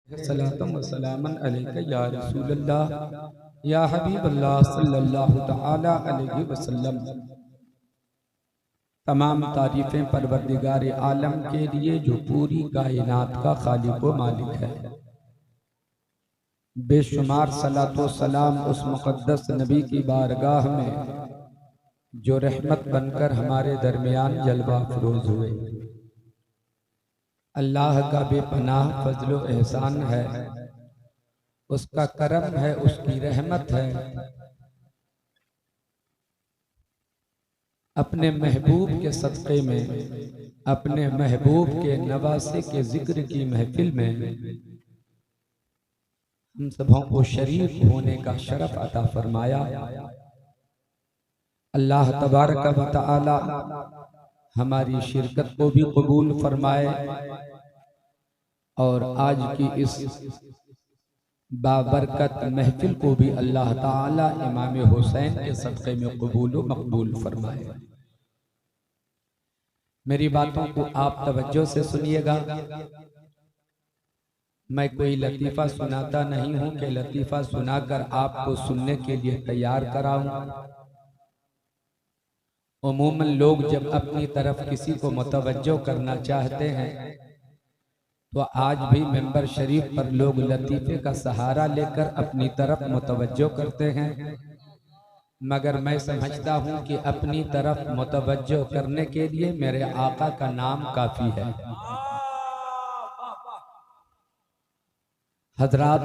सलातम व सलामन अलैका या रसूलल्लाह या हबीबल्लाह सल्लल्लाहु तआला अलैहि वसल्लम। तमाम तारीफ़ें परवरदिगार आलम के लिए जो पूरी कायनात का खालिक व मालिक है। बेशुमार सलातो सलाम उस मुक़द्दस नबी की बारगाह में जो रहमत बनकर हमारे दरमियान जलवा फरोज हुए। अल्लाह का बेपनाह फजलो एहसान है, उसका करम है, उसकी रहमत है। अपने महबूब के सदक़े में, अपने महबूब के नवासे के जिक्र की महफिल में हम सबों को शरीक होने का शरफ अता फरमाया। अल्लाह तबारक व तआला हमारी शिरकत को भी कबूल फरमाए और आज की इस बाबरकत महफिल को भी अल्लाह ताला इमाम हुसैन के सदक़े में कबूल व मकबूल फरमाए। मेरी बातों को आप तवज्जो से सुनिएगा। मैं कोई लतीफ़ा सुनाता नहीं हूं कि लतीफ़ा सुनाकर आपको सुनने के लिए तैयार कराऊं। उमूमन लोग जब अपनी तरफ किसी को मुतवज्जो करना चाहते हैं तो आज भी मेंबर शरीफ पर लोग लतीफ़े का सहारा लेकर अपनी तरफ मुतवज्जो करते हैं, मगर मैं समझता हूं कि अपनी तरफ मुतवज्जो करने के लिए मेरे आका का नाम काफ़ी है। हजरात,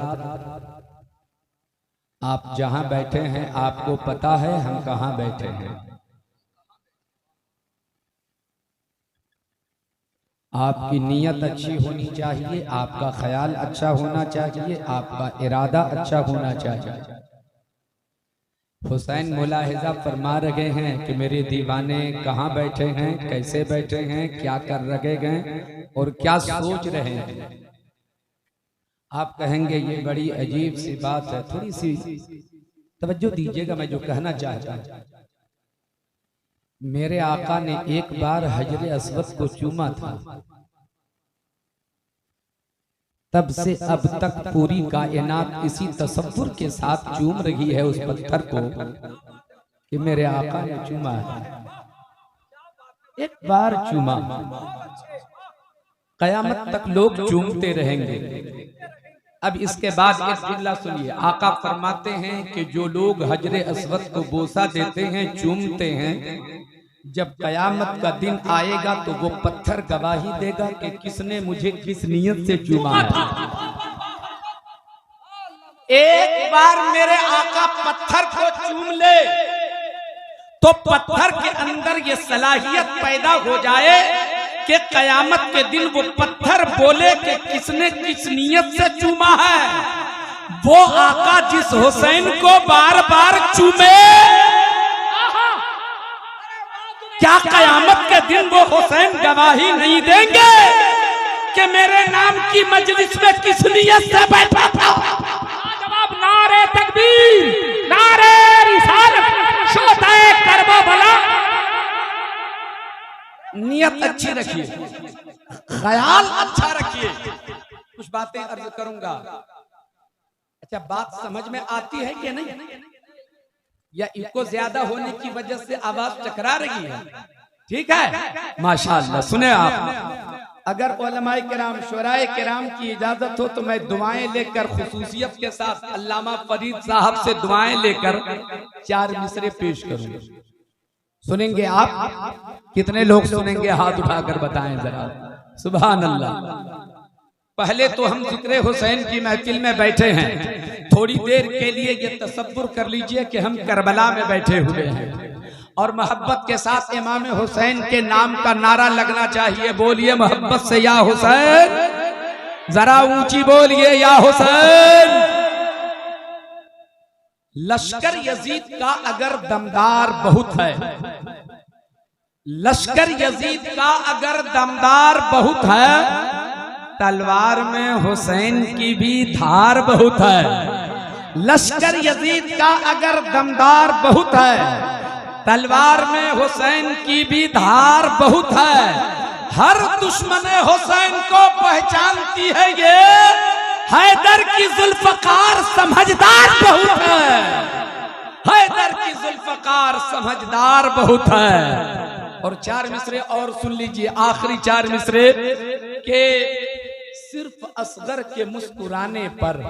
आप जहां बैठे हैं आपको पता है हम कहां बैठे हैं। आपकी नीयत अच्छी होनी चाहिए, आपका ख्याल अच्छा होना चाहिए, आपका इरादा अच्छा होना चाहिए। हुसैन मुलाहिजा फरमा रहे हैं कि मेरे दीवाने कहाँ बैठे हैं, कैसे बैठे हैं, क्या कर रहे हैं और क्या सोच रहे हैं। आप कहेंगे ये बड़ी अजीब सी बात है, थोड़ी सी तवज्जो दीजिएगा मैं जो कहना चाहता हूं। मेरे आका ने एक बार हजरे अस्वद को चूमा था, तब से अब तक पूरी कायनात इसी तसव्वुर के साथ चूम रही है उस पत्थर को कि मेरे आका ने चूमा है। एक बार चूमा, कयामत तक लोग चूमते रहेंगे। अब इसके बाद एक जुमला सुनिए। आका फरमाते हैं कि जो लोग हजरे अस्वद को बोसा देते हैं, चूमते हैं, जब कयामत का दिन आएगा तो वो पत्थर गवाही देगा कि किसने मुझे किस नियत से चूमा है। एक बार मेरे आका पत्थर को चूम ले तो पत्थर के अंदर ये सलाहियत पैदा हो जाए कि कयामत के दिन वो पत्थर बोले कि किसने किस नियत से चूमा है। वो आका जिस हुसैन को बार बार चूमे, क्या कयामत के दिन वो हुसैन गवाही नहीं देंगे कि मेरे नाम की मजलिस में किस नियत से बैठा था। जवाब नारे तकबीर, नारे रिसालत, शोताए करबला। नियत अच्छी रखिए, ख्याल अच्छा रखिए। कुछ बातें अर्ज करूंगा। अच्छा, बात समझ में आती है कि नहीं, या इनको ज्यादा होने की वजह से आवाज टकरा रही है? ठीक है, माशाअल्लाह। सुने आप, अगर उलमाए किराम, शुराए किराम की इजाजत हो तो मैं दुआएं लेकर खुसूसियत के साथ अल्लामा फरीद साहब से दुआएं लेकर 4 मिसरे पेश करूंगा। सुनेंगे आप? कितने लोग सुनेंगे? हाथ उठाकर बताएं जरा। सुभान अल्लाह। पहले तो हम जिक्र हुसैन की महफिल में बैठे हैं। थोड़ी देर के लिए ये तसव्वुर कर लीजिए कि हम करबला में बैठे हुए हैं और मोहब्बत के साथ इमाम हुसैन के नाम का नारा लगना चाहिए। बोलिए मोहब्बत से, या हुसैन। जरा ऊंची बोलिए, या हुसैन। लश्कर यजीद का अगर दमदार बहुत है, लश्कर यजीद का अगर दमदार बहुत है, तलवार में हुसैन की भी धार बहुत है। लश्कर यजीद का अगर दमदार बहुत है, तलवार में हुसैन की भी धार बहुत है। हर दुश्मन हुसैन को पहचानती है ये हैदर की जुल्फकार समझदार बहुत है, हैदर की जुल्फकार समझदार बहुत है। और 4 मिसरे और सुन लीजिए, आखिरी 4 मिसरे के सिर्फ असगर के मुस्कुराने पर,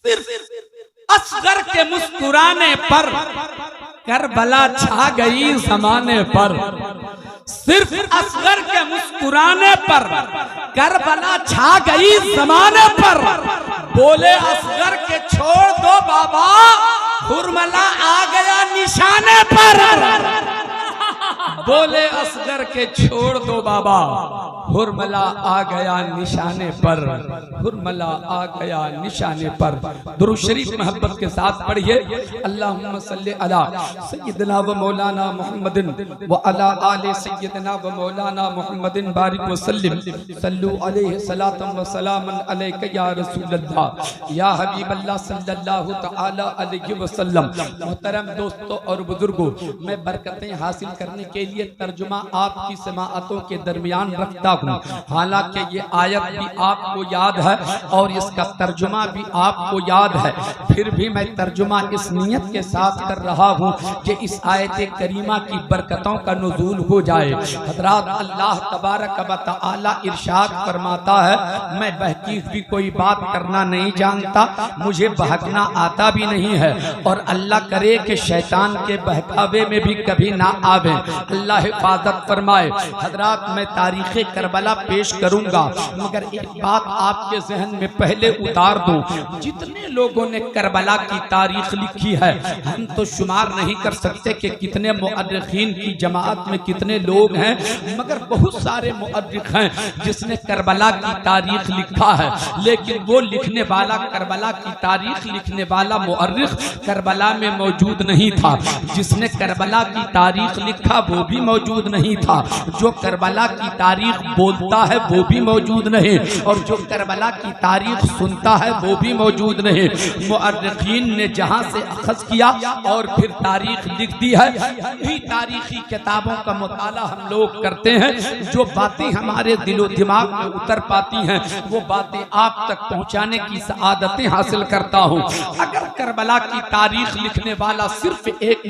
सिर्फ असगर के मुस्कुराने पर करबला छा गई जमाने पर, सिर्फ असगर के मुस्कुराने पर करबला छा गई जमाने पर। बोले असगर के छोड़ दो बाबा, हुरमला आ गया निशाने पर। बोले असगर के छोड़ दो बाबा, हुरमला आ गया निशाने पर, हुरमला आ गया निशाने पर। दुरूद शरीफ मोहब्बत के साथ पढ़िए। अल्लाहुम्मा सल्ली अला सय्यिदना व मौलाना मुहम्मदिन व अला आले सय्यिदना व मौलाना मुहम्मदिन बारिक व सल्लिम सल्लु अलैहि सलातम व सलामन अलैका या रसूलल्लाह या हबीबल्लाह सल्लल्लाहु तआला अलैहि वसल्लम। मोहतरम दोस्तों और बुजुर्गों, मैं बरकतें हासिल करने के लिए तर्जुमा आपकी समाअतों के दरमियान रखता हूँ। हालांकि ये आयत भी आपको याद है और इसका तर्जुमा भी आपको याद है, फिर भी मैं तर्जुमा इस नियत के साथ कर रहा हूँ कि इस आयत करीमा की बरकतों का नुज़ूल हो जाए। हज़रात, अल्लाह तबारक व तआला इरशाद फरमाता है, मैं बहकी हुई कोई बात करना नहीं जानता, मुझे बहकना आता भी नहीं है, और अल्लाह करे कि शैतान के बहकावे में भी कभी ना आवे। अल्लाह हिफाजत फरमाए। हज़रात, मैं तारीख़ करबला पेश करूंगा, मगर एक बात आपके जहन में पहले उतार दूं। जितने लोगों ने करबला की तारीख लिखी है, हम तो शुमार नहीं कर सकते कि कितने मुअर्रिखीन की जमात में कितने लोग हैं, मगर बहुत सारे मुअर्रिख हैं जिसने करबला की तारीख लिखा है। लेकिन वो लिखने वाला, करबला की तारीख लिखने वाला मुअर्रिख करबला में मौजूद नहीं था। जिसने करबला की तारीख लिखा वो भी मौजूद नहीं था। जो करबला की तारीख बोलता है वो भी मौजूद नहीं, और जो करबला की तारीख सुनता है वो भी मौजूद नहीं। मुअर्रिखीन ने जहां से अखज़ किया और फिर तारीख लिख दी है। यही तारीखी किताबों का मुताला हम लोग करते हैं। जो बातें हमारे दिलो दिमाग में उतर पाती हैं, वो बातें आप तक पहुंचाने की सआदतें हासिल करता हूं। अगर करबला की तारीख लिखने वाला सिर्फ एक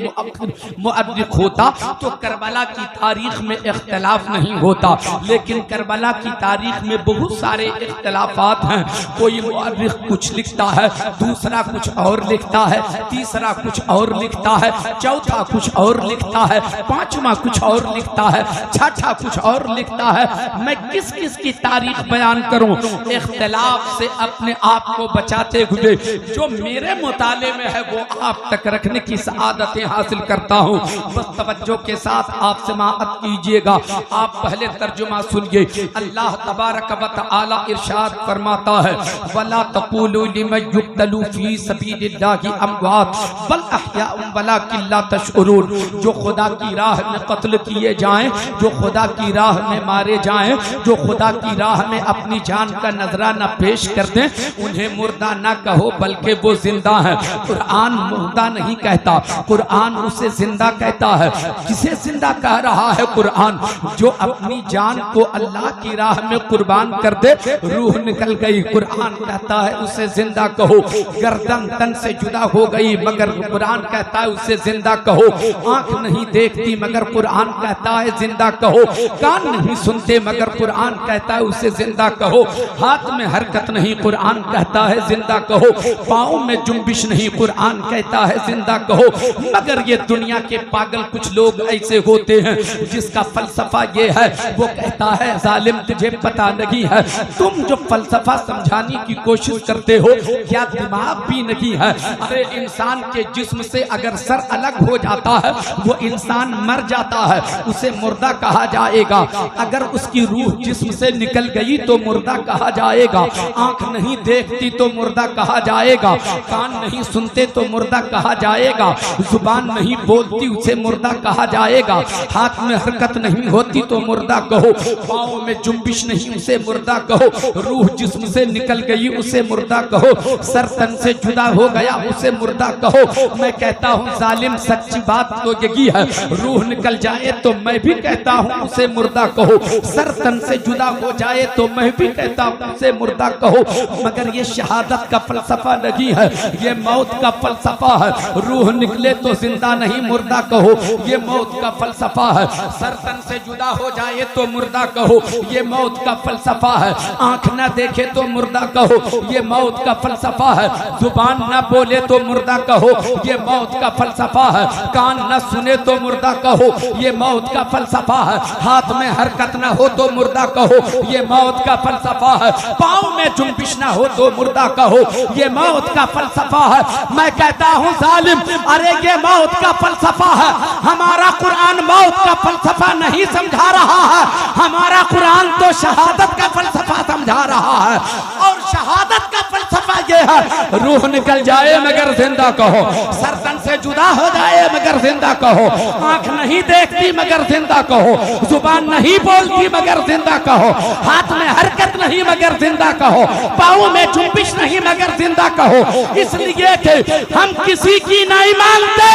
मुअर्रिख होता तो करबला की तारीख में इख्तिलाफ नहीं होता। लेकिन करबला की तारीख में बहुत सारे इख्तिलाफात हैं। कोई मुअर्रिख कुछ लिखता है, दूसरा कुछ और लिखता है, तीसरा कुछ और लिखता है, चौथा कुछ और लिखता है, पांचवा कुछ और लिखता है, छठा कुछ और लिखता है। मैं किस किस की तारीख बयान करूं? इख्तिलाफ से अपने आप को बचाते हुए जो मेरे मुताले में है वो आप तक रखने की सआदतें हासिल करता हूं। बस तवज्जो के साथ आप समाअत कीजिएगा। आप पहले तर्जुमा सुनिए। अल्लाह तबारक व तआला इरशाद फरमाता है, वला तक़ूलू लिमन युक़्तलू फी सबीलिल्लाहि अमवात बल अहयाउन वलाकिन ला तशऊरून। जो खुदा की राह में कत्ल किए जाएं, जो खुदा की राह में मारे जाएं, जो खुदा की राह में अपनी जान का नजराना पेश कर दें, उन्हें मुर्दा ना कहो बल्कि वो जिंदा है। कुरान मुर्दा नहीं कहता, कुरान उसे जिंदा कहता है। किसे जिंदा कह रहा है कुरान? जो अपनी जान को अल्लाह की राह में कुर्बान कर दे, रूह निकल गई, कुरान कहता है उसे जिंदा कहो। गर्दन तन से जुदा हो गई, मगर कुरान कहता है उसे जिंदा कहो। आंख नहीं देखती मगर कुरान कहता है जिंदा कहो। कान नहीं सुनते मगर कुरान कहता है उसे जिंदा कहो। हाथ में हरकत नहीं, कुरान कहता है जिंदा कहो। पाँव में जुम्बिश नहीं, कुरान कहता है जिंदा कहो। मगर ये दुनिया के पागल कुछ लोग ऐसे होते हैं जिसका फलसफा ये है, वो कहता है जालिम तुझे पता नहीं है, तुम जो फलसफा समझाने की कोशिश करते हो क्या दिमाग भी नहीं है? अरे इंसान के जिस्म से अगर सर अलग हो जाता है वो इंसान मर जाता है, उसे मुर्दा कहा जाएगा। अगर उसकी रूह जिस्म से निकल गई तो मुर्दा कहा जाएगा। आंख नहीं देखती तो मुर्दा कहा जाएगा, कान नहीं सुनते तो मुर्दा कहा जाएगा, जुबान नहीं बोलती उसे मुर्दा कहा जाएगा, हाथ में हरकत नहीं होती तो मुर्दा कहो, पाँव में जुम्बिश नहीं उसे मुर्दा कहो, रूह जिस्म से निकल गई उसे मुर्दा कहो, सर तन से जुदा हो गया उसे मुर्दा कहो। मैं कहता हूँ जालिम सच्ची बात तो यही है, रूह निकल जाए तो मैं भी कहता हूँ उसे मुर्दा कहो, सर तन से जुदा हो जाए तो मैं भी कहता हूँ उसे मुर्दा कहो। मगर ये शहादत का फलसफा नहीं है, ये मौत का फलसफा है। रूह निकले तो जिंदा नहीं मुर्दा कहो, ये मौत का फलसफा है। सर तन से जुदा हो जाए तो मुर्दा कहो, ये मौत का फलसफा है। आंख न देखे तो मुर्दा कहो, ये मौत का फलसफा है। जुबान न बोले तो मुर्दा कहो, ये मौत का फलसफा है। कान न सुने तो मुर्दा कहो, ये मौत का फलसफा है। हाथ में हरकत न हो तो मुर्दा कहो, ये मौत का फलसफा है। पाँव में जुम्बिश न हो तो मुर्दा कहो, ये मौत का फलसफा है। मैं कहता हूँ जालिम, अरे ये मौत का फलसफा है। हमारा कुरान मौत का फलसफा नहीं समझा रहा है, हमारा कुरान तो शहादत का फलसफा समझा रहा है। और शहादत का फलसफा ये है, रूह निकल जाए मगर जिंदा कहो, सर तन से जुदा हो जाए मगर जिंदा कहो, आंख नहीं देखती मगर जिंदा कहो, जुबान नहीं बोलती मगर जिंदा कहो, हाथ में हरकत नहीं मगर जिंदा कहो, पाँव में जुम्बिश नहीं मगर जिंदा कहो। इसलिए कि हम किसी की नहीं मानते,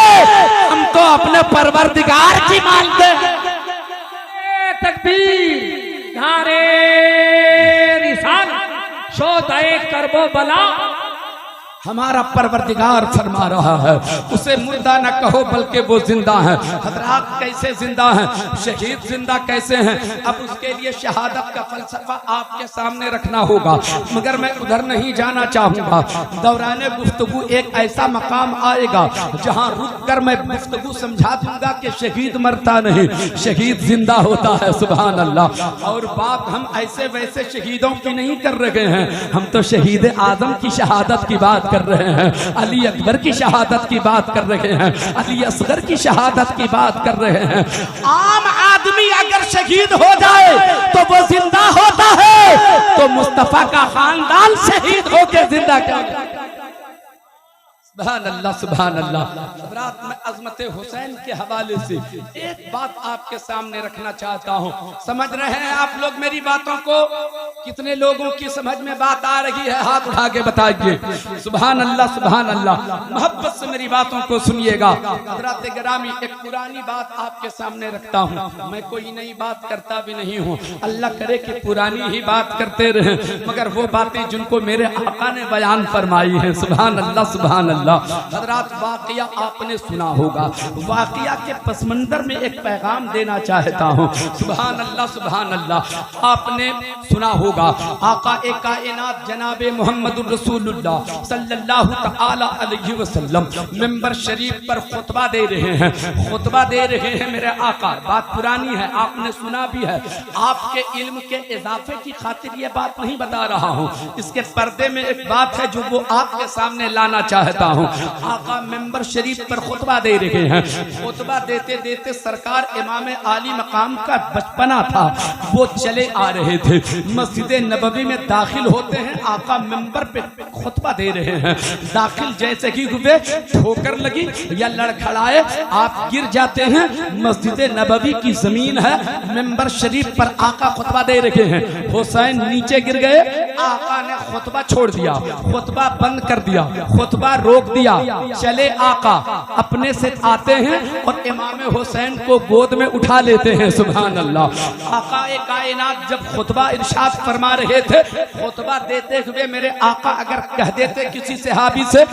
हम तो अपने परवरदिगार की मानते। तकबीर नारे रिसालत शोदाए करबो बला। हमारा परवरदिगार फरमा रहा है उसे मुर्दा न कहो बल्कि वो जिंदा है। हजरात कैसे जिंदा है, शहीद जिंदा कैसे हैं, अब उसके लिए शहादत का फलसफा आपके सामने रखना होगा। मगर मैं उधर नहीं जाना चाहूंगा। दौराने गुफ्तगू एक ऐसा मकाम आएगा जहां रुक कर मैं गुफ्तगू समझा दूंगा कि शहीद मरता नहीं, शहीद जिंदा होता है। सुभान अल्लाह। और बात हम ऐसे वैसे शहीदों की नहीं कर रहे हैं, हम तो शहीद आजम की शहादत की बात कर रहे हैं, अली अकबर की शहादत की बात कर रहे हैं, अली असगर की शहादत की बात कर रहे हैं। आम आदमी अगर शहीद हो जाए तो वो जिंदा होता है, तो मुस्तफा का खानदान शहीद होकर जिंदा कर। सुभान अल्लाह सुभान अल्लाह। हज़रात मैं अज़मत हुसैन के हवाले से एक बात आपके सामने रखना चाहता हूँ। समझ रहे हैं आप लोग मेरी बातों को? कितने लोगों की समझ में बात आ रही है, हाथ उठा के बताइए। सुभान अल्लाह सुभान अल्लाह। मोहब्बत से मेरी बातों को सुनिएगा। हज़रात गिरामी, एक पुरानी बात आपके सामने रखता हूँ। मैं कोई नई बात करता भी नहीं हूँ, अल्लाह करे कि पुरानी ही बात करते रहे, मगर वो बातें जिनको मेरे आका ने बयान फरमाई है। सुभान अल्लाह सुभान अल्लाह। हज़रात वाक़िया आपने सुना होगा, वाक़िया के पसमंदर में एक पैगाम देना चाहता हूँ। सुभान अल्लाह सुभान अल्लाह। आपने सुना होगा आका ए कायनात जनाबे मोहम्मदुर रसूलुल्लाह सल्लल्लाहु तआला अलैहि वसल्लम मिंबर शरीफ पर खुतबा दे रहे हैं, खुतबा दे रहे हैं मेरे आका। बात पुरानी है, आपने सुना भी है। आपके इल्म के इजाफे की खातिर ये बात नहीं बता रहा हूँ, इसके पर्दे में एक बात है जो वो आपके सामने लाना चाहता हूँ। आका मिंबर शरीफ पर खुतबा दे रहे हैं, खुतबा देते देते सरकार इमाम आली मकाम का बचपना था, वो चले आ रहे थे। मस्जिद नबवी में दाखिल होते हैं, आका मिंबर पे खुतबा दे रहे हैं। दाखिल जैसे ही हुए, ठोकर लगी या लड़खड़ाए, आप गिर जाते हैं। मस्जिद नबवी की जमीन है, मिंबर शरीफ पर आका खुतबा दे रहे हैं। हुसैन नीचे गिर गए, आका ने खुतबा छोड़ दिया, खुतबा बंद कर दिया, खुतबा रोक दिया। चले आका अपने से आते हैं और इमाम हुसैन को गोद में उठा लेते हैं। सुभान अल्लाह। आका ए कायनात जब खुतबा इरशाद फरमा रहे थे, खुतबा देते हुए मेरे आका अगर कह देते किसी सहाबी से,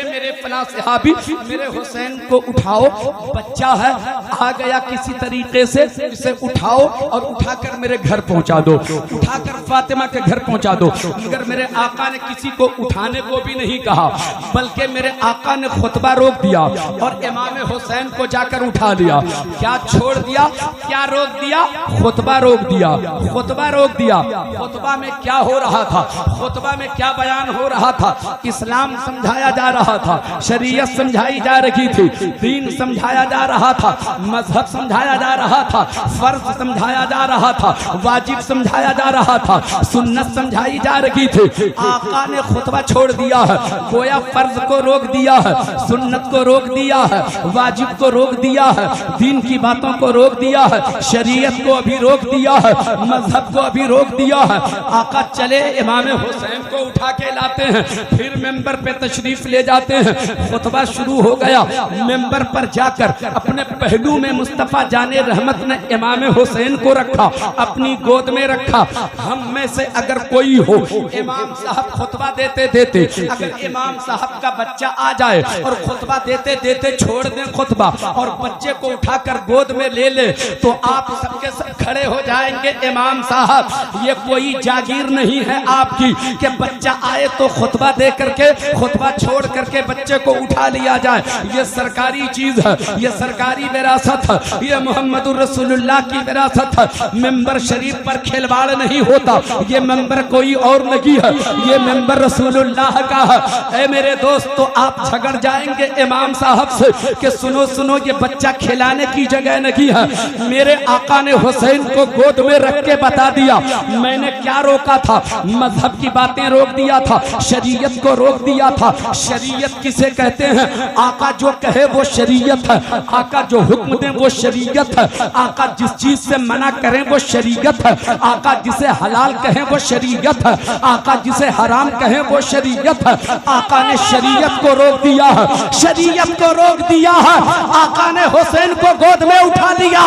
मेरे फला सहाबी मेरे हुसैन को उठाओ, बच्चा है आ गया किसी तरीके से, इसे उठाओ और उठाकर मेरे घर पहुंचा दो, उठाकर फातिमा के घर पहुंचा दो। मगर मेरे आका ने किसी को उठाने को भी नहीं कहा, बल्कि मेरे आका ने खुतबा रोक दिया और इमाम हुसैन को जाकर उठा लिया। क्या छोड़ दिया, क्या रोक दिया? खुतबा रोक दिया, खुतबा रोक दिया। खुतबा में क्या हो रहा था, खुतबा में क्या बयान हो रहा था? इस्लाम समझाया जा रहा था, शरीयत समझाई जा रही थी, दीन समझाया जा रहा था, मजहब समझाया जा रहा था, फर्ज समझाया जा रहा था, वाजिब समझाया जा रहा था, सुन्नत समझाई पढ़ाई जा रही थी, आका ने खुतबा छोड़ दिया है, गोया फर्ज को रोक दिया है, सुन्नत को रोक दिया है, वाजिब को रोक दिया है, दीन की बातों को रोक दिया है, शरीयत को अभी रोक दिया है, मजहब को अभी रोक दिया है। आका चले इमाम हुसैन को उठा के लाते हैं, फिर मेंबर पे तशरीफ ले जाते हैं, खुतबा शुरू हो गया। मेंबर पर जाकर अपने पहलू में मुस्तफा जाने रहमत ने इमाम हुसैन को रखा, अपनी गोद में रखा। हम में से अगर कोई हो, इमाम साहब खुतबा देते देते अगर इमाम साहब का बच्चा आ जाए और खुतबा देते देते छोड़ दें खुतबा और बच्चे को उठाकर गोद में ले ले, तो आप सबके सब खड़े हो जाएंगे। इमाम साहब, ये कोई जागीर नहीं है आपकी कि बच्चा आए तो खुतबा दे करके, खुतबा छोड़ करके बच्चे को उठा लिया जाए। ये सरकारी चीज है, ये सरकारी विरासत है, ये मोहम्मदुर रसूलुल्लाह की विरासत है। मेंबर शरीफ पर खिलवाड़ नहीं होता, ये मेंबर कोई और नहीं है, ये मेंबर रसूलुल्लाह का है। ऐ मेरे दोस्त, तो आप झगड़ जाएंगे इमाम साहब से कि सुनो सुनो, ये बच्चा खिलाने की जगह नहीं है। मेरे आका ने हुसैन को गोद में रख के बता दिया, मैंने क्या रोका था? मजहब की बातें रोक दिया था, शरीयत को रोक दिया था। शरीयत किसे कहते हैं? आका जो कहे वो शरीयत है, आका जो हुक्म दे वो शरीयत है, आका जिस चीज से मना करें वो शरीयत है, आका जिसे हलाल कहें वो शरीयत है, आका जिसे हराम कहें वो शरीयत है। आका ने शरीयत को रोक दिया है, शरीयत को रोक दिया है। आका ने हुसैन को गोद में उठा लिया।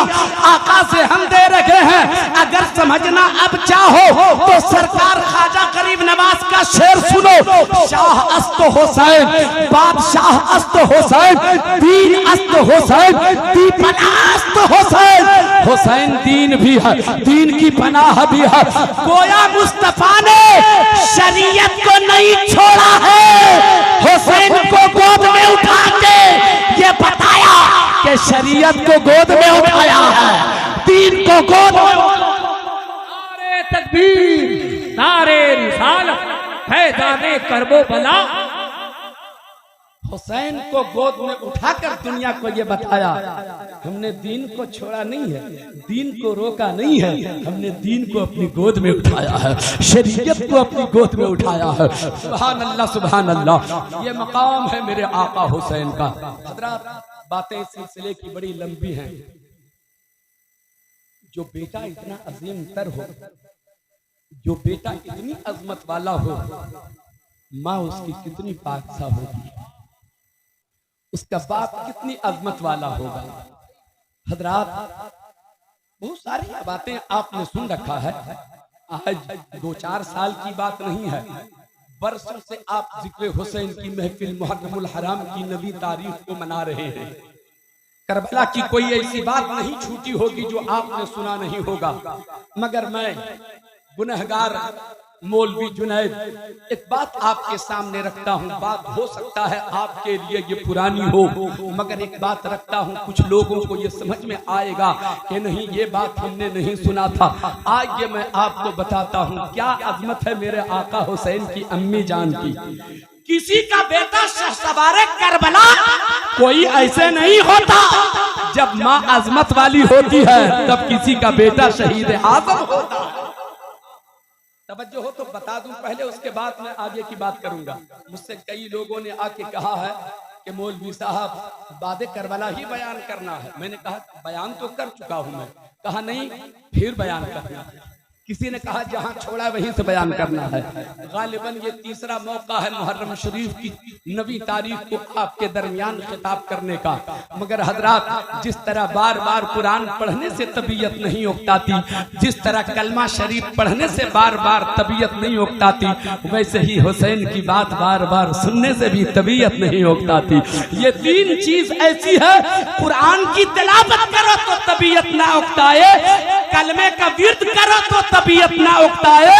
आका से हम दे रहे हैं, अगर समझना अब चाहो तो सरकार ख्वाजा गरीब नवाज का शेर सुनो। शाह अस्त हुसैन, बादशाह अस्त हुसैन, दीन अस्त हुसैन, दीपना अस्त हुसैन। हुसैन दीन भी है, दीन की पनाह भी है। गोया मुस्तफा ने शरीयत को नहीं छोड़ा है, हुसैन को गोद में उठा के ये बताया कि शरीयत को गोद में उठाया है, दीन को गोद में। नारे तकबीर, नारे रिसालत, फैज़ाने करबो बला। हुसैन को गोद में उठाकर दुनिया को ये बताया, हमने दीन को छोड़ा नहीं है, दीन को रोका नहीं है, हमने दीन को अपनी गोद में उठाया है, शरीयत को अपनी गोद में उठाया है। सुभान अल्लाह, सुभान अल्लाह। ये मकाम है मेरे आका हुसैन का। हज़रात, बातें इस सिलसिले की बड़ी लंबी हैं। जो बेटा इतना अजीम तर हो, जो बेटा इतनी अजमत वाला हो, माँ उसकी कितनी पाकसा होगी, उसका बाप कितनी अजमत वाला होगा। हजरात, बहुत सारी बातें आपने सुन रखा है, आज 2-4 साल की बात नहीं है, बरसों से आप जिक्र हुसैन की महफिल मुहर्रमुल हराम की नबी तारीख को मना रहे हैं। करबला की कोई ऐसी बात नहीं छूटी होगी जो आपने सुना नहीं होगा। मगर मैं गुनहगार मौलवी जुनैद एक बात आपके सामने रखता हूँ। बात हो सकता है आपके लिए ये पुरानी हो, मगर एक बात रखता हूँ, कुछ लोगों को ये समझ में आएगा कि नहीं, ये बात हमने नहीं सुना था। आज ये मैं आपको बताता हूँ क्या अजमत है मेरे आका हुसैन की अम्मी जान की। किसी का बेटा शहसवारे करबला कोई ऐसे नहीं होता। जब माँ अजमत वाली होती है तब किसी का बेटा शहीद आजम होता है। तवज्जो हो तो बता दूं पहले, उसके बाद मैं आगे की बात करूंगा। मुझसे कई लोगों ने आके कहा है कि मौलवी साहब बादे करबला ही बयान करना है। मैंने कहा बयान तो कर चुका हूं मैं। कहा नहीं, फिर बयान करना है। किसी ने कहा जहां छोड़ा वहीं से बयान करना है। गालिबन ये तीसरा मौका है मुहर्रम शरीफ की नवी तारीख को आपके दरमियान खिताब करने का। मगर हजरात, जिस तरह बार बार कुरान पढ़ने से तबीयत नहीं उकताती, जिस तरह कलमा शरीफ पढ़ने से बार बार तबीयत नहीं उकताती, वैसे ही हुसैन की बात बार बार सुनने से भी तबीयत नहीं उकताती। ये 3 चीज ऐसी है, कुरान की तिलावत करो तो तबीयत ना उकताए, कलमे का विर्द करो तो तबीयत ना उकताए,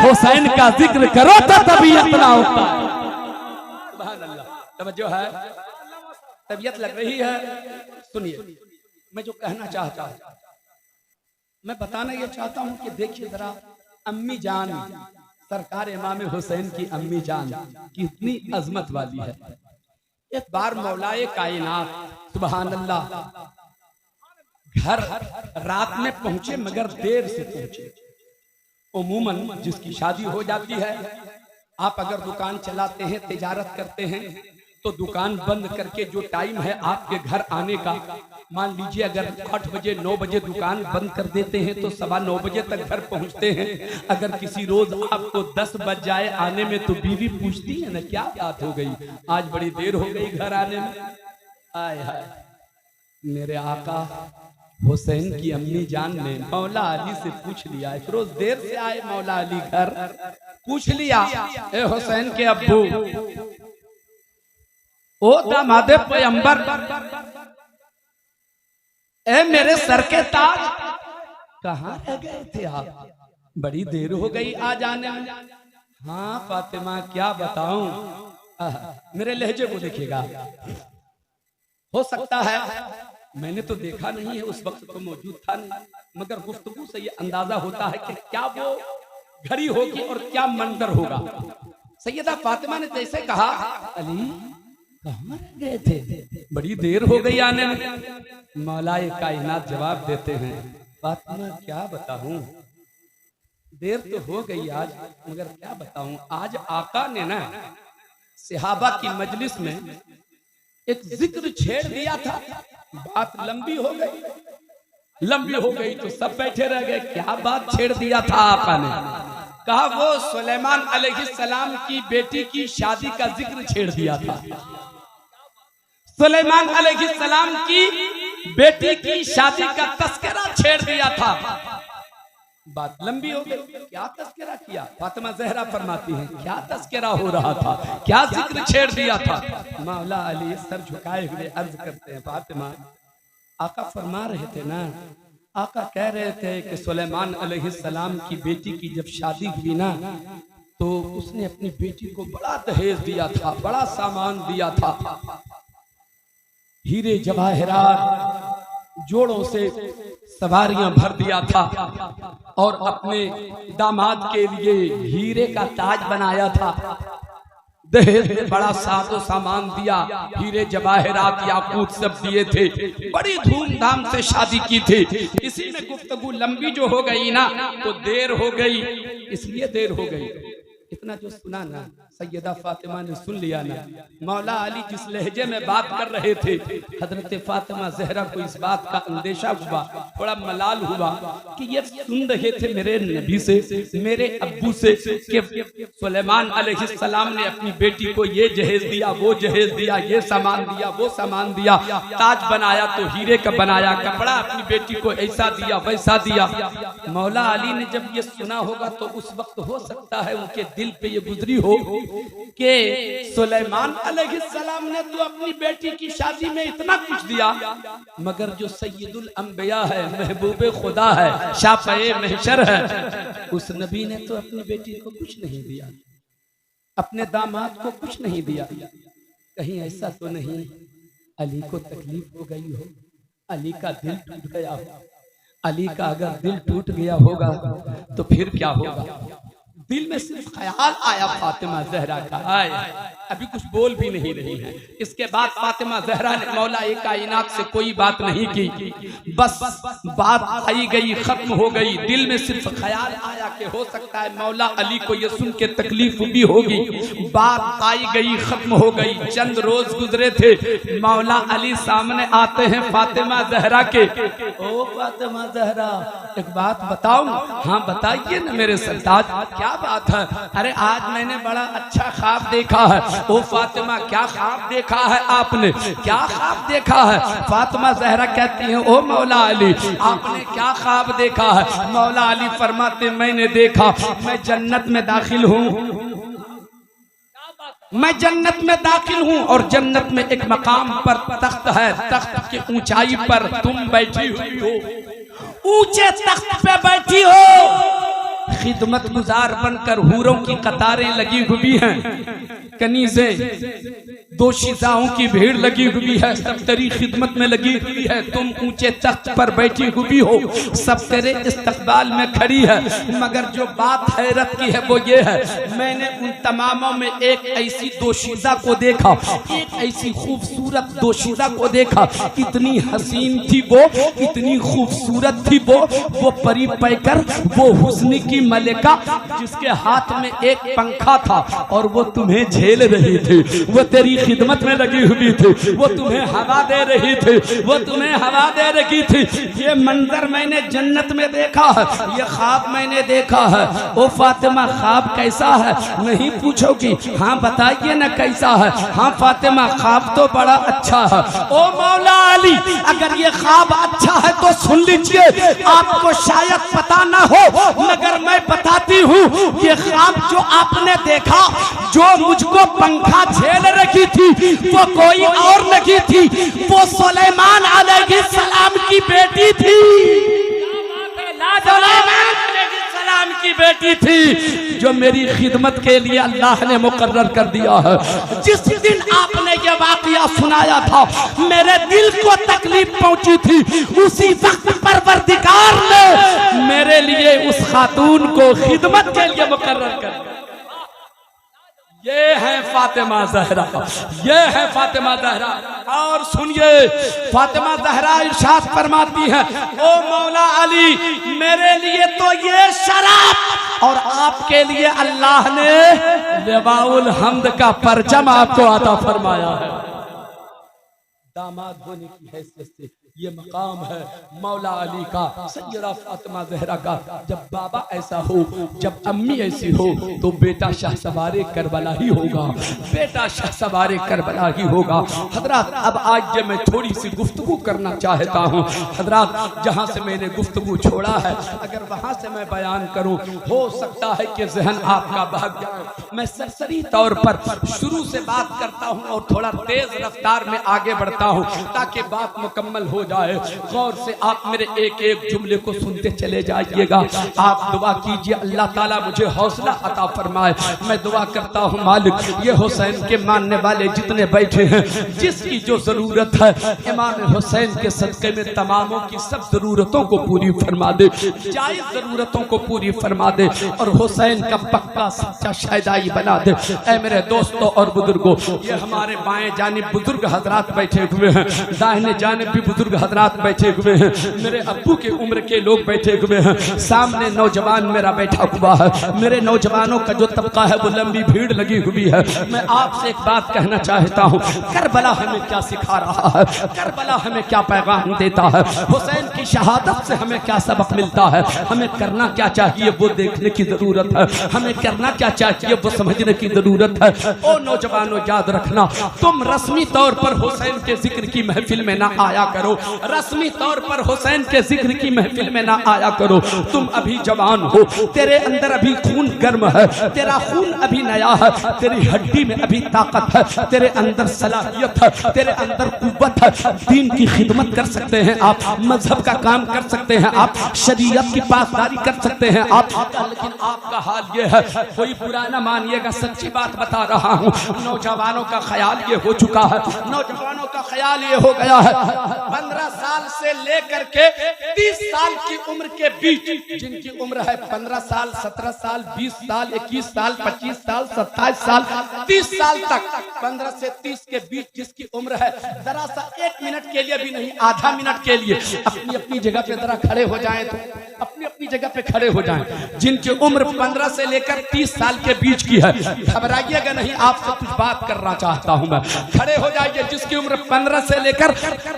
हुसैन का जिक्र करो तो तबीयत ना उकताए। सुभान अल्लाह। तवज्जो है, तबीयत लग रही है, सुनिए मैं जो कहना चाहता हूं, मैं बताना ये चाहता हूं कि देखिए जरा, अम्मी जान सरकार इमाम हुसैन की अम्मी जान कितनी अजमत वाली है। एक बार मौलाए कायनात सुभान अल्लाह घर रात में पहुंचे, मगर देर से पहुंचे। उमूमन जिसकी शादी हो जाती है, आप अगर दुकान चलाते हैं, तिजारत करते हैं, तो दुकान बंद करके जो टाइम है आपके घर आने का, मान लीजिए अगर 8 बजे 9 बजे दुकान बंद कर देते हैं तो 9:15 बजे तक घर पहुंचते हैं। अगर किसी रोज आपको 10 बज जाए आने में तो बीवी पूछती है ना, क्या बात हो गई, आज बड़ी देर हो गई घर आने में। आय हाय, मेरे आका हुसैन की अम्मी जान ने मौला अली से पूछ लिया, रोज देर से आए मौला अली घर, पूछ लिया, ए हुसैन के अब्बू, ओ दामादे पैगंबर, ए मेरे सर के ताज, कहाँ रह गए थे आप, बड़ी देर हो गई आ जाने में। हाँ फातिमा क्या बताऊं, मेरे लहजे को देखिएगा, हो सकता है मैंने तो देखा नहीं है, उस वक्त तो मौजूद था नहीं, मगर गुफ्तगू से ये अंदाजा होता है कि क्या वो घड़ी होगी और क्या मंजर होगा। सैयदा फातिमा ने जैसे कहा, अली कहाँ गए थे, बड़ी देर हो गई आने में। मौलाए कायनात जवाब देते हैं, फातिमा क्या बताऊं, देर तो हो गई आज, मगर क्या बताऊं, आज आका ने ना सहाबा की मजलिस में एक जिक्र छेड़ दिया था, बात लंबी हो गई तो सब बैठे रह गए। क्या बात छेड़ दिया था आका ने, कहा वो सुलेमान अलैहिस्सलाम की बेटी की शादी का जिक्र छेड़ दिया था, सुलेमान अलैहिस्सलाम की बेटी की शादी का तस्करा छेड़ दिया था। बात लंबी हो गई, क्या तस्करा किया, फातिमा ज़हरा फरमाती हैं, क्या तस्करा हो रहा था, क्या जिक्र छेड़ दिया था। मौला अली सर झुकाए हुए अर्ज करते हैं, फातिमा आका फरमा रहे थे ना, आका कह रहे थे कि सुलेमान अलैहिस्सलाम की बेटी की जब शादी हुई ना, तो उसने अपनी बेटी को बड़ा दहेज दिया था, बड़ा सामान दिया था, हीरे जवाहरात जोड़ों से सवारियां भर दिया था, और अपने दामाद के लिए हीरे का ताज बनाया था, दहेज में बड़ा साजो सामान दिया, हीरे जवाहरात याकूत सब दिए थे, बड़ी धूमधाम से शादी की थी। इसी में गुफ्तगू लंबी जो हो गई ना, तो देर हो गई, इसलिए देर हो गई। इतना जो सुना ना, सैयदा फातिमा ने सुन लिया ना, मौला अली जिस लहजे में बात कर रहे थे, हजरत फातिमा ज़हरा को इस बात का अंदेशा हुआ, थोड़ा मलाल हुआ कि ये सुन रहे थे मेरे नबी से, मेरे अब्बू से, कि सुलेमान अलैहिस्सलाम ने अपनी बेटी को ये जहेज दिया, वो जहेज दिया, ये सामान दिया, वो सामान दिया, ताज बनाया तो हीरे का बनाया, कपड़ा अपनी बेटी को ऐसा दिया वैसा दिया। मौला अली ने जब ये सुना होगा तो उस वक्त हो सकता है उनके दिल पे ये गुजरी हो कि सुलेमान अलैहिस्सलाम ने तो अपनी बेटी की शादी में इतना कुछ दिया, मगर जो सैयदुल अंबिया है, महबूबे खुदा है, शाफ़ए महशर है, उस नबी ने तो अपनी बेटी को कुछ नहीं दिया, अपने दामाद को कुछ नहीं दिया। कहीं ऐसा तो नहीं अली को तकलीफ हो गई हो, अली का दिल टूट गया हो। अली का अगर दिल टूट गया होगा तो फिर क्या होगा। दिल में सिर्फ ख्याल आया फातिमा ज़हरा का, आए अभी कुछ बोल भी नहीं रही है। इसके बाद फातिमा ज़हरा ने मौला कायनात से कोई बात नहीं की, बस बात आई गई, खत्म हो गई। दिल में सिर्फ ख्याल आया कि हो सकता है मौला अली को ये सुन के तकलीफ भी होगी। बात आई गई, खत्म हो गई। चंद रोज गुजरे थे, मौला अली सामने आते हैं फातिमा ज़हरा के। ओ फातिमा ज़हरा, एक बात बताऊं? हाँ बताइए ना मेरे सरताज, क्या बात है? अरे आज मैंने बड़ा अच्छा ख्वाब देखा है। ओ फातिमा, क्या ख्वाब देखा है आपने? क्या ख्वाब देखा है? फातिमा ज़हरा कहती है, ओ मौला अली, आपने क्या ख्वाब देखा है? मौला अली फरमाते, मैंने देखा मैं जन्नत में दाखिल हूँ, मैं जन्नत में दाखिल हूँ और जन्नत में एक मकाम पर तख्त है, तख्त की ऊंचाई पर तुम बैठी हुई हो, ऊंचे तख्त पे बैठी हो, खिदमत गुजार बनकर हूरों की कतारें लगी हुई हैं, कनीज़े दोशीज़ाओं की भीड़ लगी हुई है, सब तेरी खिदमत में लगी हुई है। तुम ऊंचे तख्त पर बैठी हुई हो, सब तेरे इस्तकबाल में खड़ी है। मगर जो बात हैरत की है वो ये है, मैंने उन तमामों में एक ऐसी दोशीज़ा को देखा, एक ऐसी खूबसूरत दोशीज़ा को देखा। इतनी हसीन थी वो, इतनी खूबसूरत थी वो परी पैकर, वो हुस्न उसकी मलिका जिसके हाथ में एक पंखा था और वो तुम्हें झेल रही थी, वो तेरी खिदमत में लगी हुई थी, वो तुम्हें हवा दे रही थी, वो तुम्हें हवा दे रही थी। ये मंजर मैंने जन्नत में देखा है, ये ख्वाब मैंने देखा है। ओ फातिमा ख्वाब कैसा है नहीं पूछोगी, हाँ बताइए ना कैसा है। हाँ फातिमा ख्वाब तो बड़ा अच्छा है। ओ मौला अली अगर ये ख्वाब अच्छा है तो सुन लीजिए, आपको शायद पता ना हो मगर मैं बताती हूँ, ये ख्वाब जो आपने देखा, जो मुझको पंखा झेल रखी थी वो कोई और नहीं थी, वो सुलेमान अलैहिस्सलाम की बेटी थी। सुलेमान अलैहिस्सलाम की बेटी थी जो मेरी खिदमत के लिए अल्लाह ने मुकर्रर कर दिया है। जिस दिन आपने ये वाकया सुनाया था मेरे दिल को तकलीफ पहुंची थी, उसी वक्त परवरदिगार ने मेरे लिए उस खातून को खिदमत के लिए मुकर्रर कर दिया। ये है फातिमा ज़हरा, ये है फातिमा ज़हरा। और सुनिए फातिमा ज़हरा इरशाद फरमाती है, ओ मौला अली मेरे लिए तो ये शराब और आपके लिए अल्लाह ने लिवाउल हम्द का परचम आपको अता फरमाया है। दामाद होने की हैसियत से ये मकाम है मौला अली का, सैयदा फातिमा ज़हरा का। जब बाबा ऐसा हो, जब अम्मी ऐसी हो तो बेटा शाहसवारे करबला ही होगा, बेटा शाहसवारे करबला ही होगा। हजरात अब आज जब मैं थोड़ी सी गुफ्तगू करना चाहता हूँ, हजरात जहाँ से मैंने गुफ्तगू छोड़ा है अगर वहाँ से मैं बयान करूँ हो सकता है कि जहन आपका भाग जाए। मैं सरसरी तौर पर शुरू से बात करता हूँ और थोड़ा तेज रफ्तार में आगे बढ़ता हूँ ताकि बात मुकम्मल हो जाए। गौर से आप मेरे एक एक जुमले को सुनते चले जाइएगा। आप दुआ कीजिए अल्लाह ताला मुझे हौसला अता फरमाए। मैं दुआ करता हूँ मालिक ये हुसैन के मानने वाले जितने बैठे हैं, जिसकी जो जरूरत है इमाम हुसैन के सदके में तमामों की सब जरूरतों को पूरी फरमा दे, जायज जरूरतों को पूरी फरमा दे और हुसैन का पक्का सच्चा शायदाई बना दे। ऐ मेरे दोस्तों और बुजुर्गों, ये हमारे बाएं जानिब बुजुर्ग हजरात बैठे हुए हैं, दाहिने जानिब भी बुजुर्ग हजरात बैठे हुए हैं, मेरे अब्बू के उम्र के लोग बैठे हुए हैं, सामने नौजवान मेरा बैठा हुआ है। मेरे नौजवानों का जो तबका है वो लंबी भीड़ लगी हुई है। मैं आपसे एक बात कहना चाहता हूँ, करबला हमें क्या सिखा रहा है, करबला हमें क्या पैगाम देता है, हुसैन की शहादत से हमें क्या सबक मिलता है, हमें करना क्या चाहिए वो देखने की जरूरत है, हमें करना क्या चाहिए वो समझने की जरूरत है। ओ नौजवानों याद रखना, तुम रस्मी तौर पर हुसैन के जिक्र की महफिल में ना आया करो, रस्मी तौर पर हुसैन के जिक्र की महफिल में ना आया करो। तुम अभी जवान हो, तेरे अंदर अभी खून गर्म है, तेरा खून अभी नया है, तेरी हड्डी में अभी ताकत है, तेरे अंदर सलाहियत है, तेरे अंदर कुव्वत है, दीन की खिदमत कर सकते हैं आप, मजहब का काम कर सकते हैं आप, शरीयत की पासदारी कर सकते हैं आप। लेकिन आपका हाल ये है, कोई बुरा ना मानिएगा, सच्ची बात बता रहा हूँ, नौजवानों का ख्याल ये हो चुका है, नौजवानों का ख्याल ये हो गया है 15 साल से लेकर के 30 साल की उम्र के बीच, जिनकी उम्र है 15 साल, 17 साल, 20 साल, 21 साल, 25 साल, 27 साल, 30 साल तक, 15 से 30 के बीच जिसकी उम्र है, जरा सा 1 मिनट के लिए भी नहीं, आधा मिनट के लिए अपनी अपनी जगह पे जरा खड़े हो जाएं, तो अपनी अपनी जगह पे खड़े हो जाएं। जिनकी उम्र 15 से लेकर 30 साल के बीच की है, घबराइएगा नहीं, आपसे कुछ बात करना चाहता हूं मैं, खड़े हो जाइए। जिसकी उम्र 15 से लेकर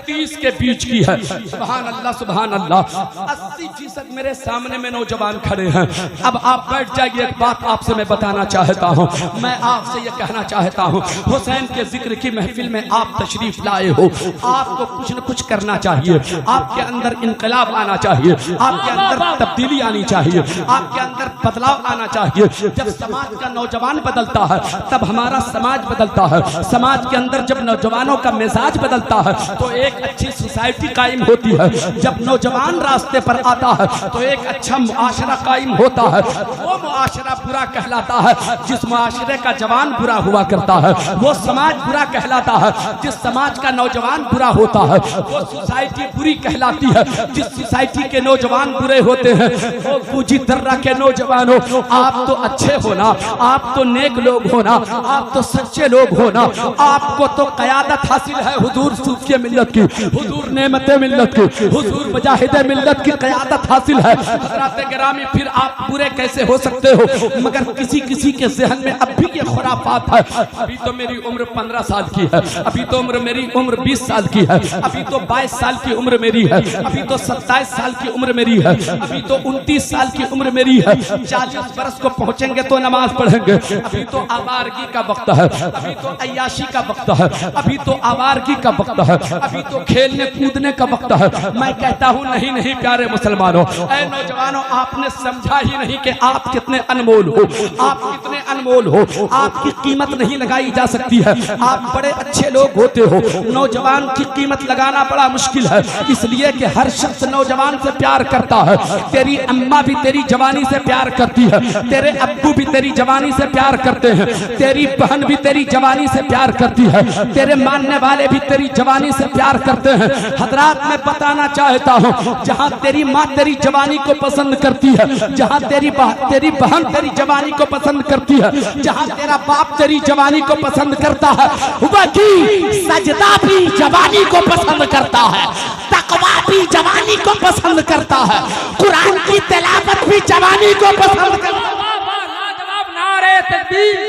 30 के बीच की है, सुभान अल्लाह सुभान अल्लाह, 80% मेरे सामने में नौजवान खड़े हैं। अब आप बैठ जाइए, एक बात आपसे मैं बताना चाहता हूं, मैं आपसे ये कहना चाहता हूं, हुसैन के जिक्र की महफिल में आप तशरीफ लाए हो, आपको कुछ न कुछ करना चाहिए, आपके अंदर इनकलाब आना चाहिए, आपके अंदर तब्दीली आनी चाहिए, आपके अंदर बदलाव आना चाहिए। जब समाज का नौजवान बदलता है तब हमारा समाज बदलता है, समाज के अंदर जब नौजवानों का मिजाज बदलता है तो एक अच्छी सोसाइटी कायम होती है। जब नौजवान रास्ते पर आता है तो एक अच्छा मुआशरा कायम होता है। वो मुआशरा बुरा कहलाता है जिस मुआशरे का जवान बुरा हुआ करता है, वो समाज बुरा कहलाता है जिस समाज का नौजवान बुरा होता है, वो सोसाइटी बुरी कहलाती है जिस सोसाइटी के नौजवान बुरे होते हैं। वो फूजी दर्रा के नौजवानों, आप तो अच्छे हो ना, आप तो नेक लोग हो ना, आप तो सच्चे लोग हो ना, आपको तो क़यादत हासिल है हुजूर सूफी मिल्लत की। हुजूर ने नेमत मिल्लत की, हुजूर मुजाहिद मिल्लत की क़यादत हासिल है। हज़रात गिरामी फिर आप पूरे कैसे हो सकते हो? मगर किसी किसी के ज़हन में अब भी ये खुराफात है। अभी तो मेरी उम्र 15 साल की है, अभी तो मेरी उम्र 20 साल की है, अभी तो 22 साल की उम्र मेरी है, अभी तो 27 साल की उम्र मेरी है, अभी तो 29 साल की उम्र मेरी है। 40 बरस को पहुंचेंगे तो नमाज पढ़ेंगे। अभी तो आवारगी का वक्त है, अभी तो अय्याशी का वक्त है, अभी तो आवारगी का वक्त है, अभी तो खेलने कूदने का वक्त है। मैं कहता हूँ नहीं नहीं प्यारे मुसलमानों, ऐ नौजवानों, आपने समझा ही नहीं कि आप कितने अनमोल हो, आप कितने अनमोल हो, आपकी कीमत नहीं लगाई जा सकती है। आप बड़े अच्छे लोग होते हो, नौजवान की कीमत लगाना बड़ा मुश्किल है, इसलिए कि हर शख्स नौजवान से प्यार करता है। तेरी अम्मा भी तेरी जवानी से प्यार करती है, तेरे अब्बू भी तेरी जवानी से प्यार करते हैं, तेरी बहन भी तेरी जवानी से प्यार करती है, तेरे मानने वाले भी तेरी जवानी से प्यार करते हैं। हजरात, मैं बताना चाहता हूँ, जहाँ तेरी माँ तेरी जवानी को पसंद करती है, जहाँ तेरी बहन तेरी जवानी को पसंद करती है, जहाँ तेरा बाप तेरी जवानी को पसंद करता है, वही सजदा भी जवानी को पसंद करता है, तकवा भी जवानी को पसंद करता है, कुरान की तिलावत भी जवानी को पसंद करता है। लाजवाब नारे तकबीर,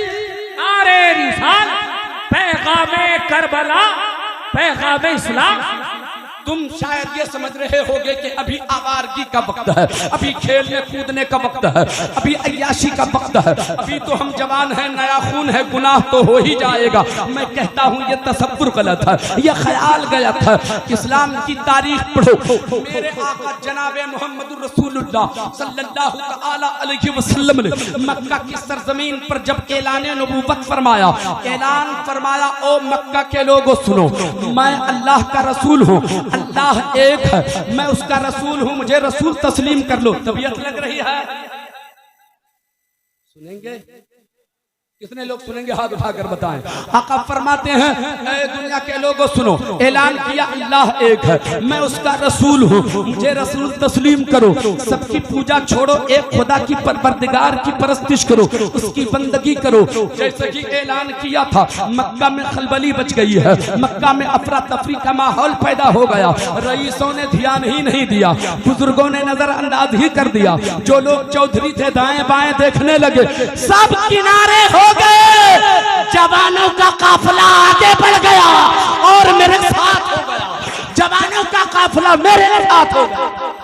नारे रिसालत, पैगामे करबला, पैगामे इस्लाम। तुम शायद ये समझ रहे होगे कि अभी आवारगी का वक्त है, अभी खेलने कूदने का वक्त है, अभी अय्याशी का वक्त है, अभी तो हम जवान हैं, नया खून है, गुनाह तो हो ही जाएगा। मैं कहता हूँ ये तसव्वुर गलत है, ये ख्याल गलत है। इस्लाम की तारीख पढ़ो। मेरे आका जनाबे मोहम्मद रसूलुल्लाह सल्लल्लाहु तआला अलैहि वसल्लम ने मक्का की सरजमीन पर जब ऐलान नबूवत फरमाया, ऐलान फरमाया, ओ मक्का के लोगों सुनो, मैं अल्लाह का रसूल हूँ, अल्लाह एक है, मैं उसका रसूल हूं, मुझे रसूल तस्लीम कर लो। तबीयत लग रही है? सुनेंगे? कितने लोग सुनेंगे? हाथ उठाकर बताएं। आका फरमाते हैं, ऐ दुनिया के लोगों सुनो, ऐलान किया अल्लाह एक है, मैं उसका रसूल हूँ, मुझे रसूल तस्लीम करो, सबकी पूजा छोड़ो, एक खुदा की परवरदिगार की परस्तिश करो, उसकी बंदगी करो। जैसे कि ऐलान किया था, मक्का में खलबली बच गई है, मक्का में अफरा तफरी का माहौल पैदा हो गया, रईसों ने ध्यान ही नहीं दिया, बुजुर्गों ने नजरअंदाज ही कर दिया, जो लोग चौधरी थे दाएं बाएं देखने लगे, सब किनारे हो गए, जवानों का काफिला आगे बढ़ गया और मेरे साथ हो गया, जवानों का काफिला मेरे साथ हो गया।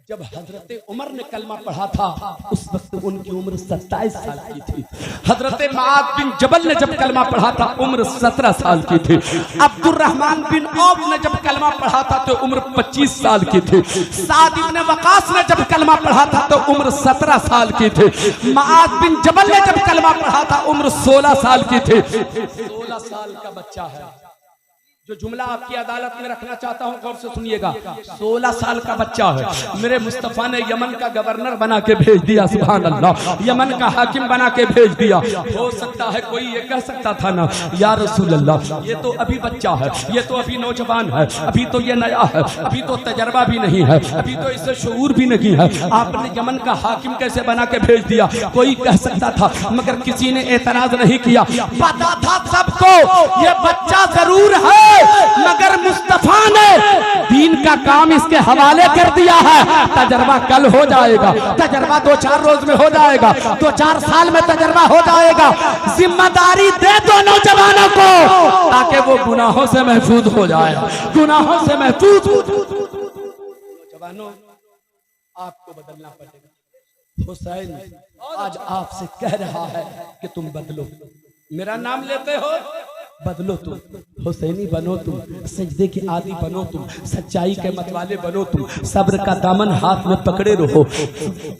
जब हजरत उमर ने कलमा पढ़ा था, उस वक्त उनकी उम्र 27 साल की थी। हजरत मुआद बिन जबल ने जब कलमा पढ़ा था, उम्र 17 साल की थी। अब्दुर्रहमान बिन औफ ने जब कलमा पढ़ा था तो उम्र 25 साल की थी। साद इब्न वकास ने जब कलमा पढ़ा था तो उम्र 17 साल की थी। मुआद बिन जबल ने जब कलमा पढ़ा था, उम्र 16 साल की थी। 16 साल का बच्चा है। जो जुमला आपकी अदालत में रखना चाहता हूं, गौर से सुनिएगा। 16 साल का बच्चा है, मेरे मुस्तफा ने यमन का गवर्नर बना के भेज दिया, सुभान अल्लाह, यमन का हाकिम बना के भेज दिया। हो सकता है कोई ये कह सकता था ना, या रसूल अल्लाह, ये तो अभी बच्चा है, ये तो अभी नौजवान है, अभी तो ये नया है, अभी तो तजर्बा भी नहीं है, अभी तो इससे शऊर भी नहीं है, आपने यमन का हाकिम कैसे बना के भेज दिया? कोई कह सकता था, मगर किसी ने एतराज नहीं किया। पता था सबको ये बच्चा जरूर है, मगर मुस्तफा ने दीन का काम इसके हवाले कर दिया है। तजर्बा कल हो जाएगा, तजर्बा 2-4 रोज में हो जाएगा, 2-4 साल में तजर्बा हो जाएगा। जिम्मेदारी दे दो नौजवानों को, ताकि वो गुनाहों से महफूज हो जाए, गुनाहों से महफूज। नौजवानों, आपको बदलना पड़ेगा। हुसैन आज आपसे कह रहा है कि तुम बदलो। मेरा नाम लेते हो, बदलो, तुम हुसैनी बनो, तुम सजदे के आदी बनो, तुम सच्चाई के मतवाले बनो, तुम सब्र का दामन हाथ में पकड़े रहो,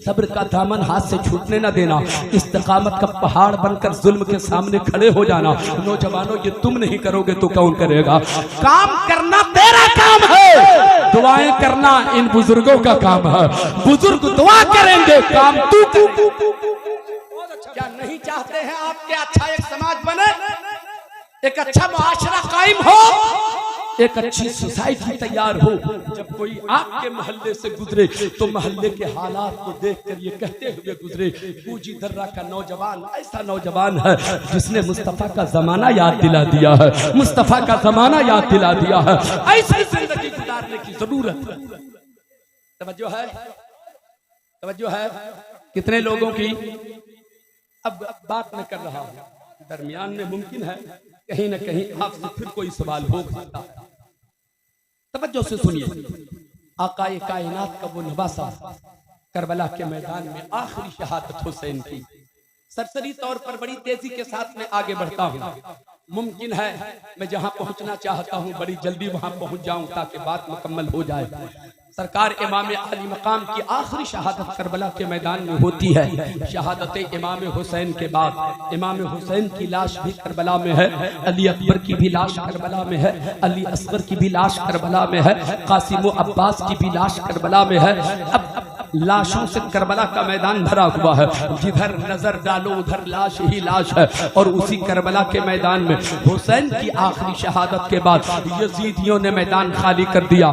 सब्र का दामन हाथ से छूटने ना देना, इस्तिकामत का पहाड़ बनकर जुल्म के सामने खड़े हो जाना। नौजवानों, ये तुम नहीं करोगे तो कौन करेगा? काम करना तेरा काम है, दुआएं करना इन बुजुर्गों का काम है। बुजुर्ग दुआ करेंगे, काम तू। क्या नहीं चाहते हैं आपके अच्छा एक समाज बने, एक अच्छा मुआशरा कायम हो? एक अच्छी सोसाइटी तैयार हो। जब कोई आपके मोहल्ले से गुजरे तो मोहल्ले के हालात को देखकर ये कहते हुए गुजरे, पूजी दर्रा का नौजवान ऐसा नौजवान है जिसने मुस्तफा का जमाना याद दिला दिया है, मुस्तफा का जमाना याद दिला दिया है। ऐसी जिंदगी गुजारने की जरूरत है। तवज्जो है, तवज्जो है। कितने लोगों की अब बात मैं कर रहा हूं, दरमियान में मुमकिन है कहीं ना कहीं आपसे फिर कोई सवाल हो सकता है। तवज्जो से सुनिए, आकाए कायनात का वो नवासा करबला के मैदान में आखिरी शहादत हुसैन की। सरसरी तौर पर बड़ी तेजी के साथ में आगे बढ़ता हूँ। मुमकिन है मैं जहां पहुंचना चाहता हूं बड़ी जल्दी वहां पहुंच जाऊं ताकि बात मुकम्मल हो जाए। सरकार इमाम अली मकाम की आखिरी शहादत करबला के मैदान में होती है। शहादत इमाम हुसैन के बाद इमाम हुसैन की लाश भी करबला में है, अली अकबर की भी लाश करबला में है, अली असगर की भी लाश करबला में है, कासिम अब्बास की भी लाश करबला में है। अब लाशों से करबला का मैदान भरा हुआ है, जिधर नजर डालो उधर लाश ही लाश है। और उसी करबला के मैदान में हुसैन की आखिरी शहादत के बाद यजीदियों ने मैदान खाली कर दिया।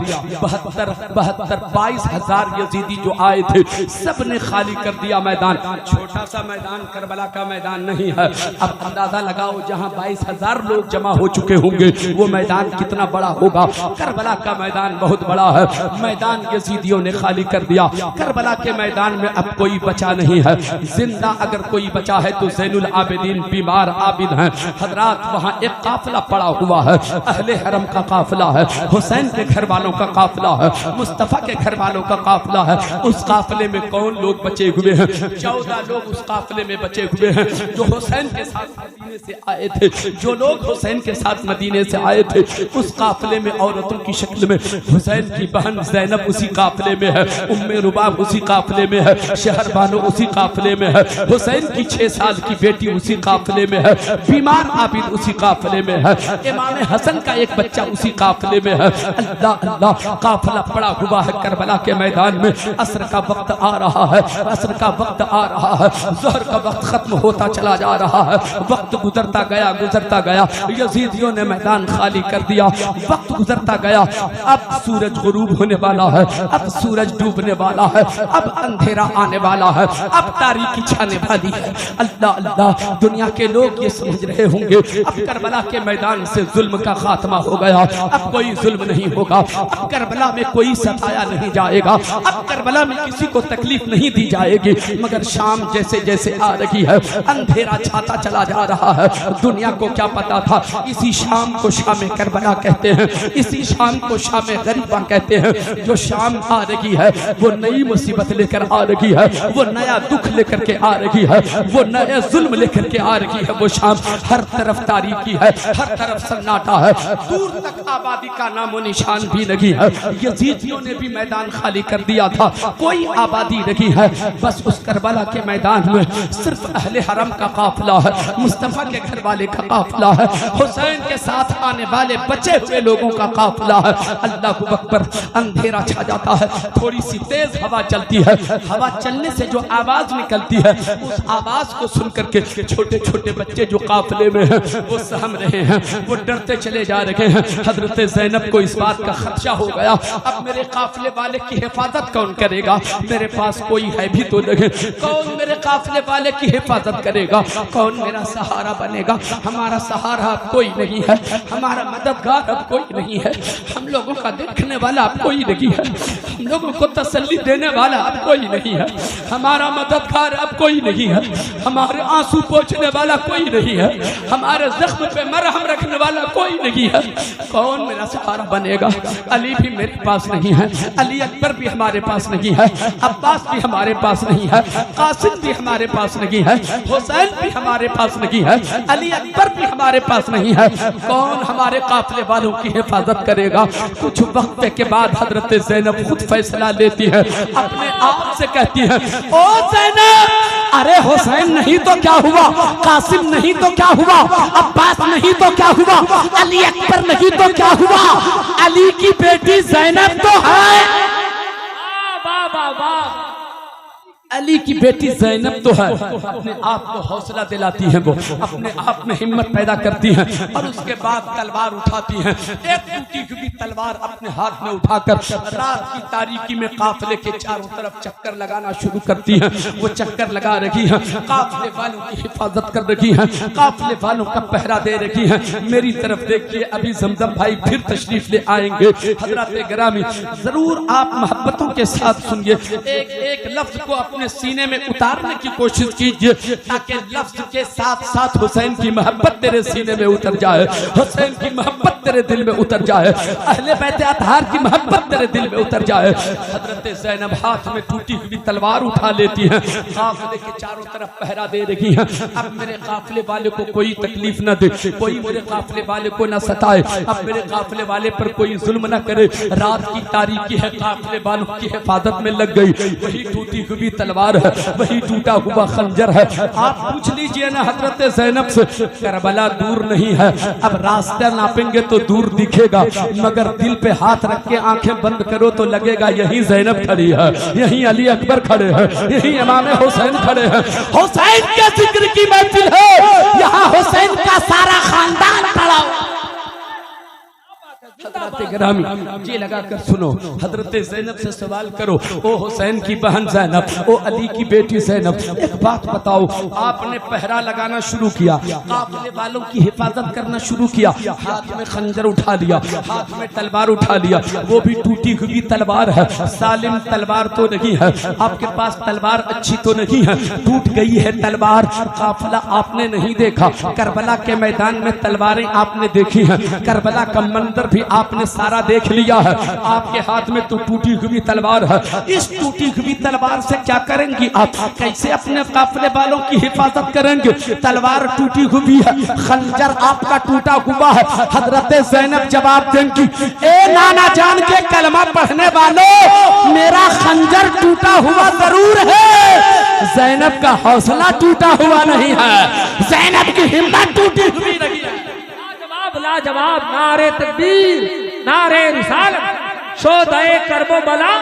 22,000 यजीदी जो आए थे सब ने खाली कर दिया मैदान। छोटा सा मैदान करबला का मैदान नहीं है। अब अंदाजा लगाओ जहां 22,000 लोग जमा हो चुके होंगे वो मैदान कितना बड़ा होगा। करबला का मैदान बहुत बड़ा है, मैदान यजीदियों ने खाली कर दिया। करबला के मैदान में अब कोई बचा नहीं है। जिंदा अगर कोई बचा है तो ज़ैनुल आबिदीन बीमार आबिद हैं। हजरात वहाँ एक काफिला पड़ा हुआ है, अहले हरम का काफिला है, हुसैन के घर वालों का काफिला है, मुस्तफा के घर वालों का काफिला है। उस काफिले में कौन लोग बचे हुए हैं? 14 लोग उस काफिले में बचे हुए हैं जो हुसैन के साथ मदीने से आए थे। जो लोग हुसैन के साथ मदीने से आए थे उस काफिले में औरतों की शक्ल में हुसैन की बहन ज़ैनब उसी काफिले में है, उम्मे रुबाब उसी काफिले में है, शहर बानो उसी काफिले में है, हुसैन की 6 साल की बेटी उसी काफिले में है, बीमार आबिद उसी काफिले में है, इमाम हसन का एक बच्चा उसी काफिले में है। अल्लाह अल्लाह, काफिला पड़ा हुआ है करबला के मैदान में। असर का वक्त आ रहा है, असर का वक्त आ रहा है, ज़ोहर का वक्त खत्म होता चला जा रहा है। वक्त गुजरता गया गुजरता गया, यजीदियों ने मैदान खाली कर दिया। वक्त गुजरता गया, अब सूरज गुरूब होने वाला है, अब सूरज डूबने वाला है, अब अंधेरा आने वाला है, अब तारीकी छाने वाली है। अल्लाह अल्लाह, दुनिया के लोग ये समझ रहे होंगे अब करबला के मैदान से जुल्म का खात्मा हो गया, अब कोई जुल्म नहीं होगा, अब करबला में कोई सताया नहीं जाएगा, अब करबला में किसी को तकलीफ नहीं दी जाएगी। मगर शाम जैसे जैसे आ रही है अंधेरा छाता चला जा रहा है। दुनिया को क्या पता था इसी शाम को शाम करबला कहते हैं, इसी शाम को शाम गरीबा कहते हैं। जो शाम आ रही है वो नई मुसीबत लेकर आ रही है, वो नया दुख लेकर के आ रही है, वो नया जुल्म लेकर के आ रही है। वो शाम हर तरफ तारीकी है, हर तरफ सन्नाटा है, दूर तक आबादी का नामो निशान भी नहीं है। यजीदियों ने भी मैदान खाली कर दिया था, कोई आबादी नहीं है। बस उस करबला के मैदान में सिर्फ अहले हरम का काफिला है, मुस्तफा के घर वाले का काफिला है, हुसैन के साथ आने वाले बचे हुए लोगों का काफिला है। अल्लाह अकबर, अंधेरा छा जाता है, थोड़ी सी तेज हवा चलती है, हवा चलने से जो आवाज निकलती है उस आवाज को सुन करके छोटे छोटे बच्चे जो काफिले में हैं वो सहम रहे हैं, वो डरते चले जा रहे हैं। हजरत ज़ैनब को इस बात का खदशा हो गया, अब मेरे काफिले वाले की हिफाजत कौन करेगा? मेरे पास कोई है भी तो नहीं, कौन मेरे काफिले वाले की हिफाजत करेगा? कौन मेरा सहारा बनेगा? हमारा सहारा अब कोई नहीं है, हमारा मददगार अब कोई नहीं है, हम लोगों का देखने वाला अब कोई नहीं है, हम लोगों को तसल्ली देने वाला अब कोई नहीं है, हमारा मददगार अब कोई नहीं है, हमारे आंसू पोंछने वाला कोई नहीं है, हमारे जख्म पे मरहम रखने वाला कोई नहीं है। कौन मेरा सहारा बनेगा? अली भी मेरे पास नहीं है, अली अकबर भी हमारे पास नहीं है, अब्बास भी हमारे पास नहीं है, कासिम भी हमारे पास नहीं है, हुसैन भी हमारे पास नहीं है, अली अकबर भी हमारे पास नहीं है। कौन हमारे काफिले वालों की हिफाजत करेगा? कुछ वक्त के बाद हजरत ज़ैनब खुद फैसला लेती है, अपने आप से कहती है, ओ ज़ैनब, अरे हुसैन नहीं तो क्या हुआ, कासिम नहीं तो क्या हुआ, अब्बास नहीं तो क्या हुआ, अली अकबर नहीं तो क्या हुआ, अली की बेटी ज़ैनब तो है। वाह वाह वाह, अली की बेटी ज़ैनब तो है, अपने आप को हौसला दिलाती है, वो अपने आप में हिम्मत पैदा करती हैं और उसके बाद तलवार उठाती हैं। एक टूटी हुई तलवार अपने हाथ में उठाकर रात की तारीकी में काफिले के चारों तरफ चक्कर लगाना शुरू करती हैं। वो चक्कर लगा रही हैं, काफिले वालों की हिफाजत कर रही हैं, काफिले वालों का पहरा दे रही हैं। मेरी तरफ देखिए, अभी जमजम भाई फिर तशरीफ ले आएंगे। हजरत गिरामी, जरूर आप मोहब्बतों के साथ सुनिए, एक एक लफ्ज को अपने सीने में उतारने की कोशिश कीजिए, ताकि लफ्ज के साथ साथ हुसैन की मोहब्बत तेरे सीने में उतर जाए, हुसैन की मोहब्बत तेरे दिल में उतर जाए, अहले बैत अतहार की मोहब्बत तेरे दिल में उतर जाए। हजरत ज़ैनब हाथ में टूटी हुई तलवार उठा लेती हैं, काफिले के चारों तरफ पहरा दे रही हैं। अब मेरे काफिले वाले को कोई तकलीफ न दे, कोई मेरे काफिले वाले को न सताए, अब मेरे काफिले वाले पर कोई जुल्म न करे। रात की तारीकी है, काफिले वालों की हिफाजत में लग गई। वही टूटी हुई तलवार है, वही टूटा हुआ खंजर है। आप पूछ लीजिए ना हजरत ज़ैनब से, करबला दूर नहीं है, अब रास्ता नापेंगे तो दूर दिखेगा, मगर दिल पे हाथ रख के आंखें बंद करो तो लगेगा यही ज़ैनब खड़ी है, यही अली अकबर खड़े हैं, यही इमाम हुसैन खड़े हैं। हुसैन के जिक्र की महफिल है, यहाँ हुसैन का सारा खानदान खड़ा हुआ। हजरत गिरामी, जी लगाकर सुनो, हजरत ज़ैनब से सवाल करो, ओ हुसैन की बहन ज़ैनब, ओ अली की बेटी ज़ैनब, एक बात बताओ, आपने पहरा लगाना शुरू किया, काफिले वालों की हिफाजत करना शुरू किया, हाथ में खंजर उठा लिया, हाथ में तलवार उठा लिया, वो भी टूटी हुई तलवार है, सालिम तलवार तो नहीं है, आपके पास तलवार अच्छी तो नहीं है, टूट गई है तलवार। काफिला आपने नहीं देखा, करबला के मैदान में तलवारें आपने देखी हैं, करबला का मंदिर भी आपने सारा देख लिया है, आपके हाथ में तो टूटी हुई तलवार है। इस टूटी हुई तलवार से क्या करेंगी आप, कैसे अपने काफिले वालों की हिफाजत करेंगे? तलवार टूटी हुई है, खंजर आपका टूटा हुआ है। हजरत ज़ैनब जवाब देंगी, ए नाना जान के कलमा पढ़ने वालों, मेरा खंजर टूटा हुआ जरूर है, ज़ैनब का हौसला टूटा हुआ नहीं है, ज़ैनब की हिम्मत टूटी हुई नहीं है। लाजवाब, नारे तकबीर, नारे रिसालत, शोदाए करबो बला।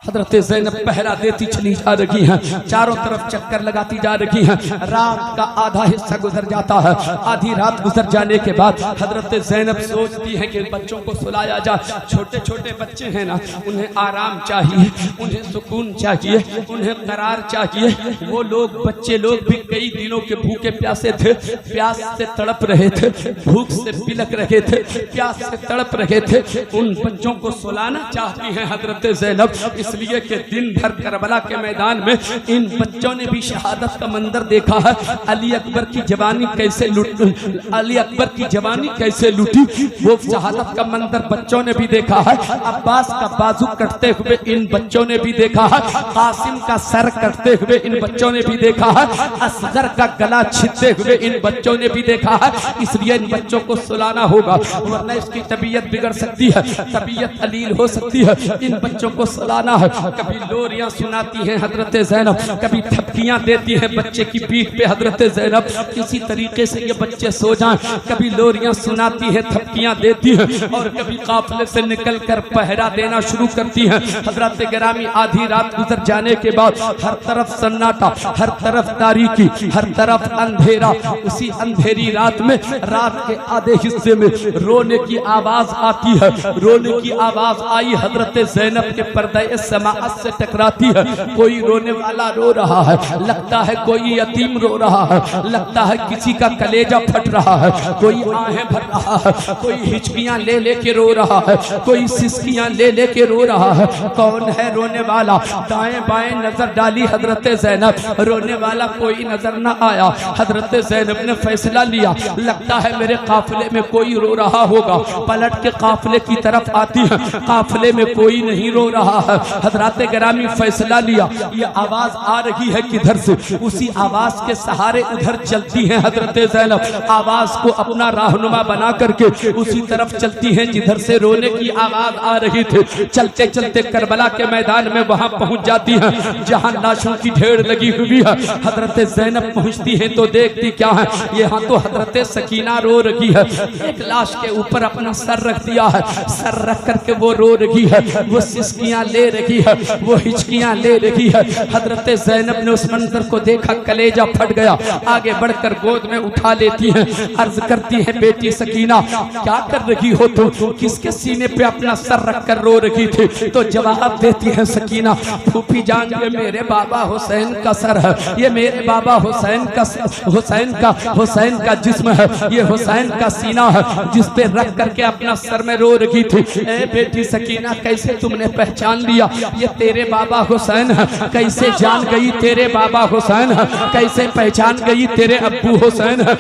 हजरत ज़ैनब पहरा देती चली जा रही हैं, चारों तरफ चक्कर लगाती जा रही हैं। रात का आधा हिस्सा गुजर जाता है, आधी रात गुजर जाने के बाद हजरत ज़ैनब सोचती हैं कि बच्चों को सुलाया जाए। छोटे छोटे बच्चे हैं ना, उन्हें आराम चाहिए, उन्हें सुकून चाहिए, उन्हें करार चाहिए। वो लोग, बच्चे लोग भी कई दिनों के भूखे प्यासे थे, प्यास से तड़प रहे थे, भूख से बिलक रहे थे, प्यास से तड़प रहे थे। उन बच्चों को सुलाना चाहती हैं हजरत ज़ैनब, इसलिए कि दिन भर करबला के मैदान में इन बच्चों ने भी शहादत का मंजर देखा है। अली अकबर की जवानी कैसे अली अकबर की जवानी कैसे लुटी, वो शहादत का मंजर बच्चों ने भी देखा है। अब्बास का बाजू कटते हुए इन बच्चों ने भी देखा है, कासिम का सर कटते हुए इन बच्चों ने भी देखा है, असगर का गला छिदते हुए इन बच्चों ने भी देखा है। इसलिए इन बच्चों को सुलाना होगा, वरना इसकी तबीयत बिगड़ सकती है, तबीयत अलील हो सकती है। इन बच्चों को सुलाना है। कभी लोरियां सुनाती हैं हजरत ज़ैनब, कभी थपकियां देती हैं बच्चे की पीठ पे हजरत ज़ैनब, किसी तरीके से ये बच्चे सो जाएं। कभी लोरियां सुनाती हैं, थपकियां देती हैं, और कभी काफिले से निकलकर पहरा देना शुरू करती हैं। हजरत गिरामी, आधी रात गुजर जाने के बाद हर तरफ सन्नाटा, हर तरफ तारीकी, हर तरफ अंधेरा। उसी अंधेरी रात में, रात के आधे हिस्से में रोने की आवाज आती है। रोने की आवाज आई, हजरत ज़ैनब के पर्दे समाअत से टकराती है। कोई रोने वाला रो रहा है, लगता है कोई यतीम रो रहा है, लगता है किसी का कलेजा फट रहा है, कोई आहें भर रहा है, कोई हिचकियां ले लेके रो रहा है, कोई सिसकियां ले लेके रो रहा है। कौन है रोने वाला? दाएं बाएं नजर डाली हजरत ज़ैनब, रोने वाला कोई नजर न आया। हजरत ज़ैनब ने फैसला लिया, लगता है मेरे काफिले में कोई रो रहा होगा। पलट के काफिले की तरफ आती है, काफिले में कोई नहीं रो रहा है। हजरत गिरामी फैसला लिया, ये आवाज आ रही है किधर से, उसी आवाज के सहारे उधर चलती हैं हजरत ज़ैनब। आवाज को अपना रहनुमा बना करके उसी तरफ चलती हैं जिधर से रोने की आवाज आ रही थी। चलते चलते करबला के मैदान में वहां पहुंच जाती हैं जहां लाशों की ढेर लगी हुई है। हजरत ज़ैनब पहुंचती हैं तो देखती क्या है, यहाँ तो हजरत सकीना रो रही है। एक लाश के ऊपर अपना सर रख दिया है, सर रख करके वो रो रही है, वो सिसकियां ले रही रही है, वो हिचकियां ले रही है। हजरत ज़ैनब ने उस मंजर को देखा, कलेजा फट गया। आगे बढ़कर गोद में उठा लेती हैं, अर्ज करती है बेटी सकीना क्या कर रही हो तुम, किसके सीने पे अपना सर रख कर रो रही थी। तो जवाब देती है सकीना, फूफी जान ये मेरे बाबा हुसैन का सर है, ये मेरे बाबा हुसैन का जिस्म है, ये हुसैन का सीना है जिस पे रख करके अपना सर में रो रही थी। ए बेटी सकीना कैसे तुमने पहचान लिया ये तेरे बाबा हुसैन है, कैसे जान गई तेरे बाबा हुसैन है, कैसे पहचान गई तेरे अब्बू हुसैन है।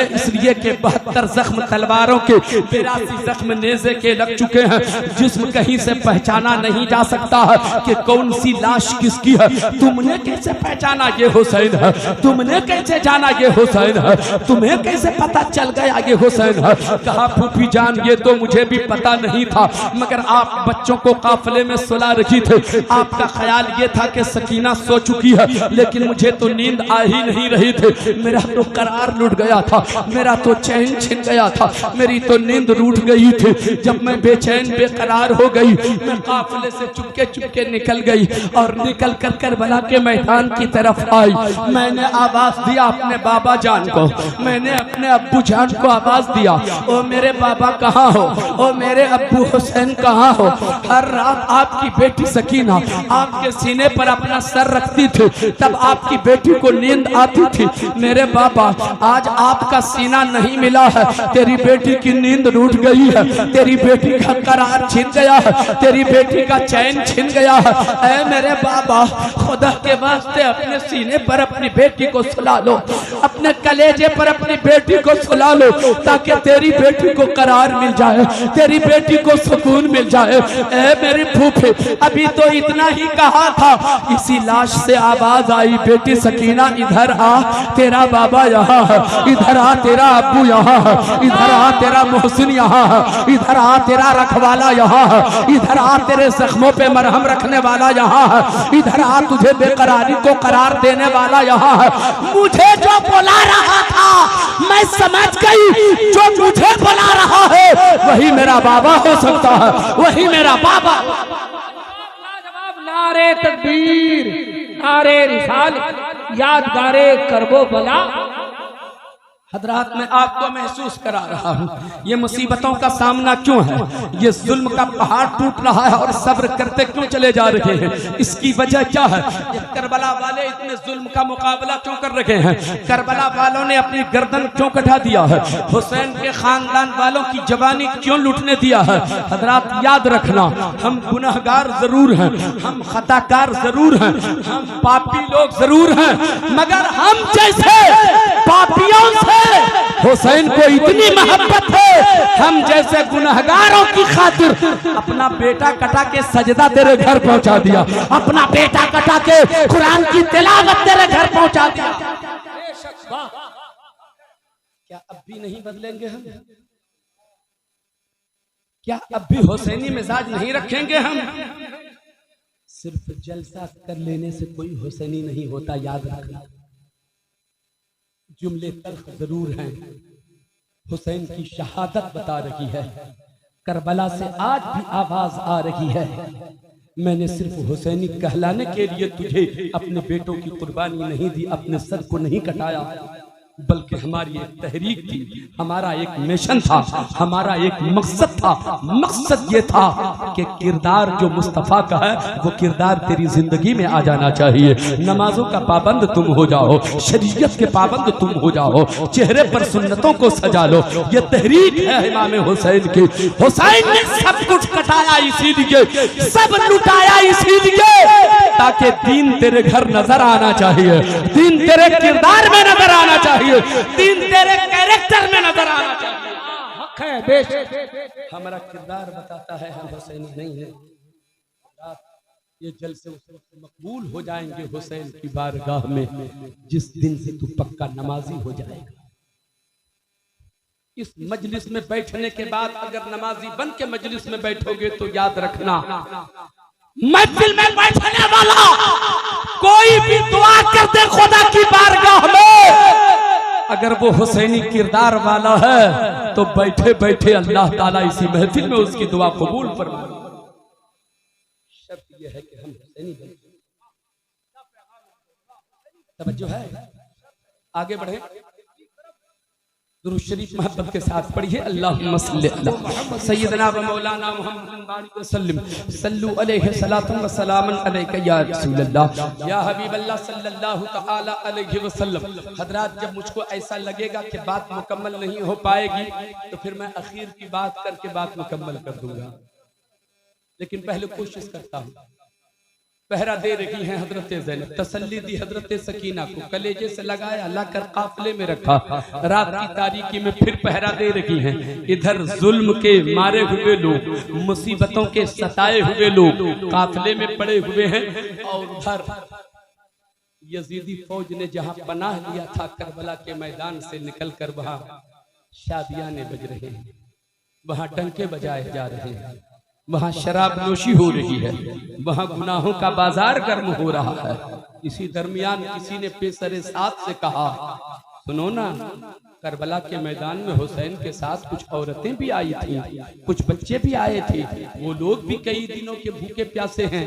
इसलिए के 72 जख्म तलवारों के, 82 जख्म नेज़े के लग चुके हैं, जिस्म कहीं से पहचाना नहीं जा सकता है कि कौन सी लाश किसकी है। तुमने कैसे पहचाना ये हुसैन है, तुमने कैसे जाना ये हुसैन है, तुम्हें कैसे पता चल गया ये हुसैन है। कहा फूफी जान ये तो मुझे भी पता नहीं था, मगर आप बच्चों को काफिले में सुला रखी थे, आपका ख्याल ये था कि सकीना सो चुकी है, लेकिन मुझे तो नींद आ ही नहीं रही थी। मेरा तो करार लुट गया था, मेरा तो चैन छिन गया था, मेरी तो नींद रूठ गई थी। जब मैं बेचैन बेकरार हो गई, मैं काफिले से चुपके चुपके निकल गई और निकल कर करबला के मैदान की तरफ आई। मैंने आवाज दिया अपने बाबा जान को, मैंने अपने अब्बू जान को आवाज दिया, ओ मेरे बाबा कहाँ हो, ओ मेरे अब्बू हुसैन कहाँ हो। हर रात आपकी बेटी सकीना आपके सीने पर अपना सर रखती थी, तब आपकी बेटी को नींद आती थी। मेरे बाबा आज आपका सीना नहीं मिला है, तेरी बेटी की नींद रूठ गई है, तेरी बेटी का करार छिन गया है, तेरी बेटी का चैन छिन गया है। ऐ मेरे बाबा खुदा के वास्ते अपने सीने पर अपनी बेटी को सुला लो, अपने कलेजे पर अपनी बेटी को सुला लो, ताकि तेरी बेटी को करार मिल जाए, तेरी बेटी को सुकून मिल जाए। ऐ मेरी फूफी अभी तो इतना ही कहा था, इसी लाश से आवाज आई, बेटी सकीना इधर आ, तेरा बाबा यहाँ है, इधर आ तेरा अब्बू यहाँ है, इधर आ तेरा मोहसिन यहाँ है, इधर आ तेरा रखवाला यहाँ है, इधर आ तेरे जख्मों पे मरहम रखने वाला यहाँ है, इधर आ तुझे बेकरारी को करार देने वाला यहाँ है। मुझे जो बुला रहा था मैं समझ गई, जो मुझे बुला रहा है वही मेरा बाबा हो सकता है, वही मेरा बाबा। नारे तकबीर, नारे रिसालत, यादगारे करबो बला। हजरात मैं आपको महसूस करा रहा हूँ ये मुसीबतों का सामना क्यों है, ये जुल्म का पहाड़ टूट रहा है और सब्र करते क्यों चले जा रहे हैं, इसकी वजह क्या है। ये करबला वाले इतने जुल्म का मुकाबला क्यों कर रहे हैं, करबला वालों ने अपनी गर्दन क्यों कटा दिया है, हुसैन के खानदान वालों की जवानी क्यों लूटने दिया है। हजरात याद रखना, हम गुनहगार जरूर हैं, हम खताकार जरूर हैं, हम पापी लोग जरूर हैं, मगर हम जैसे पापियों से हुसैन को इतनी मोहब्बत है, हम जैसे गुनहगारों की खातिर अपना बेटा कटा के सजदा तेरे घर पहुंचा दिया, अपना बेटा कटा के कुरान की तिलावत तेरे घर पहुंचा दिया। क्या अब भी नहीं बदलेंगे हम, क्या अब भी हुसैनी मिजाज नहीं रखेंगे हम। सिर्फ जलसा कर लेने से कोई हुसैनी नहीं होता, याद रखना। जुमले तल्ख जरूर हैं, हुसैन की शहादत बता रही है, करबला से आज भी आवाज आ रही है। मैंने सिर्फ हुसैनी कहलाने के लिए तुझे अपने बेटों की कुर्बानी नहीं दी, अपने सर को नहीं कटाया, बल्कि हमारी एक तहरीक थी, हमारा एक मिशन था, हमारा एक मकसद था। मकसद ये था कि किरदार जो मुस्तफ़ा का है वो किरदार तेरी जिंदगी में आ जाना चाहिए। नमाजों का पाबंद तुम हो जाओ, शरीयत के पाबंद तुम हो जाओ, चेहरे पर सुन्नतों को सजा लो। ये तहरीक है इमाम हुसैन की। हुसैन ने सब कुछ कटाया इसीलिए, सब लुटाया इसीलिए, ताकि दीन तेरे घर नजर आना चाहिए, दीन तेरे किरदार में नजर आना चाहिए, दीन तेरे कैरेक्टर में नजर आना चाहिए। हक है बेशक, हमारा किरदार बताता है हम हुसैनी नहीं है। ये जलसे उस वक्त मकबूल हो जाएंगे हुसैन की बारगाह में जिस दिन से तू पक्का नमाजी हो जाएगा। इस मजलिस में बैठने के बाद अगर नमाजी बन के मजलिस में बैठोगे तो याद रखना, महफिल में बैठने वाला कोई भी दुआ कर दे खुदा की बारगाह में, अगर वो हुसैनी किरदार वाला है तो बैठे बैठे अल्लाह ताला इसी महफिल में उसकी दुआ कबूल फरमाए। शर्त ये ये है कि हम हुसैनी बन गए। तवज्जो है, आगे बढ़े। दुरूद शरीफ मोहब्बत के साथ पढ़िए। अल्लाहुम्मा सल्ली अला सय्यदना व मौलाना मुहम्मद बारिक वसल्लम सल्लु अलैहि सलातुन व सलामन अलैका या रसूलल्लाह या हबीबल्लाह सल्लल्लाहु तआला अलैहि वसल्लम। हजरात, जब मुझको ऐसा लगेगा कि बात मुकम्मल नहीं हो पाएगी तो फिर मैं आखिर की बात करके बात मुकम्मल कर दूंगा, लेकिन पहले कोशिश करता हूँ। पहरा दे रही हैं हजरत ज़ैनब, तसल्ली दी हजरत सकीना को, कलेजे से लगाया, लाकर काफिले में रखा। रात की तारीकी में फिर पहरा दे रही हैं। इधर जुल्म के मारे हुए लोग, मुसीबतों के सताए हुए लोग काफिले में पड़े हुए हैं, और उधर यजीदी फौज ने जहां पनाह लिया था करबला के मैदान से निकलकर, वहां शादियाने बज रहे हैं, वहां टंके बजाए जा रहे हैं, वहां शराब नोशी हो रही है, वहां गुनाहों का बाजार गर्म हो रहा है। इसी दरमियान किसी ने पेसरे साथ से कहा, सुनो ना, करबला के मैदान में हुसैन के साथ कुछ औरतें भी आई थी, कुछ बच्चे भी आए थे, वो लोग भी कई दिनों के भूखे प्यासे हैं।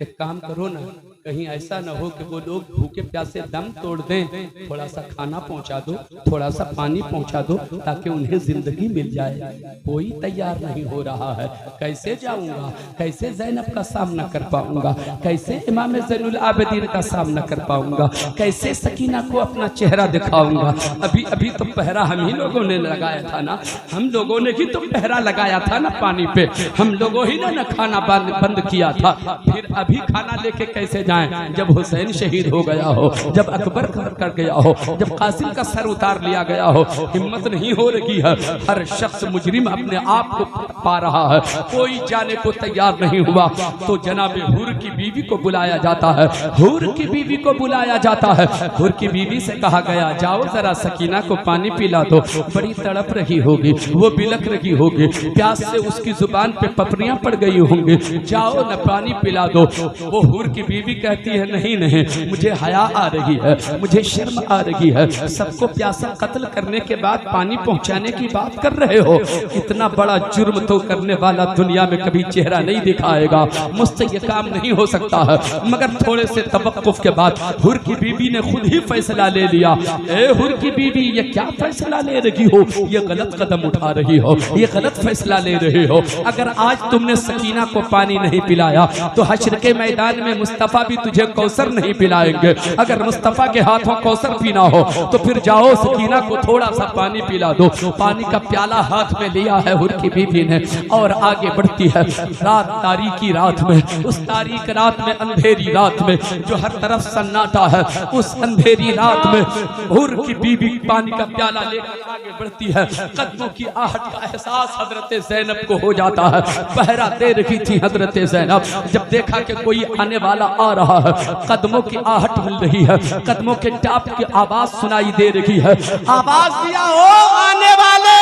एक काम करो ना, कहीं ऐसा न हो कि वो लोग भूखे प्यासे दम तोड़ दें, थोड़ा सा खाना पहुंचा दो, थोड़ा सा पानी पहुंचा दो, ताकि उन्हें जिंदगी मिल जाए। कोई तैयार नहीं हो रहा है। कैसे जाऊंगा, कैसे ज़ैनब का सामना कर पाऊंगा, कैसे इमाम ज़ैनुल आबिदीन का सामना कर पाऊंगा, कैसे सकीना को अपना चेहरा दिखाऊंगा। अभी अभी तो पहरा हम ही लोगों ने लगाया था ना, हम लोगों ने ही तो पहरा लगाया था ना पानी पे, हम लोगों ही ने ना खाना बंद किया था। फिर अभी खाना लेके कैसे जाएं जब हुसैन शहीद हो गया हो, जब अकबर कर गया हो, जब कासिम का सर उतार लिया गया हो। हिम्मत नहीं हो रही है, हर शख्स मुजरिम अपने आप को पा रहा है, कोई जाने को तैयार नहीं हुआ। तो जनाब हुर की बीवी को बुलाया जाता है, हुर की बीवी को बुलाया जाता है। हुर की बीवी से कहा गया, जाओ जरा सकीना को पानी पिला दो, बड़ी तड़प रही होगी, वो बिलक रही होगी, प्यास से उसकी जुबान पे पपड़ियां पड़ गई होंगी, जाओ न पानी पिला दो। वो हुर की बीवी कहती है, नहीं नहीं, मुझे हया आ रही है, मुझे शर्म आ रही है, सबको प्यासा कत्ल करने के बाद पानी पहुंचाने की बात कर रहे हो, इतना बड़ा जुर्म तो करने वाला दुनिया में कभी चेहरा नहीं दिखाएगा, मुझसे ये काम नहीं हो सकता है। मगर थोड़े से तवक्कुफ के बाद हुर की बीवी ने खुद ही फैसला ले लिया। ए हुर की बीवी, ये क्या फैसला ले रही हो, ये गलत कदम उठा रही हो, ये गलत फैसला ले रही हो। अगर आज तुमने सकीना को पानी नहीं पिलाया तो हश्र के मैदान में मुस्तफा भी तुझे कौसर नहीं पिलाएंगे। अगर मुस्तफा के हाथों कौसर पीना हो तो फिर जाओ सकीना को थोड़ा सा पानी पिला दो। पानी का प्याला हाथ में लिया है हुर की बीवी ने और आगे बढ़ती है। रात, तारीकी रात में, उस तारीक रात में, अंधेरी रात में जो हर तरफ सन्नाटा है, उस अंधेरी रात में हुर की बीवी पानी का प्याला लेकर आगे बढ़ती है। कदमों की आहट का एहसास हजरत ज़ैनब को हो जाता है। पहरा दे रही थी हजरत ज़ैनब, जब देखा कि कोई आने वाला आ रहा है, कदमों की आहट मिल रही है, कदमों के टाप की आवाज सुनाई दे रही है। आवाज दिया, हो आने वाले,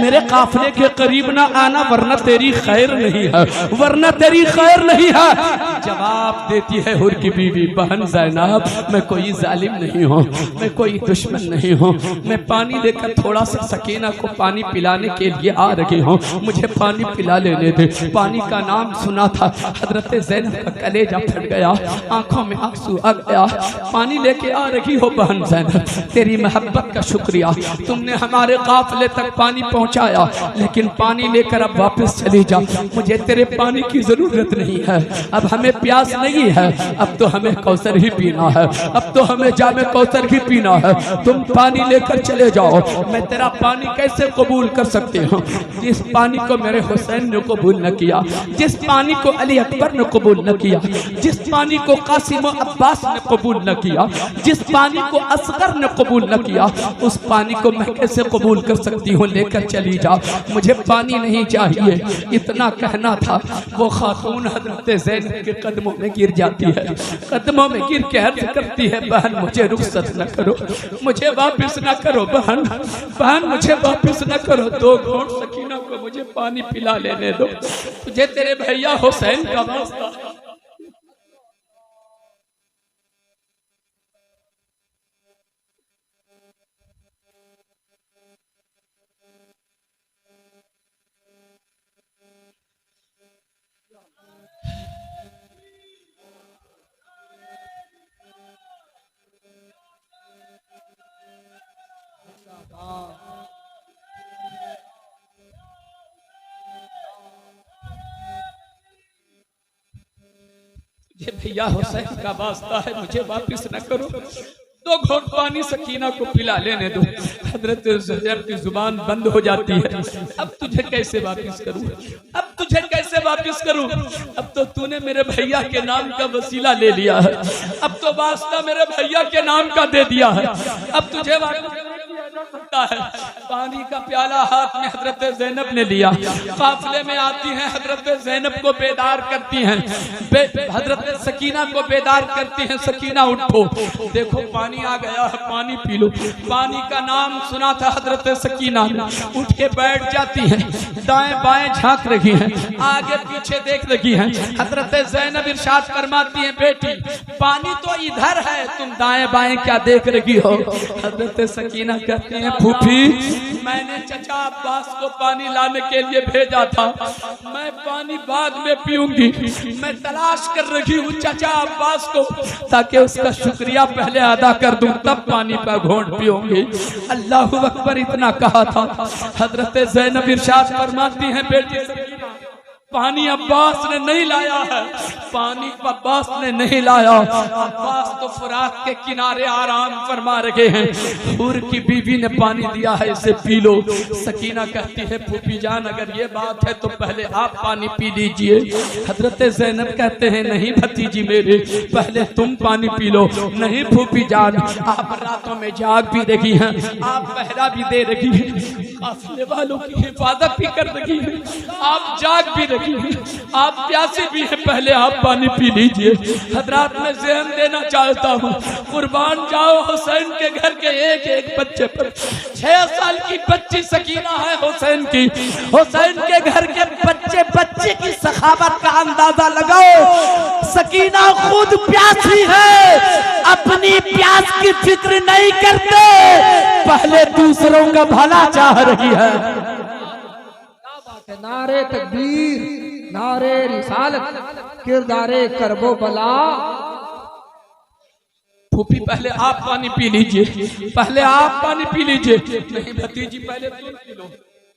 मेरे काफिले के करीब ना आना वरना तेरी खैर नहीं है, वरना तेरी खैर नहीं है। जवाब देती है हुर की बीवी, बहन ज़ैनब, मैं कोई जालिम नहीं हूँ, मैं कोई दुश्मन नहीं हूँ, मैं पानी लेकर थोड़ा सा सकीना को पानी पिलाने के लिए आ रही हूँ, मुझे पानी पिला लेने दे। पानी का नाम सुना था, हजरत ज़ैनब का कलेजा फट गया, आंखों में आंसू आ गया। पानी लेके आ रही हो बहन ज़ैनब, तेरी मोहब्बत का शुक्रिया, तुमने हमारे काफिले तक पानी पहुंचाया, लेकिन पानी लेकर अब वापस चली जा, मुझे तेरे पानी की जरूरत नहीं है, अब हमें प्यास नहीं है, अब तो हमें कौसर ही पीना है, अब तो हमें जामे कौसर ही पीना है, तुम पानी लेकर चले जाओ। मैं तेरा पानी कैसे कबूल कर सकती हूँ, जिस पानी को मेरे हुसैन ने कबूल न किया, जिस पानी को अली अकबर ने कबूल न किया, जिस पानी को कासिम अब्बास ने कबूल न किया, जिस पानी को असगर ने कबूल न किया, उस पानी को मैं कैसे कबूल कर सकती हूँ, लेकर चली जा, मुझे पानी नहीं चाहिए। इतना कहना था, वो खातून हजरत ज़ैनब के कदमों में गिर जाती है, कदमों में गिर के अर्ज करती है, बहन मुझे रुखसत न करो, मुझे वापस न करो, बहन बहन मुझे वापस न करो, 2 घूंट सकीना को मुझे पानी पिला लेने दो, तुझे तेरे भैया हुसैन का वास्ता। ये भैया हुसैन का वास्ता है, मुझे वापिस न करो, 2 घोट पानी सकीना को पिला लेने दो। हजरत ज़ैनब की जुबान बंद हो जाती है। अब तुझे कैसे वापिस करूं, अब तुझे कैसे वापिस करूं, अब तो तूने मेरे भैया के नाम का वसीला ले लिया है, अब तो वास्ता मेरे भैया के नाम का दे दिया है, अब तुझे वापिस सकता है। पानी का प्याला हाथ में हजरत ज़ैनब ने लिया, काफिले में आती हैं, हजरत ज़ैनब को बेदार करती हैं, हजरत सकीना को बेदार करती हैं, सकीना उठो, देखो पानी आ गया है, पानी पी लो। पानी का नाम सुना था हजरत सकीना, उठ के बैठ जाती हैं, दाएं बाएं झांक रही हैं, आगे पीछे देख रही हैं। हजरत ज़ैनब इरशाद फरमाती हैं, बेटी पानी तो इधर है, तुम दाएं बाएं क्या देख रही हो। हजरत सकीना कहती हैं, फूफी मैंने चचा अब्बास को पानी लाने के लिए भेजा था, मैं पानी बाद में पीऊंगी, मैं तलाश कर रही हूँ चचा अब्बास को, ताकि उसका शुक्रिया पहले अदा कर दूं, तब पानी का घोंट पीऊंगी। अल्लाहु अकबर इतना कहा था। हजरत ज़ैनब इरशाद फरमाती हैं, बेटी पानी अब्बास ने नहीं लाया है, पानी अब्बास ने नहीं लाया, अब्बास तो फुरात के किनारे आराम फरमा रहे हैं, हूर की बीवी ने पानी दिया है, इसे पी लो। सकीना कहती है, फूफी जान अगर ये बात है तो पहले आप पानी पी लीजिए। हजरत ज़ैनब कहते हैं, नहीं भतीजी मेरे, पहले तुम पानी पी लो। नहीं फूफी जान, आप रातों में जाग भी रही हैं, आप पहरा भी दे रही हैं, काफिले वालों की हिफाजत भी कर रही हैं, आप जाग भी आप प्यासे भी हैं, पहले आप पानी पी लीजिए। हजरात में ज़हन देना चाहता हूँ, कुर्बान जाओ हुसैन के घर के एक एक बच्चे पर। 6 साल की बच्ची सकीना है हुसैन की, हुसैन के घर के बच्चे बच्चे की सखावत का अंदाजा लगाओ। सकीना खुद प्यासी है, अपनी प्यास की फिक्र नहीं करते, पहले दूसरों का भला चाह रही है। नारे तकबीर, नारे रिसालत, किरदारे करबो बला। फूफी पहले आप पानी पी लीजिए, पहले आप पानी पी लीजिए। नहीं भतीजी पहले तुम पी लो।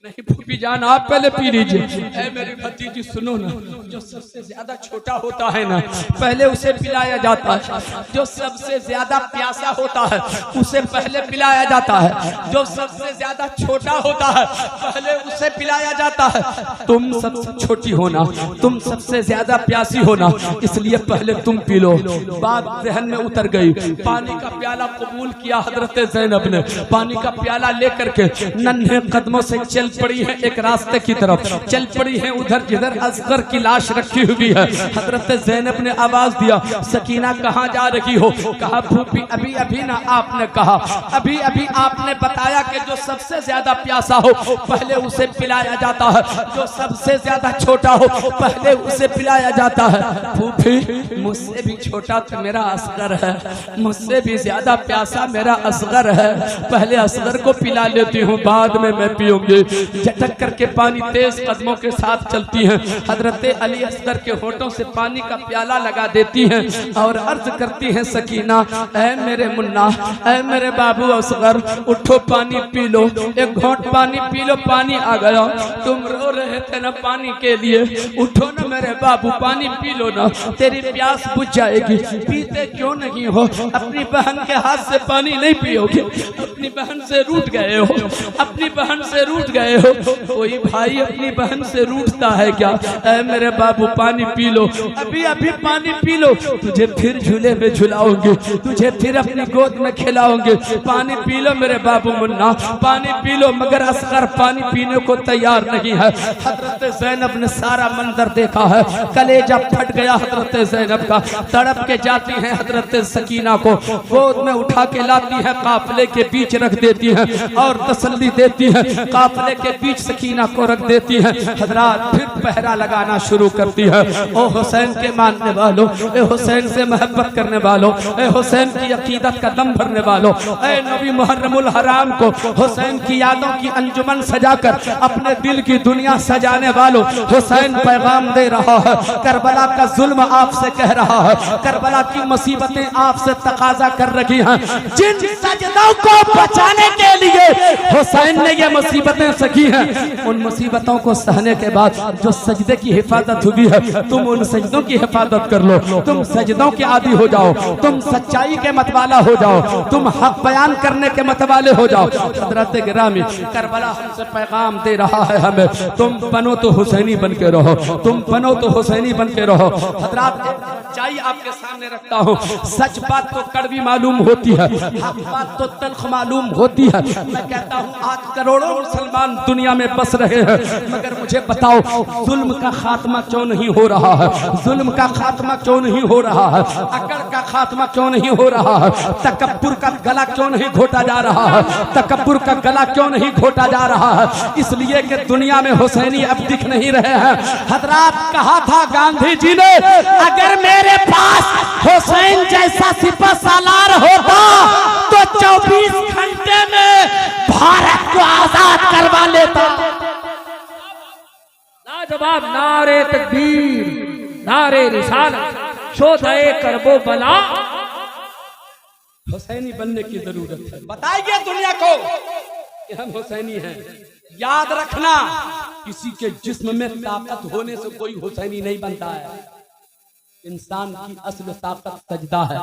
नहीं फूफी जान आप पहले पी लीजिए। ऐ मेरी भतीजी सुनो ना, जो सबसे ज्यादा छोटा होता है ना, पहले उसे पिलाया जाता है। जो सबसे ज्यादा प्यासा होता है उसे पहले पिलाया जाता है। जो सबसे ज्यादा छोटा होता है पहले उसे पिलाया जाता है। तुम सबसे छोटी होना, तुम सबसे ज्यादा प्यासी होना, इसलिए पहले तुम पी लो। बात जहन में उतर गई। पानी का प्याला कबूल किया हजरत ज़ैनब ने। पानी का प्याला लेकर के नन्हे कदमों से चल पड़ी है एक रास्ते की तरफ, चल पड़ी है उधर जिधर असगर की लाश रखी हुई है। हजरत ज़ैनब ने आवाज दिया, सकीना कहाँ जा रही हो? कहा फूफी अभी अभी ना आपने कहा, अभी अभी आपने बताया कि जो सबसे ज्यादा प्यासा हो पहले उसे पिलाया जाता है, जो सबसे ज्यादा छोटा हो पहले उसे पिलाया जाता है। फूफी मुझसे भी छोटा तो मेरा असगर है, मुझसे भी ज्यादा प्यासा मेरा असगर है, पहले असगर को पिला लेती हूँ, बाद में मैं पीऊंगी। झटक करके पानी तेज कदमों के साथ चलती हैं। हजरत अली असगर के होठों से पानी का प्याला लगा देती हैं और अर्ज करती हैं, सकीना ऐ मेरे मुन्ना, ऐ मेरे बाबू असगर, उठो पानी पी लो, एक घोंट पानी पी लो, पानी आ गया। तुम रो रहे थे ना पानी के लिए, उठो ना मेरे बाबू पानी पी लो ना, तेरी प्यास बुझ जाएगी। पीते क्यों नहीं हो? अपनी बहन के हाथ से पानी नहीं पियोगे, अपनी बहन से रूठ गए हो, अपनी बहन से रूठ गए हो। कोई भाई अपनी बहन से रूठता है क्या? ऐ मेरे बाबू पानी पी लो, अभी अभी पानी पी लो, तुझे फिर झूले में झुलाओगे, तुझे फिर अपनी गोद में खिलाओगे। पानी पी लो मेरे बाबू मुन्ना, पानी पी लो। मगर असगर पानी पीने को तैयार नहीं है। हजरत ज़ैनब ने सारा मंजर देखा है, कलेजा फट गया हजरत ज़ैनब का। तड़प के जाती हैं हजरत सकीना को गोद में उठा के लाती है, काफिले के बीच रख देती है और तसल्ली देती है। काफिले के बीच सकीना को रख देती है। हजरात फिर पहरा लगाना शुरू करती है। ओ हुसैन के मानने वालों, ए हुसैन से मोहब्बत करने वालों, ए हुसैन की अकीदत का दम भरने वालों, ए नबी मुहर्रमुल हराम को हुसैन की यादों की अंजुमन सजाकर अपने दिल की दुनिया सजाने वालों, हुसैन पैगाम दे रहा है। करबला का जुल्म आपसे कह रहा है, करबला की मुसीबतें आपसे तकाजा कर रही हैं। जिन सजदों को बचाने के लिए हुसैन ने ये मुसीबतें सही हैं, उन मुसीबतों को सहने के बाद जो सजदे की हिफाजत हुई है, तुम उन सजदों की हिफाजत कर लो। तुम सजदों के आदी हो जाओ, तुम सच्चाई के मतवाला हो जाओ, तुम हक बयान करने के मतवाले हो जाओ। हजरत गिरामी करबला हमसे पैगाम दे रहा है हमें, तुम बनो तो हुसैनी बन के रहो, तुम बनो तो हुसैनी बन के रहो। हजरात सच्चाई आपके सामने रखता हूँ, सच बात तो कड़वी मालूम होती है, हक बात तो तल्ख मालूम होती है। मैं कहता हूँ आज करोड़ों मुसलमान दुनिया में बस रहे हैं, मगर मुझे बताओ जुल्म का खात्मा क्यों नहीं हो रहा है? जुल्म का खात्मा क्यों नहीं हो रहा है? अकड़ का खात्मा क्यों नहीं हो रहा है? तकब्बुर का गला क्यों नहीं घोटा जा रहा है? तकब्बुर का गला क्यों नहीं घोटा जा रहा है? इसलिए कि दुनिया में हुसैनी अब दिख नहीं रहे हैं। हजरात कहा था गांधी जी ने, अगर मेरे पास हुसैन जैसा सिपह सालार होता तो 24 घंटे में भारत को आजाद करवा लेता। लाजवाब नारे तकबीर, नारे रिसालत, शोधे करबो बला। हुसैनी बनने की जरूरत है। बताइए दुनिया को कि हम हुसैनी हैं। याद रखना, किसी के जिस्म में ताकत होने से कोई हुसैनी नहीं बनता है। इंसान की असल ताकत सजदा है।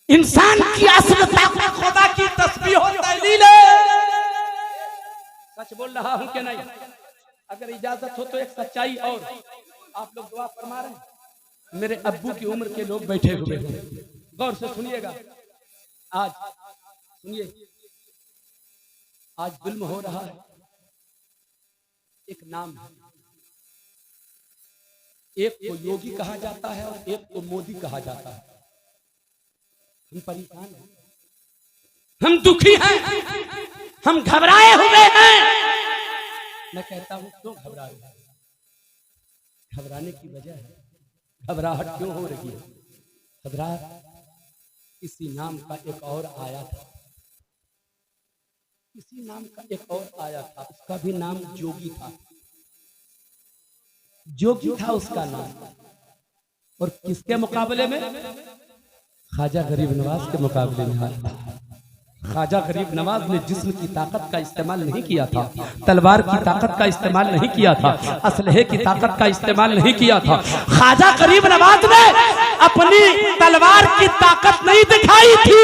इंसान की असल ताकत खुदा की तस्बीह और तहलील है। सच बोल रहा हूं कि नहीं? अगर इजाजत हो तो एक सच्चाई और आप लोग दुआ फरमा रहे हैं। मेरे अब्बू की उम्र के लोग बैठे हुए हैं, गौर से सुनिएगा। आज सुनिए, आज जुल्म हो रहा है। एक नाम है, एक को योगी कहा जाता है और एक को मोदी कहा जाता है। हम परेशान हैं, हम दुखी हैं, हम घबराए हुए हैं। मैं कहता हूं क्यों घबरा रहे हैं? घबराने की वजह है, घबराहट क्यों हो रही है? घबराहट इसी नाम का एक और आया था, इसी नाम का एक और आया था, उसका भी नाम जोगी था। जोगी था उसका नाम, और किसके मुकाबले में? ख्वाजा गरीब नवाज के मुकाबले में। ख्वाजा गरीब नवाज ने जिस्म की ताकत का इस्तेमाल नहीं किया था, तलवार की ताकत का इस्तेमाल नहीं किया था, असलहे की ताकत का इस्तेमाल नहीं किया था। ख्वाजा गरीब नवाज ने अपनी तलवार की ताकत नहीं दिखाई थी।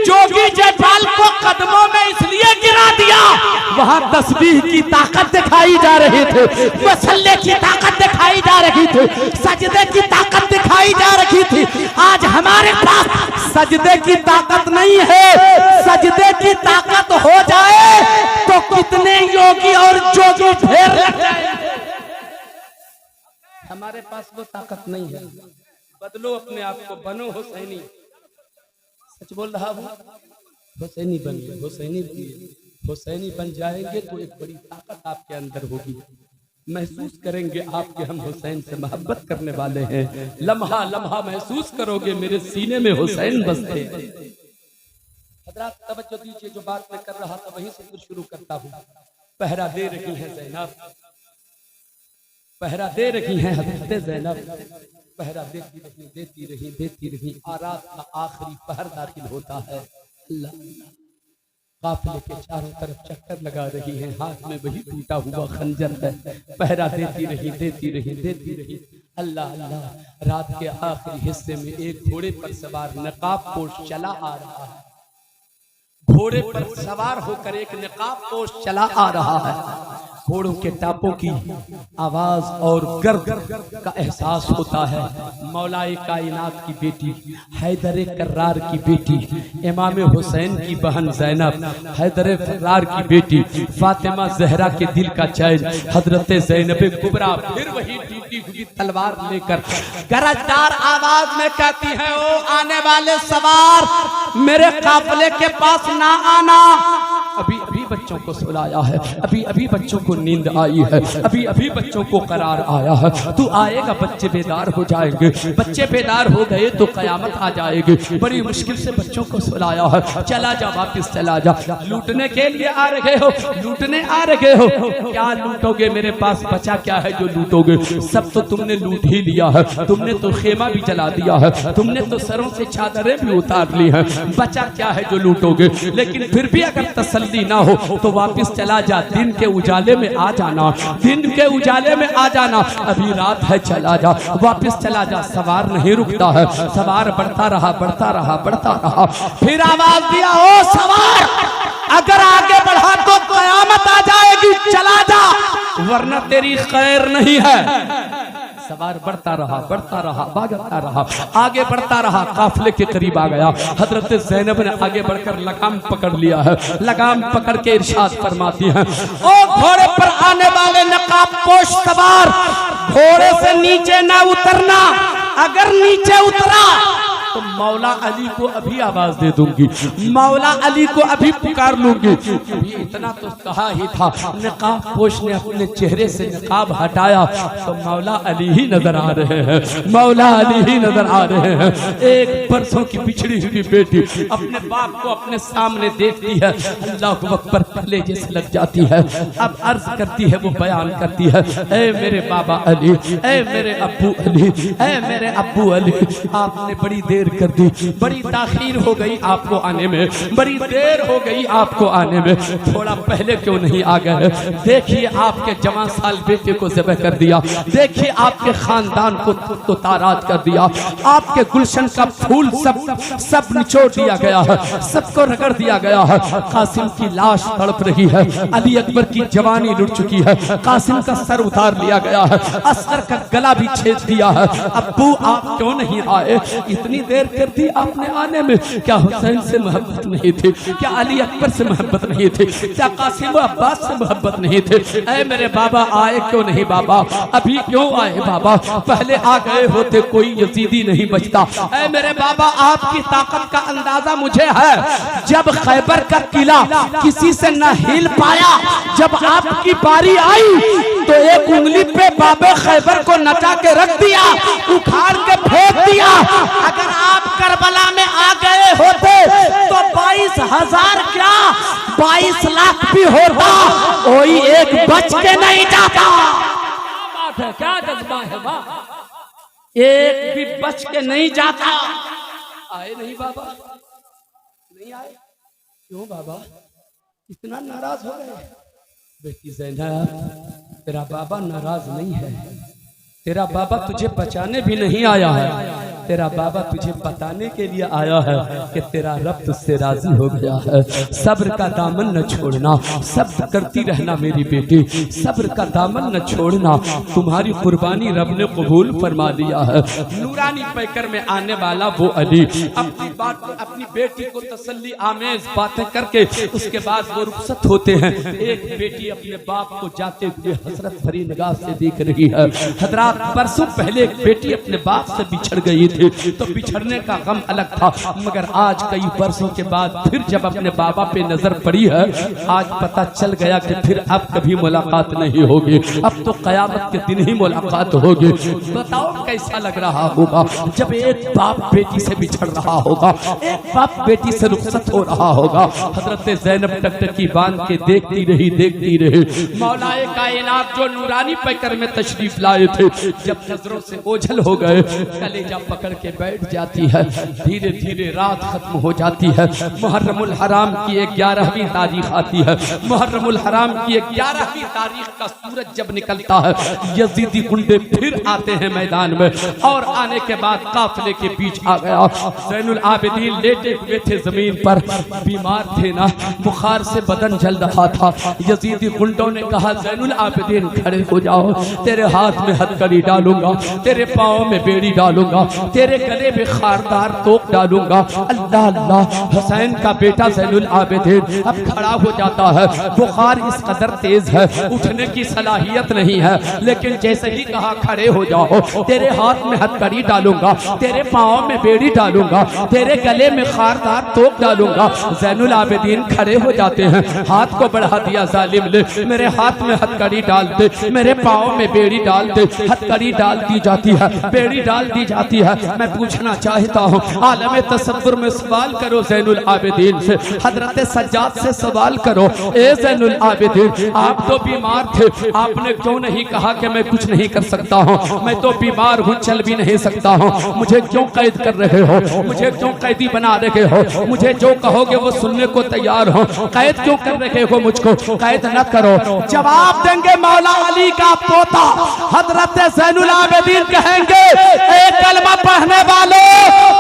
जोगी जयपाल को कदमों में इसलिए गिरा दिया, वहां तस्बीह की ताकत दिखाई जा रही थी, मसल्ले की ताकत दिखाई जा रही थी, सजदे की ताकत दिखाई जा रही थी। आज हमारे पास सजदे की ताकत नहीं है। सजदे की ताकत हो जाए तो कितने योगी और जोगी ढेर लग जाए। हमारे पास वो ताकत नहीं है। बदलो अपने आप को, बनो हुसैनी। सच बोल रहा हूं, हुसैनी बनिए, हुसैनी बनिए। हुसैनी बन जाएंगे तो एक बड़ी ताकत आपके अंदर होगी। महसूस करेंगे आपके हम हुसैन से मोहब्बत करने वाले हैं। लम्हा लम्हा महसूस करोगे मेरे सीने में हुसैन बसते हैं। हजरात तवज्जो दीजिए, जो बात मैं कर रहा था वहीं से फिर शुरू करता हूँ। पहरा दे रही हैं ज़ैनब, पहरा दे रही हैं हज़रत ज़ैनब, पहरा देती रही, देती रही, देती रही। रात का आखिरी पहर दाखिल होता है। अल्लाह काफिले के चारों तरफ चक्कर लगा रही हैं, हाथ में वही टूटा हुआ खंजर है। पहरा देती रही, देती रही, देती रही। अल्लाह अल्लाह, रात के आखिरी हिस्से में एक घोड़े पर सवार नकाब पोश चला आ रहा है। घोड़े पर सवार होकर एक नकाब पोश चला आ रहा है। घोड़ों के टापों की आवाज और गर्द का एहसास होता है। मौलाए कायनात की बेटी, हैदर कर्रार की बेटी, इमाम हुसैन की बहन ज़ैनब, हैदर कर्रार की बेटी फातिमा ज़हरा के दिल का चैन हजरत ज़ैनब कुबरा फिर वही टूटी हुई तलवार लेकर गरजदार आवाज में कहती है, ओ आने वाले सवार, मेरे काफिले के पास ना आना। अभी अभी बच्चों को सुलाया है, अभी अभी बच्चों को नींद आई है, अभी अभी बच्चों को करार आया है। तू आएगा बच्चे बेदार हो जाएंगे, बच्चे बेदार हो गए तो कयामत आ जाएगी। बड़ी मुश्किल से बच्चों को सुलाया है, चला जा वापिस चला जा। लूटने के लिए आ रहे हो, लूटने आ रहे हो, क्या लूटोगे? मेरे पास बचा क्या है जो लूटोगे? सब तो तुमने लूट ही लिया है। तुमने तो खेमा भी जला दिया है, तुमने तो सरों से चादरें भी उतार ली हैं। बचा क्या है जो लूटोगे? लेकिन फिर भी अगर तसल्ली ना हो तो वापिस चला जा। दिन के उजाले में आ जाना, दिन के उजाले में आ जाना। अभी रात है, चला जा, वापिस चला जा। सवार नहीं रुकता है, सवार बढ़ता रहा, बढ़ता रहा, बढ़ता रहा। फिर आवाज दिया, ओ सवार, अगर आगे बढ़ा तो कयामत आ जाएगी, चला जा, वरना तेरी खैर नहीं है। सवार बढ़ता रहा, बढ़ता रहा, भागता रहा, आगे बढ़ता रहा, काफिले के करीब आ गया। हजरत ज़ैनब ने आगे बढ़कर लगाम पकड़ लिया है। लगाम पकड़ के इरशाद फरमाती है, ओ घोड़े पर आने वाले नकाब पोश सवार, घोड़े से नीचे ना उतरना। अगर नीचे उतरा तो मौला अली को अभी आवाज दे दूंगी, मौला अली को अभी पुकार लूंगी। अभी इतना तो कहा ही था। नकाब पोश ने अपने चेहरे से नकाब हटाया तो मौला अली ही नजर आ रहे हैं, मौला अली ही नजर आ रहे हैं। एक बरसों की बिछड़ी हुई बेटी अपने बाप को अपने सामने देखती है, अल्लाह अकबर कलेजे से लग जाती है। अब अर्ज करती है, वो बयान करती है, ए मेरे बाबा अली, ए मेरे अब्बू अली, ए मेरे अब्बू अली, आपने बड़ी देर कर दी, बड़ी ताखीर हो गई आपको आने में, बड़ी देर हो गई आपको आने में, थोड़ा पहले क्यों नहीं आ गए? देखिए आपके जवान साल बेटे को ज़िबह कर दिया, देखिए आपके खानदान को तो ताराज कर दिया, आपके गुलशन का फूल सब निचोड़ दिया गया है, सबको रगड़ दिया गया है। कासिम की लाश तड़प रही है, अली अकबर की जवानी लुट चुकी है, कासिम का सर उतार लिया गया है, असगर का गला भी छेद दिया है। अब्बू आप क्यों नहीं आए? इतनी देर कर दी आपने आने में। क्या हुसैन से मोहब्बत नहीं थी? क्या अली अकबर से मोहब्बत नहीं थी? क्या कासिम अब्बास से मोहब्बत नहीं थे? ऐ मेरे बाबा आए क्यों नहीं बाबा? अभी क्यों आए बाबा? पहले आ गए होते कोई यजीदी नहीं बचता। ऐ मेरे बाबा आपकी ताकत का अंदाजा मुझे है। जब खैबर का किला किसी से न हिल पाया, जब आपकी बारी आई तो एक उंगली पे बाबे खैबर को नचा के रख दिया, उखाड़ के फेंक दिया। अगर आप करबला में आ गए होते तो 22,000 क्या 22 लाख भी होता, कोई एक बच के नहीं जाता। बात है, क्या जज्बा है वाह, एक भी बच के नहीं जाता। आए नहीं बाबा, नहीं आए क्यों बाबा? इतना नाराज हो गए? बेटी ज़ैनब, तेरा बाबा नाराज नहीं है, तेरा बाबा तुझे बचाने भी नहीं आया है, तेरा बाबा तुझे बताने के लिए आया है कि तेरा रब तुझसे राजी हो गया है। सब्र का दामन न छोड़ना, सब्र करती रहना मेरी बेटी, सब्र का दामन न छोड़ना, तुम्हारी कुर्बानी रब ने कबूल फरमा लिया है। नूरानी पैकर में आने वाला वो अली अपनी बेटी को तसल्ली आमेज बातें करके उसके बाद वो रुखसत होते हैं। एक बेटी अपने बाप को जाते हुए हसरत भरी निगाह से देख रही है। हजरात, बरसों पहले एक बेटी अपने बाप से बिछड़ गई थी तो बिछड़ने का गम अलग था, मगर आज कई बरसों के बाद फिर जब अपने बाबा पे नजर पड़ी है, आज पता चल गया कि फिर अब कभी मुलाकात नहीं होगी, अब तो कयामत के दिन ही मुलाकात होगी। बताओ कैसा लग रहा होगा जब एक बाप बेटी से बिछड़ रहा होगा, एक बाप बेटी से रुखसत हो रहा होगा। हजरत ज़ैनब टकटकी बांध के देखती रही। मौलाए कायनात जो नूरानी पैकर में तशरीफ लाए थे, जब नजरों से ओझल हो गए, कलेजा पकड़ के बैठ जाती है। धीरे धीरे रात खत्म हो जाती है। मुहर्रमुल हराम की 11वीं तारीख आती है। मुहर्रमुल हराम की 11वीं तारीख का सूरज जब निकलता है, यजीदी गुंडे फिर आते हैं मैदान में, और आने के बाद काफिले के बीच आ गया। ज़ैनुल आबिदीन लेटे हुए थे जमीन पर, बीमार थे ना, बुखार से बदन जल रहा था। यजीदी गुंडों ने कहा, ज़ैनुल आबिदीन खड़े हो जाओ, तेरे हाथ में हथकड़ी डालूंगा, तेरे पाँव में बेड़ी डालूंगा, तेरे गले में खारदार तोक डालूंगा। अल्लाह अल्लाह, हुसैन का बेटा ज़ैनुल आबिदीन अब खड़ा हो जाता है। बुखार इस कदर तेज है, उठने की सलाहियत नहीं है, लेकिन जैसे ही कहा खड़े हो जाओ, तेरे हाथ में हथकड़ी डालूंगा, तेरे पाँव में बेड़ी डालूंगा, तेरे गले में खारदार तोक डालूंगा। ज़ैनुल आबिदीन खड़े हो जाते हैं, हाथ को बढ़ा दिया, जालिम ले मेरे हाथ में हथकड़ी डाल दे, मेरे पाँव में बेड़ी डाल दे। हथकड़ी डाल दी जाती है, बेड़ी डाल दी जाती है। मैं पूछना चाहता हूँ, आलम तसव्वुर में सवाल करो ज़ैनुल आबिदीन से, हजरत सज्जाद से सवाल करो, ए ज़ैनुल आबिदीन आप तो बीमार थे, आपने क्यों नहीं कहा कि मैं कुछ नहीं कर सकता हूँ? मैं तो बीमार हूँ, चल भी नहीं सकता हूँ, मुझे क्यों कैद कर रहे हो? मुझे क्यों कैदी बना रहे हो? मुझे जो कहोगे वो सुनने को तैयार हो, कैद क्यों कर रहे हो मुझको? कैद न करो। जवाब देंगे मौला अली का पोता हजरत ज़ैनुल आबिदीन कहेंगे, एक कलमा पढ़ने वालों,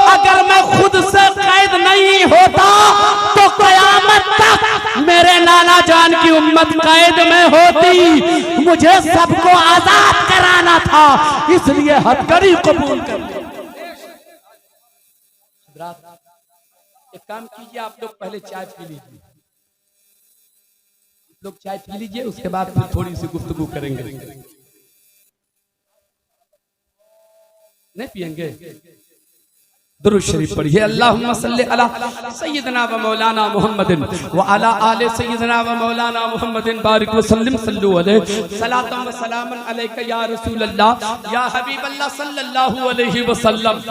अगर मैं खुद से कैद नहीं होता तो क़यामत तक मेरे नाना जान की उम्मत कैद में होती। मुझे सबको आजाद कराना था, इसलिए हथकड़ी कबूल कर ली। एक काम कीजिए, आप लोग पहले चाय पी लीजिए, लोग चाय पी लीजिए, उसके बाद फिर थोड़ी सी गुफ्तगू करेंगे। नहीं पिएंगे? दुरूद शरीफ पढ़िए। अल्लाहुम्मा सल्ली अला सय्यिदना व मौलाना मुहम्मदिन व अला आले सय्यिदना व मौलाना मुहम्मदिन बारिक व सल्लिम सल्लु अलैहि सलातम व सलामन अलैका या रसूल अल्लाह या हबीब अल्लाह सल्लल्लाहु अलैहि वसल्लम।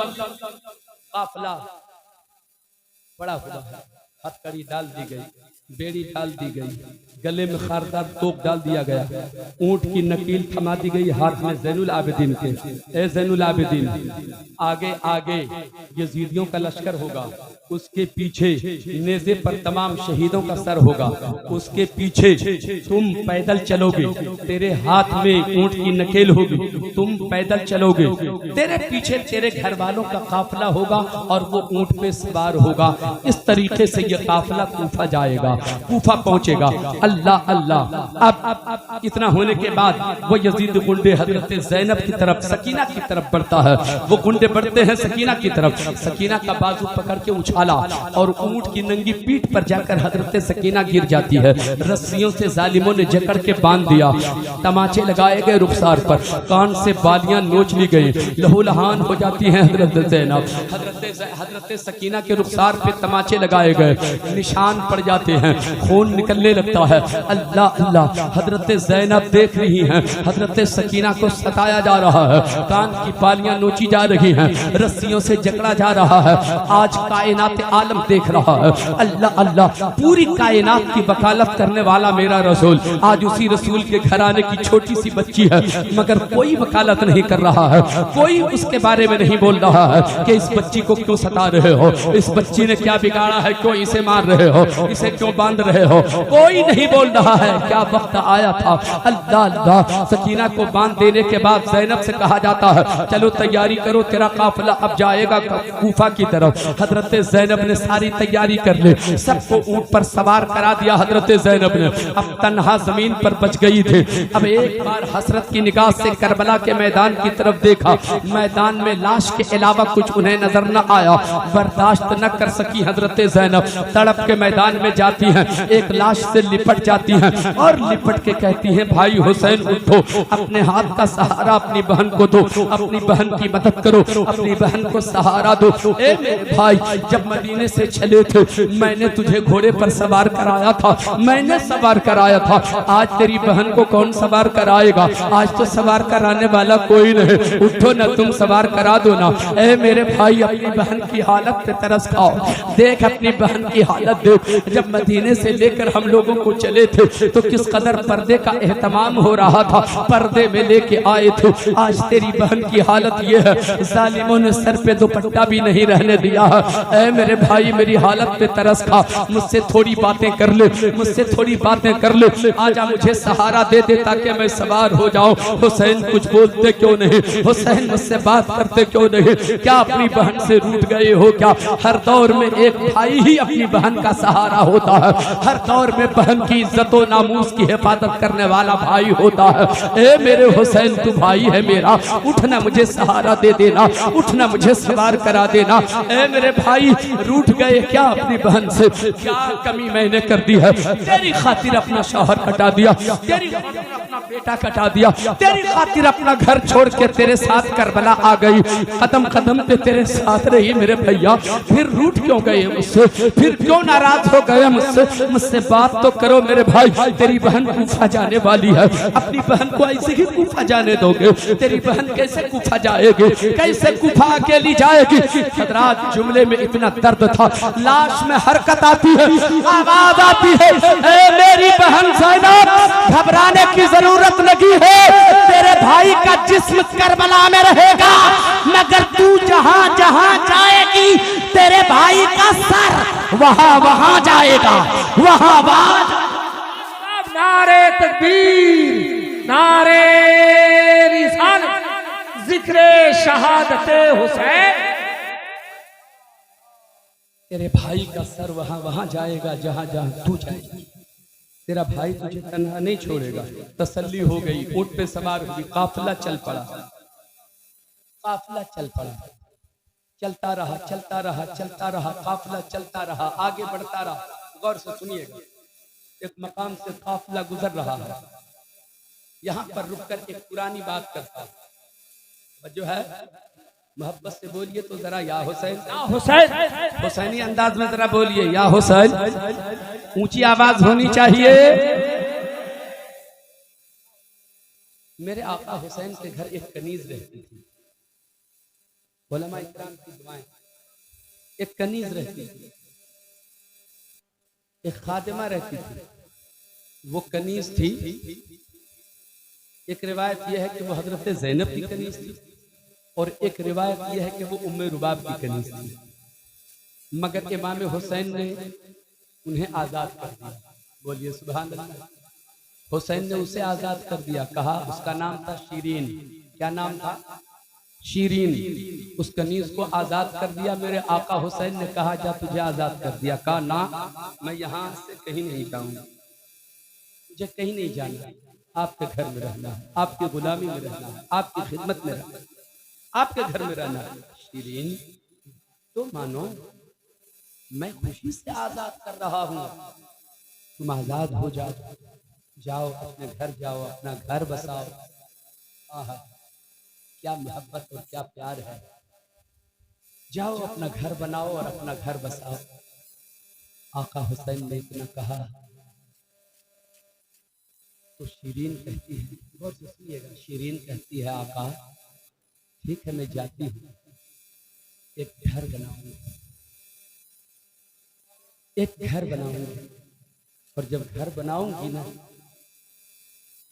काफिला बड़ा हुआ, हथकड़ी डाल दी गई, बेड़ी डाल दी गई, गले में खारदार तोक डाल दिया गया, ऊंट की नकील थमा दी गई हाथ में ज़ैनुल आबिदीन के। ए ज़ैनुल आबिदीन, आगे आगे यजीदियों का लश्कर होगा, उसके पीछे नेज़े पर तमाम शहीदों का सर होगा, उसके पीछे तुम पैदल चलोगे, तेरे हाथ में ऊंट की नकेल होगी, तुम पैदल चलोगे, तेरे पीछे तेरे घर वालों का काफिला होगा और वो ऊंट पे सवार होगा। इस तरीके से ये काफिला कूफा जाएगा, कूफा पहुंचेगा। अल्लाह अल्लाह। अब इतना होने के बाद वो यजीद गुंडे हजरत ज़ैनब की तरफ, सकीना की तरफ बढ़ता है। वो गुंडे बढ़ते हैं सकीना की तरफ, सकीना का बाजू पकड़ के उछाला और ऊंट की नंगी पीठ पर जाकर हजरत सकीना गिर जाती है। रस्सियों से जालिमों ने जकड़ के बांध दिया, तमाचे लगाए गए रुखसार पर, कान से बालियां नोच ली गई, लहूलहान हो जाती हैं हजरत ज़ैनब। हजरत सकीना के रुखसार पे तमाचे लगाए गए, निशान पड़ जाते हैं, खून निकलने लगता है। अल्लाह अल्लाह। हजरत ज़ैनब देख रही हैं हजरत सकीना को सताया जा रहा है, कान की बालियां नोची जा रही हैं, रस्सियों से जकड़ा जा रहा है। आज कायनात आलम देख रहा है। अल्लाह अल्लाह। पूरी कायनात की वकालत करने वाला मेरा रसूल, आज उसी रसूल के घराने की छोटी सी बच्ची है, मगर कोई वकालत नहीं कर रहा है, कोई उसके बारे में नहीं बोल रहा है कि इस बच्ची को क्यों सता रहे हो, इस बच्ची ने क्या बिगाड़ा है, क्यों इसे मार रहे हो, इसे क्यों बांध रहे हो, कोई नहीं बोल रहा है। क्या वक्त आया था। अल्लाह अल्लाह। सकीना को बांध देने के बाद ज़ैनब से कहा जाता है, चलो तैयारी करो, तेरा काफिला अब जाएगा कूफा की तरफ। हजरत ज़ैनब ने सारी तैयारी कर ली, सबको ऊंट पर सवार करा दिया। हजरत ज़ैनब ने अब तन्हा जमीन पर बच गई थी। अब एक बार हसरत की निगाह से करबला के मैदान की तरफ देखा, मैदान में लाश के अलावा कुछ उन्हें नजर न आया। बर्दाश्त न कर सकी हजरत ज़ैनब, तड़प के मैदान में जाती हैं, एक लाश से लिपट जाती हैं और लिपट के कहती हैं, भाई हुसैन उठो, अपने हाथ का सहारा अपनी बहन को दो, अपनी बहन की मदद करो, अपनी बहन को सहारा दो। ए मेरे भाई, जब मदीने से चले थे मैंने तुझे घोड़े पर सवार कराया था, मैंने सवार कराया था, आज तेरी बहन को कौन सवार कराएगा? आज तो सवार कराने वाला कोई नहीं, उठो ना, तुम सवार करा दो ना। ए मेरे भाई, अपनी बहन की हालत पे तरस खाओ, देख अपनी बहन की हालत देख। जब मदीने से लेकर हम लोगों को चले थे तो किस कदर पर्दे का एहतमाम हो रहा था, पर्दे में लेके आए थे। आज तेरी बहन की हालत ये है, जालिमों ने सर पे दुपट्टा भी नहीं रहने दिया है। ए ऐ मेरे भाई मेरी हालत पे तरस खा, मुझसे थोड़ी बातें कर ले, मुझसे थोड़ी बातें कर ले, आजा मुझे सहारा दे दे ताकि मैं सवार हो जाऊं। हुसैन कुछ बोलते क्यों नहीं, हुसैन मुझसे बात करते क्यों नहीं? क्या अपनी बहन से रूठ गए हो क्या? हर दौर में एक भाई ही अपनी बहन का सहारा होता है, हर दौर में बहन की इज्जत और नामूस की हिफाजत करने वाला भाई होता है। ए मेरे हुसैन तू भाई है मेरा, उठना मुझे सहारा दे देना, उठना मुझे सवार करा देना। ए मेरे भाई रूठ गए क्या अपनी बहन से? क्या कमी मैंने कर दी है? तेरी खातिर अपना शौहर कटा दिया, तेरी खातिर अपना बेटा कटा दिया, तेरी खातिर अपना घर छोड़ के तेरे साथ करबला आ गई, कदम कदम पे तेरे साथ रही मेरे भैया। फिर रूठ क्यों गए मुझसे? फिर क्यों नाराज हो गए मुझसे? मुझसे बात तो करो मेरे भाई। तेरी बहन कूफा जाने वाली है, अपनी बहन को ऐसे ही कूफा जाने दोगे? तेरी बहन कैसे कूफा जाएगी, कैसे कूफा अकेली जाएगी? हजरात जुमले में इतना दर्द था, लाश में हरकत आती है, आवाज आती है, ए मेरी बहन ज़ैनब घबराने की जरूरत नहीं है, तेरे भाई का जिस्म करबला में रहेगा, मगर तू जहां जहां जाएगी तेरे भाई का सर वहां वहां जाएगा, वहां वहां। नारे तकबीर, नारे रिसालत, जिक्रे शहादते हुसैन। तेरे भाई का सर वहां वहां जाएगा जहां जहां तू जाएगा। तेरा भाई तुझे तन्हा नहीं छोड़ेगा। तसल्ली हो गई, ऊंट पे सवार हुई, काफिला चल पड़ा, काफिला चल पड़ा, चलता रहा चलता रहा चलता रहा, काफिला चलता रहा, आगे बढ़ता रहा। गौर से सुनिएगा, एक मकाम से काफिला गुजर रहा है, यहाँ पर रुककर एक पुरानी बात करता है, जो है मोहब्बत से बोलिए तो जरा या हुसैन, हुसैन, हुसैनी अंदाज में जरा बोलिए या हुसैन, ऊंची आवाज होनी चाहिए। मेरे आका हुसैन के घर एक कनीज रहती थी, उलमा इकराम की दुआएं, एक कनीज रहती थी, एक खादिमा रहती थी, वो कनीज थी। एक रिवायत यह है कि वो हजरत ज़ैनब की कनीज थी, और एक रिवायत यह है कि वो उम्मे रुबाब की कनीज थी, मगर इमाम हुसैन ने उन्हें आज़ाद कर दिया। बोलिए सुभान अल्लाह। हुसैन ने उसे आज़ाद कर दिया, कहा उसका नाम था शीरीन। क्या नाम था? शीरीन। उस कनीज को आज़ाद कर दिया। मेरे आका हुसैन ने कहा जा तुझे आज़ाद कर दिया। कहा ना, मैं यहाँ से कहीं नहीं जाऊँगा, मुझे कहीं नहीं जाना, आपके घर में रहना है, आपकी गुलामी में रहना है, आपकी खिदमत में रहना है, आपके घर में रहना है। शीरीन तो मानो मैं खुशी से आज़ाद कर रहा हूँ, तुम आज़ाद हो जाओ, जाओ अपने घर जाओ, अपना घर बसाओ। आहा क्या मोहब्बत और क्या प्यार है। जाओ अपना घर बनाओ और अपना घर बसाओ। आका हुसैन ने इतना कहा तो शीरीन कहती है, बहुत सुनिएगा, शीरीन कहती है आका ठीक है मैं जाती हूँ, एक घर बनाऊंगी, एक घर बनाऊंगी, और जब घर बनाऊंगी ना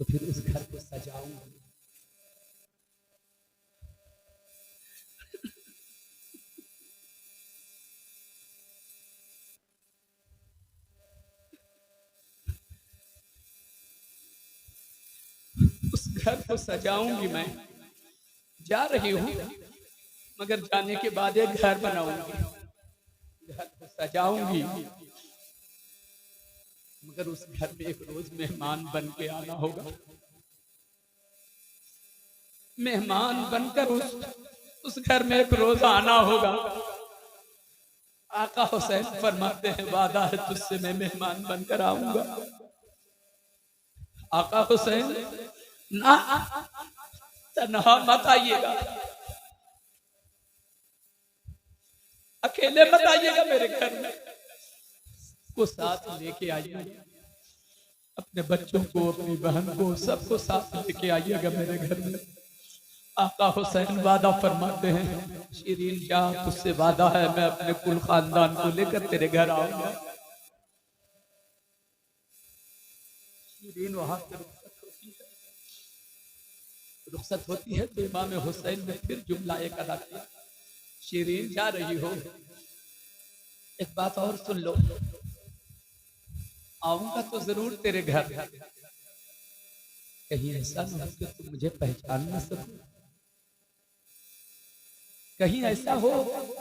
तो फिर उस घर को सजाऊंगी। उस घर को सजाऊंगी, मैं जा रही हूँ मगर जाने के बाद एक घर बनाऊंगी, घर को सजाऊंगी, मगर उस घर में एक रोज मेहमान बन के आना होगा, मेहमान बनकर उस घर में एक रोज आना होगा। आका हुसैन फरमाते हैं वादा है तुझसे मैं मेहमान बनकर आऊंगा। आका हुसैन ना तन्हा मत आइएगा, अकेले मत आइएगा, मेरे घर में को साथ लेके आइएगा, अपने बच्चों को, अपनी बहन को, सबको साथ लेके आइएगा मेरे घर में। आका हुसैन वादा फरमाते हैं शीरीन जा तुझसे वादा है मैं अपने कुल खानदान को लेकर तेरे घर आऊंगा। शीरीन वहां से रुखसत होती है तो इमाम हुसैन ने फिर जुमला एक अदा किया, शीरीन जा रही हो एक बात और सुन लो, आऊंगा तो जरूर तेरे घर, कहीं ऐसा न हो कि तुम मुझे पहचान न सको, कहीं ऐसा हो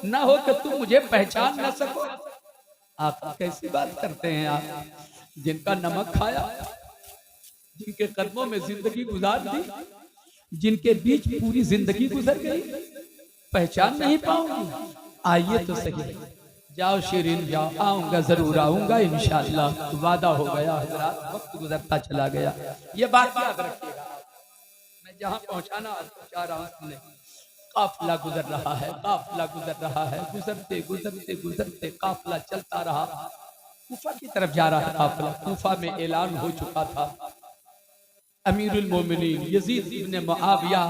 ना हो कि तुम मुझे पहचान न सको। आप कैसी बात करते हैं आप, जिनका नमक खाया, जिनके कदमों में जिंदगी गुजार दी, जिनके बीच पूरी जिंदगी गुजर गई, पहचान नहीं पाऊंगी? आइए तो सही, जाओ शिरीन जाओ, आऊंगा जरूर आऊंगा इंशाअल्लाह, वादा हो गया हजरात, वक्त गुजरता चला गया। ये बात याद रखिएगा, मैं जहां पहुंचाना पहुंचा रहा हूं सुनने, काफिला गुजर रहा है, काफिला गुजर रहा है, गुजरते गुजरते गुजरते काफिला चलता रहा, कूफा की तरफ जा रहा है काफिला। कूफा में ऐलान हो चुका था, अमीरुल मोमिनीन यजीद इब्ने मुआविया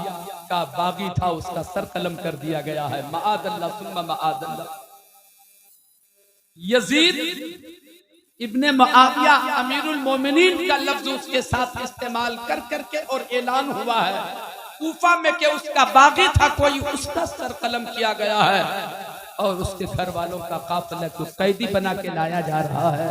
का बागी था, उसका सर कलम कर दिया गया है। मआदल्लाह सुम्मा मआदल्लाह, यजीद इब्ने मुआविया अमीरुल मोमिनीन का लफ्ज उसके साथ इस्तेमाल कर करके और ऐलान हुआ है कूफा में कि उसका बागी था कोई, उसका सर कलम किया गया है और उसके घर वालों का काफिला को कैदी बना के लाया जा रहा है।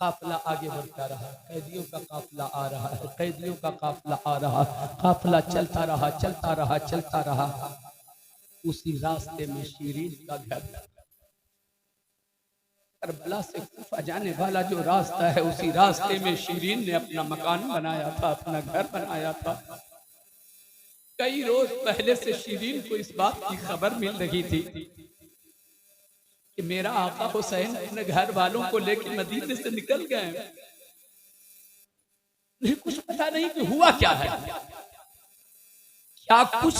काफिला आगे बढ़ता रहा, कैदियों का काफिला आ रहा है, कैदियों का काफिला आ रहा, काफिला चलता रहा चलता रहा चलता रहा। उसी रास्ते में शिरीन का घर, करबला से कूफा जाने वाला जो रास्ता है, उसी रास्ते में शिरीन ने अपना मकान बनाया था, अपना घर बनाया था। कई रोज पहले से शिरीन को इस बात की खबर मिल रही थी कि मेरा आका हुसैन अपने घर वालों को लेकर मदीने से निकल गए, लेकिन कुछ पता नहीं कि हुआ क्या है, क्या कुछ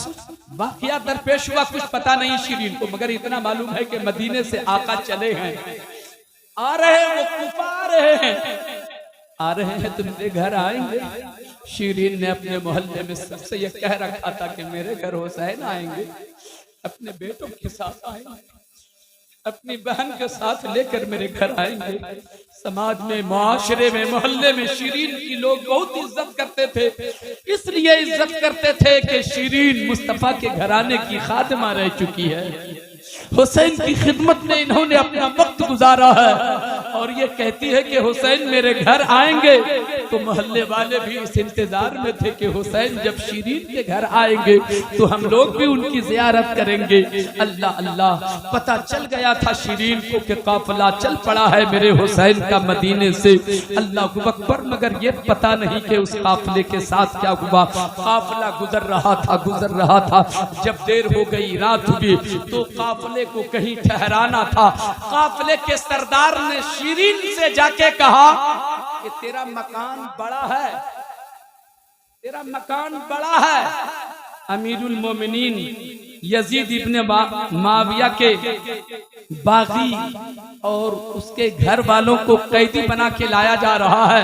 वाकया दरपेश हुआ, कुछ पता नहीं शिरीन को, मगर इतना मालूम है कि मदीने से आका चले हैं, आ रहे हैं, वो कूफा आ रहे हैं, आ रहे हैं तो मेरे घर आएंगे। शिरीन ने अपने मोहल्ले में सबसे ये कह रखा था कि मेरे घर हुसैन आएंगे, अपने बेटों के साथ आएंगे, अपनी बहन के साथ लेकर मेरे घर आएंगे। समाज में, मुआशरे में, मोहल्ले में शिरीन की लोग बहुत इज्जत करते थे, इसलिए इज्जत करते थे कि शिरीन मुस्तफा के घराने की खादिमा रह चुकी है, हुसैन की खिदमत में इन्होंने अपना वक्त गुजारा है, और ये कहती है कि हुसैन मेरे घर आएंगे। तो मोहल्ले वाले भी इस इंतजार में थे कि हुसैन जब शिरीन के घर आएंगे तो हम लोग भी उनकी जियारत करेंगे। अल्लाह अल्लाह, पता चल गया था शिरीन को कि काफिला चल पड़ा है मेरे हुसैन का मदीने से। अल्लाह अकबर, मगर ये पता नहीं कि उस काफिले के साथ क्या हुआ। काफिला गुजर रहा था, जब देर हो गई, रात हुई, तो काफिले को कहीं ठहराना था। काफिले के सरदार ने शिरीन से जाके कहा कि तेरा मकान बड़ा है, तेरा मकान बड़ा है। अमीरुल मोमिनीन यजीद इब्ने मुआविया के बागी और उसके घर वालों को कैदी बना के लाया जा रहा है,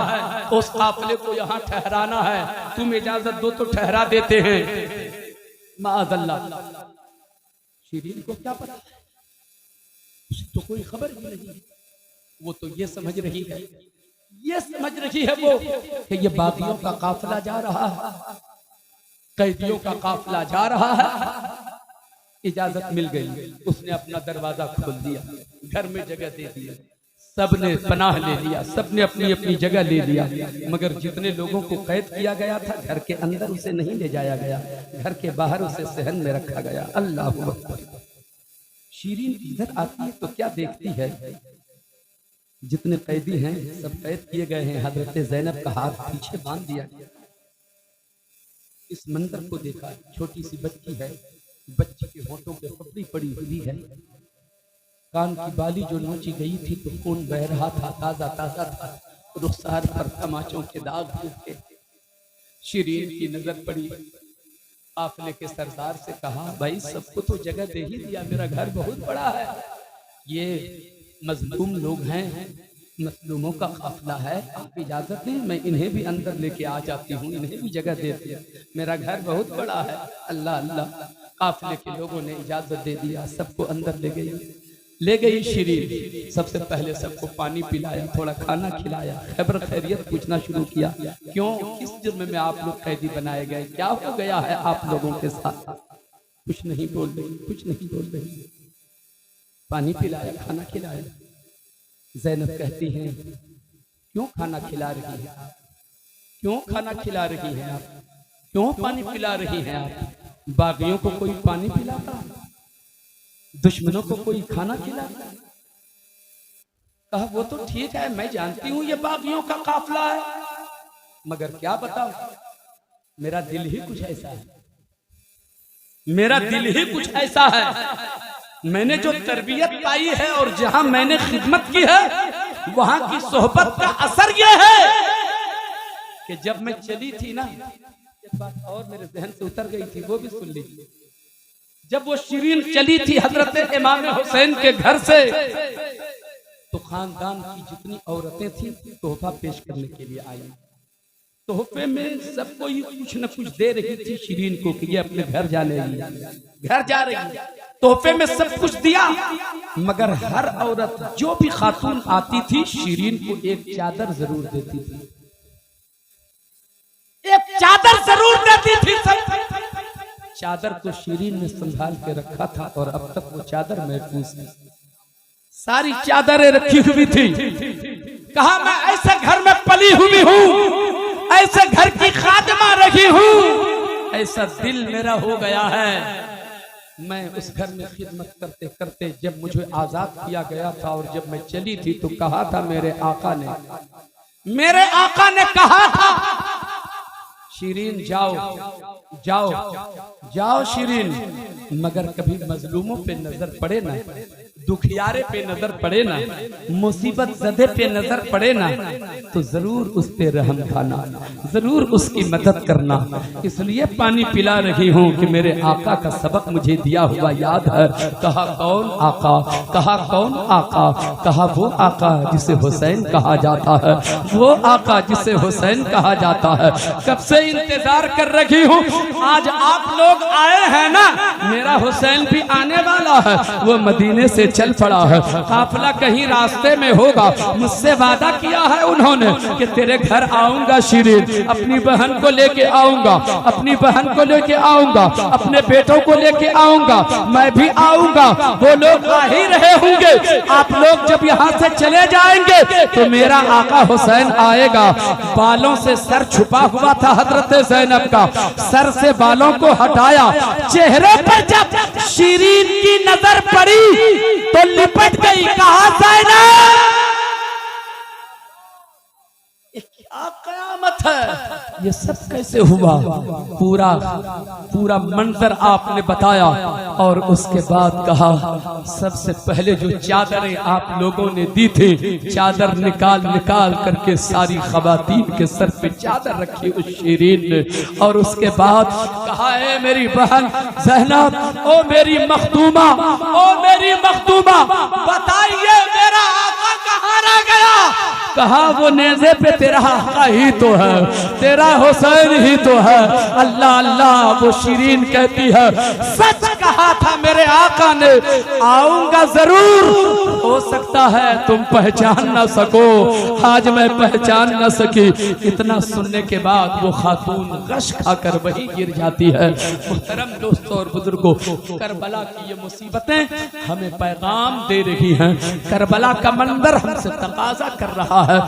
उस काफिले को यहाँ ठहराना है, तुम इजाजत दो तो ठहरा देते हैं। माअज़ल्लाह, शिरीन को क्या पता, उसे तो कोई खबर ही नहीं। वो तो ये समझ रही है, वो कि ये बागियों का काफिला जा रहा है, कैदियों का काफिला जा रहा है। इजाजत मिल गई, उसने अपना दरवाजा खोल दिया, घर में जगह दे दिया, सबने पनाह ले लिया, सबने अपनी अपनी जगह ले लिया। मगर जितने लोगों को कैद किया गया था, घर के अंदर उसे नहीं ले जाया गया, घर के बाहर उसे सहन में रखा गया। अल्लाह अकबर। शिरीन इधर आती है तो क्या देखती है, जितने कैदी हैं सब कैद किए गए हैं, हजरत ज़ैनब का हाथ पीछे बांध दिया गया। इस मंजर को देखा, छोटी सी बच्ची है, बच्ची के होठों पे पपड़ी पड़ी हुई है, कान की बाली जो नोची गई थी तो खून बह रहा था, ताजा ताजा था, रुखसार पर तमाचों के दाग थे। शिरीन की नजर पड़ी, काफिले के सरदार से कहा, भाई सबको तो जगह दे ही दिया, मेरा घर बहुत बड़ा है, ये मजलूम लोग हैं, मजलूमों का काफिला है, आप इजाजत दें मैं इन्हें भी अंदर लेके आ जाती हूँ, इन्हें भी जगह दे दिया, मेरा घर बहुत बड़ा है। अल्लाह अल्लाह, काफिले के लोगों ने इजाजत दे दिया, सबको अंदर ले गई शिरीन। सबसे पहले सबको पानी पिलाया, थोड़ा खाना खिलाया, खैबर खैरियत पूछना शुरू किया, क्यों, किस जुर्म में आप लोग कैदी बनाए गए, क्या हो गया है आप लोगों के साथ। कुछ नहीं बोल रही, कुछ नहीं बोल रही। पानी पिलाया, खाना खिलाया। ज़ैनब कहती हैं क्यों खाना खिला रही है आप, क्यों खाना खिला रही है आप, क्यों पानी पिला रही हैं आप? बागियों को कोई पानी पिलाता, दुश्मनों को कोई खाना खिलाता? कहा वो तो ठीक है, मैं जानती हूं ये बागियों का काफिला है, मगर क्या बताऊं, मेरा दिल ही कुछ ऐसा है, मेरा दिल ही कुछ ऐसा है। मैंने जो तरबियत पाई है और जहां मैंने खिदमत की है वहां की सोहबत का असर यह है कि जब मैं चली थी ना, एक बात और मेरे जहन से उतर गई थी, वो भी सुन लीजिए। जब वो शिरीन चली थी हजरत इमाम हुसैन के घर से, तो खानदान की जितनी औरतें थी तोहफा पेश करने के लिए आई। तोहफे में सबको ही कुछ न कुछ दे रही थी शिरीन को कि ये अपने घर जाने घर जा रही है। तोहफे में सब कुछ दिया, मगर हर औरत जो भी खातून आती थी शिरीन को एक चादर जरूर देती थी, एक चादर जरूर देती थी। सब चादर को शिरीन ने संभाल के रखा था और अब तक वो चादर महफूज है। सारी चादरें रखी हुई थी। कहा मैं ऐसे घर में पली हुई हूँ, ऐसे घर की खादिमा रही हूँ, ऐसा दिल मेरा हो गया है। मैं उस घर में खिदमत करते करते जब मुझे आजाद किया गया था और जब मैं चली थी तो कहा था मेरे आका ने कहा था शिरीन जाओ जाओ जाओ शिरीन, मगर कभी मजलूमों पे नजर पड़े ना, दुखियारे पे नजर पड़े ना, मुसीबत ज़दे पे नजर पड़े ना, तो जरूर उस पे रहम खाना, जरूर उसकी मदद करना। इसलिए पानी पिला रही हूँ कि मेरे आका का सबक मुझे दिया हुआ याद है। कहा कौन आका, कहा कौन आका, कहा वो आका जिसे हुसैन कहा जाता है, वो आका जिसे हुसैन कहा जाता है। कब से इंतजार कर रही हूँ, आज आप लोग आए हैं ना, मेरा हुसैन भी आने वाला है, वो मदीने से चल पड़ा है, काफिला कहीं रास्ते में होगा। मुझसे वादा किया है उन्होंने कि तेरे घर आऊंगा शिरीन, अपनी बहन को लेके आऊंगा, अपनी बहन को लेके आऊंगा, अपने बेटों को लेके आऊंगा, मैं भी आऊंगा। वो लोग आ ही रहे होंगे, आप लोग जब यहाँ से चले जाएंगे तो मेरा आका हुसैन आएगा। बालों से सर छुपा हुआ था हजरत ज़ैनब का, सर से बालों को हटाया, चेहरे पर जब शिरीन की नजर पड़ी तो लिपट गई। कहा ज़ैनब क्या कयामत है, ये सब कैसे हुआ? पूरा मंजर आपने बताया और उसके बाद कहा सबसे पहले जो चादरें आप लोगों ने दी थी, चादर निकाल करके सारी खवातीन के सर पे चादर रखी उस शिरीन ने। और उसके बाद कहा है मेरी बहन ज़ैनब, ओ मेरी मखदूमा, ओ मेरी मखदूमा, बताइए मेरा आका कहाँ रह गया? कहा वो नेज़े पे तेरा आका ही तो है, तेरा हुसैन ही तो है। अल्लाह अल्लाह, वो शिरीन कहती है सच कहा था मेरे आका ने, आऊंगा जरूर, हो सकता है तुम पहचान ना सको। आज मैं पहचान ना सकी। इतना सुनने के बाद वो खातून गश खाकर वहीं गिर जाती है। मुहतरम दोस्तों और बुजुर्गों, करबला की ये मुसीबतें हमें पैगाम दे रही हैं। करबला का मंजर हमसे तकाजा कर रहा है,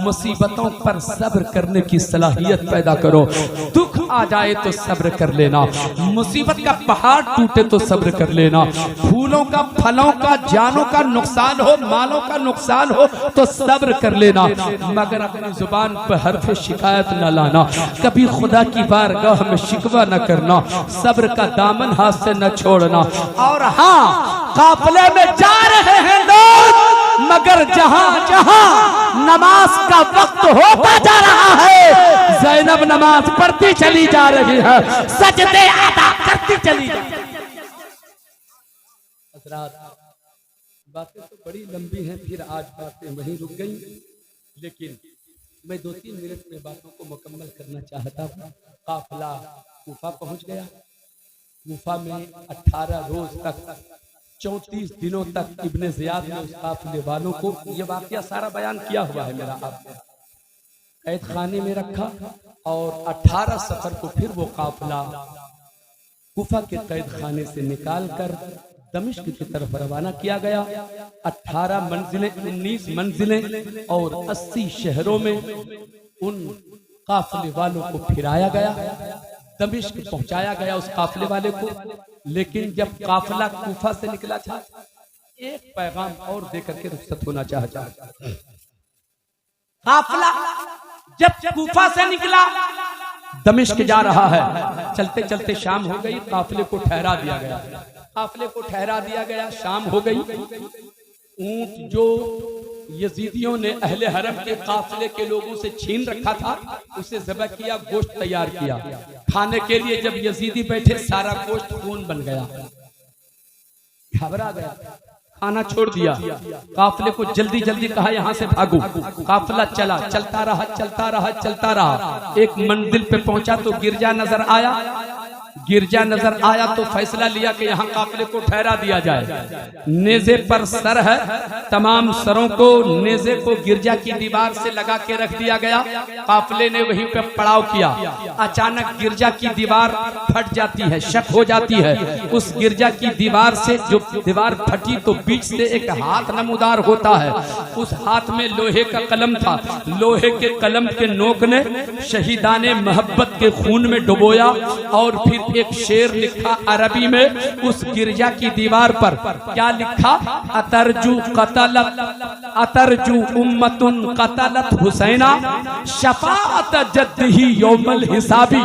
मुसीबतों पर सब्र करने की सलाहियत पैदा करो। दुख आ जाए तो सब्र कर लेना, मुसीबत का पहाड़ टूटे तो सब्र कर लेना, फूलों का, फलों का, जानों का नुकसान हो, मालों का नुकसान हो तो सब्र कर लेना, मगर अपनी जुबान पर हर्फ शिकायत न लाना, कभी खुदा की बारगाह में शिकवा न करना, सब्र का दामन हाथ से न छोड़ना। और हाँ, काफिले में जा रहे हैं लोग, मगर जहां जहां नमाज का वक्त होता जा रहा है, ज़ैनब नमाज पढ़ती चली जा रही है, सजदे अदा करती चली जा रही है। बातें तो बड़ी लंबी हैं, फिर आज बातें वहीं रुक गई, लेकिन मैं 2-3 मिनट में बातों को मुकम्मल करना चाहता हूँ। काफिला कूफा पहुंच गया। कूफा में 18 रोज तक, 34 दिनों तक इब्ने ज़ियाद ने उस काफिले वालों को, ये वाकया सारा बयान किया हुआ है मेरा आपको, कैद खाने में रखा और 18 सफर को फिर वो काफिला कूफा के कैद खाने से निकाल कर दमिश्क की तरफ रवाना किया गया। 18 मंजिलें, 19 मंजिलें और 80 शहरों में उन काफिले वालों को फिराया गया, दमिश्क पहुंचाया गया उस काफिले वाले को। लेकिन जब काफिला कूफा से निकला था, एक पैगाम और देकर के रुखसत होना चाहता। काफिला जब कूफा से निकला, दमिश्क जा रहा है, चलते चलते शाम हो गई, काफिले को ठहरा दिया गया। काफिले को ठहरा दिया गया, शाम हो गई। ऊंट जो यजीदियों ने अहले हरम के काफिले के लोगों से छीन रखा था, उसे ज़बह किया, गोश्त तैयार किया खाने के लिए। जब यजीदी बैठे, सारा गोश्त खून बन गया, घबरा गया, खाना छोड़ दिया। काफिले को जल्दी जल्दी कहा यहां से भागो। काफिला चला, चलता रहा, चलता रहा, चलता रहा। एक मंजिल पे पहुंचा तो गिरजा नजर आया। गिरजा नजर आया तो फैसला लिया कि यहाँ काफिले को ठहरा दिया जाए। नेज़े पर सर है, तमाम सरों को, नेज़े को गिरजा की दीवार से लगा के रख दिया गया। काफिले ने वहीं पे पड़ाव किया। अचानक गिरजा की दीवार फट जाती है, शक हो जाती है। उस गिरजा की दीवार से, जो दीवार फटी तो बीच से एक हाथ नमूदार होता है। उस हाथ में लोहे का कलम था। लोहे के कलम के नोक ने शहीदाने मोहब्बत के खून में डुबोया और फिर एक शेर लिखा अरबी में उस गिरजा की दीवार पर। क्या लिखा? अतरजू कतलत, अतरजू उम्मतुन कतलत हुसैना शफाअत जद्दिही यौमल हिसाबी।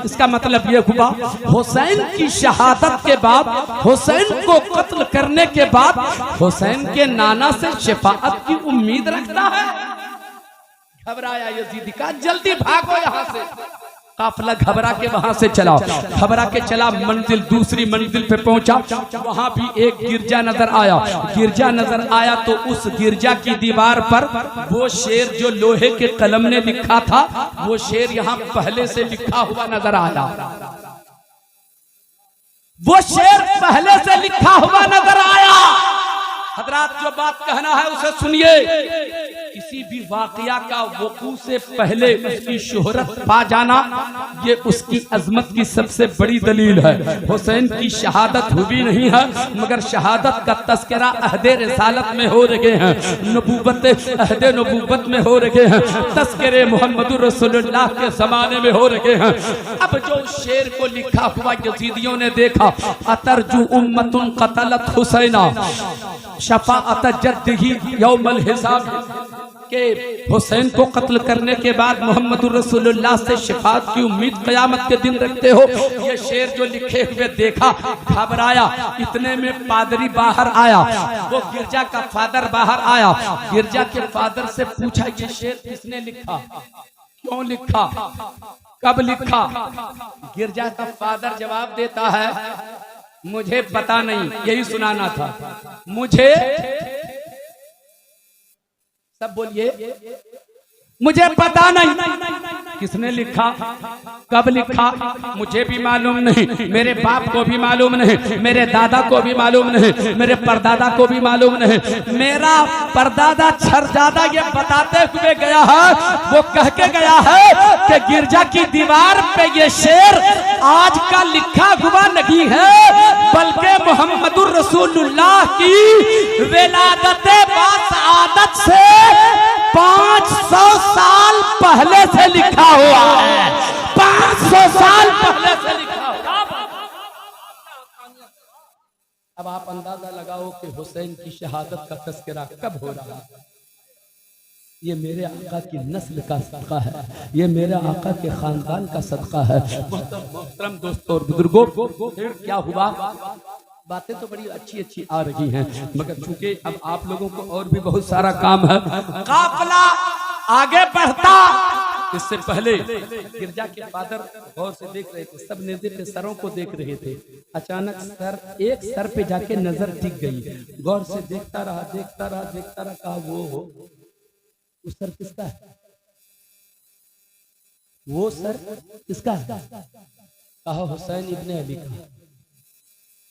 इसका मतलब यह हुआ, हुसैन की शहादत के बाद, हुसैन को कत्ल करने के बाद हुसैन के नाना से शफाअत की उम्मीद रखता है। घबराया यजीदी का, जल्दी भागो यहां से। काफिला घबरा के वहां से चला, घबरा के चला, मंजिल, दूसरी मंजिल पे पहुंचा। वहां भी एक गिरजा नजर आया। गिरजा नजर आया तो उस गिरजा की दीवार पर वो शेर जो लोहे के कलम ने लिखा था, वो शेर यहाँ पहले से लिखा हुआ नजर आया। वो शेर पहले से लिखा हुआ नजर आया। हजरात, जो बात कहना है उसे सुनिए। किसी भी वाकया का वकू से पहले उसकी शोहरत पा जाना, ये उसकी अजमत की सबसे बड़ी दलील है। हुसैन की शहादत हुई नहीं है, मगर शहादत का तस्करा अहदे रिसालत में हो रहे हैं, नबूवत, अहदे नबूवत में हो रहे हैं, तस्करे मोहम्मदुर रसूलुल्लाह के जमाने में हो रहे हैं। अब जो शेर को लिखा हुआ यजीदियों ने देखा, अतरजू उम्मतुन कतलत हुसैना शफाअत जद्दिही यौमल हिसाब, के हुसैन को कत्ल करने के बाद मोहम्मदुर रसूलुल्लाह से शफाअत की उम्मीद क़यामत के दिन रखते हो। ये शेर जो लिखे हुए देखा, घबराया। इतने में पादरी बाहर आया, वो गिरजा का फादर बाहर आया। गिरजा के फादर से पूछा, ये शेर किसने लिखा, क्यों लिखा, कब लिखा? गिरजा का फादर जवाब देता है, मुझे पता नहीं, यही सुनाना था मुझे। सब बोलिए, मुझे पता नहीं किसने लिखा, कब लिखा, मुझे भी मालूम नहीं, मेरे बाप को भी मालूम नहीं, मेरे दादा को भी मालूम नहीं, मेरे परदादा को भी मालूम नहीं। मेरा परदादा छरदादा ये बताते हुए गया है, वो कह के गया है कि गिरजा की दीवार पे ये शेर आज का लिखा हुआ नहीं है, बल्कि मोहम्मदुर रसूलुल्लाह की विलादते बासआदत से 500 साल पहले से लिखा हुआ है। 500 साल पहले से लिखा हुआ। अब आप अंदाजा लगाओ कि हुसैन की शहादत का तस्करा कब हो रहा है। ये मेरे आका की नस्ल का सदका है, ये मेरे आका के खानदान का सदका है। मोहतरम दोस्तों और बुजुर्गों, फिर क्या हुआ? बातें तो बड़ी अच्छी अच्छी आ रही हैं, मगर चूंकि अब आप लोगों को और भी बहुत सारा काम है। काफिला आगे बढ़ता, इससे पहले गिरजा के फादर गौर से देख रहे थे, सब नेज़े पे सरों को देख रहे थे। अचानक सर, एक सर पे जाके नजर टिक गई। गौर से देखता रहा, देखता रहा, देखता रहा, कहा वो हो, उस सर किसका है, वो सर किसका है? कहा हुसैन इब्ने अली का।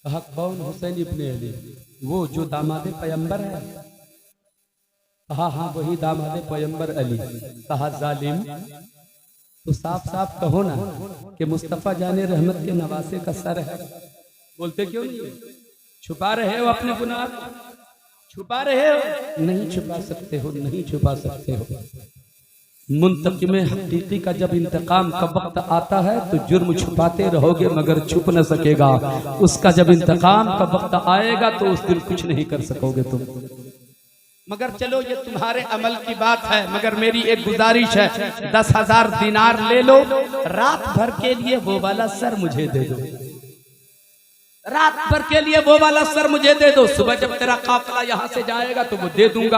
कहा कौन हुसैन इब्ने अली? वो जो दामादे पैगंबर है। कहा हाँ वही दामादे पैगंबर अली। कहा जालिम, तो साफ साफ कहो ना कि मुस्तफा जाने रहमत के नवासे का सर है। बोलते क्यों नहीं? छुपा रहे हो अपने गुनाह, छुपा रहे हो, नहीं छुपा सकते हो, नहीं छुपा सकते हो। मुंतकिम हकीकी का जब इंतकाम का वक्त आता है तो जुर्म छुपाते रहोगे मगर छुप न सकेगा। उसका जब इंतकाम का वक्त आएगा तो उस दिन कुछ नहीं कर सकोगे तुम। मगर चलो ये तुम्हारे अमल की बात है, मगर मेरी एक गुजारिश है, 10,000 दिनार ले लो, रात भर के लिए वो वाला सर मुझे दे दो, रात भर के लिए वो वाला सर मुझे दे दो। सुबह जब तेरा काफिला यहाँ से जाएगा तो वो दे दूंगा।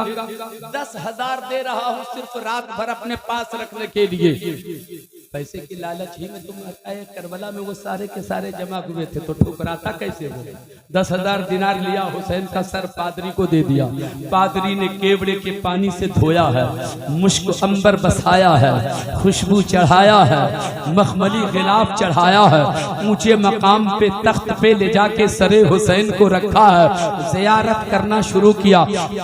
10,000 दे रहा हूँ सिर्फ रात भर अपने पास रखने के लिए। पैसे की लालच ही में तुम करबला में वो सारे के सारे जमा हुए थे तो ठुकराता कैसे हो। 10,000 दिनार लिया, हुसैन का सर पादरी को दे दिया। पादरी ने केवड़े के पानी से धोया है, मुश्क अंबर बसाया है, खुशबू चढ़ाया है, मखमली गिलाफ चढ़ाया है, ऊंचे मकाम पे तख्त पे ले जाके सरे हुसैन को रखा है, जियारत करना शुरू किया।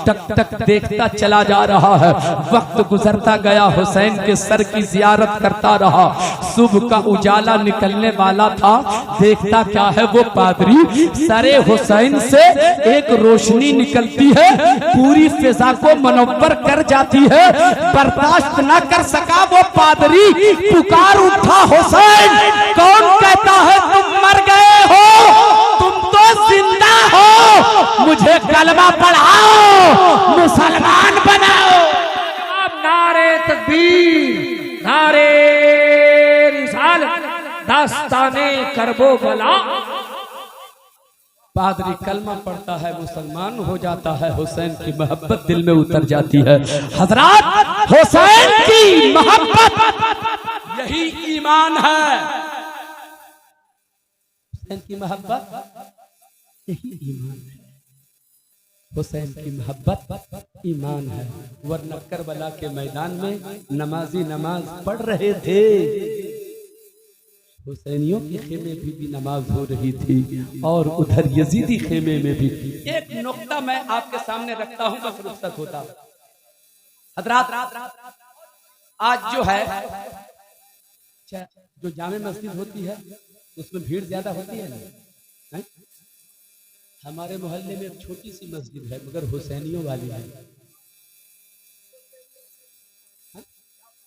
टक टक देखता चला जा रहा है, वक्त गुजरता गया, हुसैन के सर की जियारत करता रहा। सुबह का उजाला निकलने वाला था, देखता क्या है वो पादरी, सरे हुसैन से एक रोशनी निकलती है, पूरी फिजा को मनव्वर कर जाती है। बर्दाश्त न कर सका वो पादरी, पुकार उठा, हुसैन कौन कहता है तुम मर गए हो, तुम तो जिंदा हो, मुझे कलमा पढ़ाओ, मुसलमान बनाओ। नारे तकबीर, नारे रिसालत, दास्ताने करबो बला। पादरी कलमा पढ़ता है, मुसलमान हो जाता है, हुसैन की मोहब्बत दिल में उतर जाती है। हजरात, हुसैन की मोहब्बत यही ईमान है, हुसैन की मोहब्बत यही ईमान है, हुसैन की मोहब्बत ईमान है। वरना करबला के मैदान में नमाजी नमाज पढ़ रहे थे, हुसैनियों के खेमे भी नमाज हो रही थी और उधर यजीदी खेमे में भी। एक नुक्ता मैं आपके सामने रखता हूं, बस रुखसत होता। हजरात, आज जो है जो जामे मस्जिद होती है उसमें भीड़ ज्यादा होती है ना। हमारे मोहल्ले में एक छोटी सी मस्जिद है मगर हुसैनियों वाली है,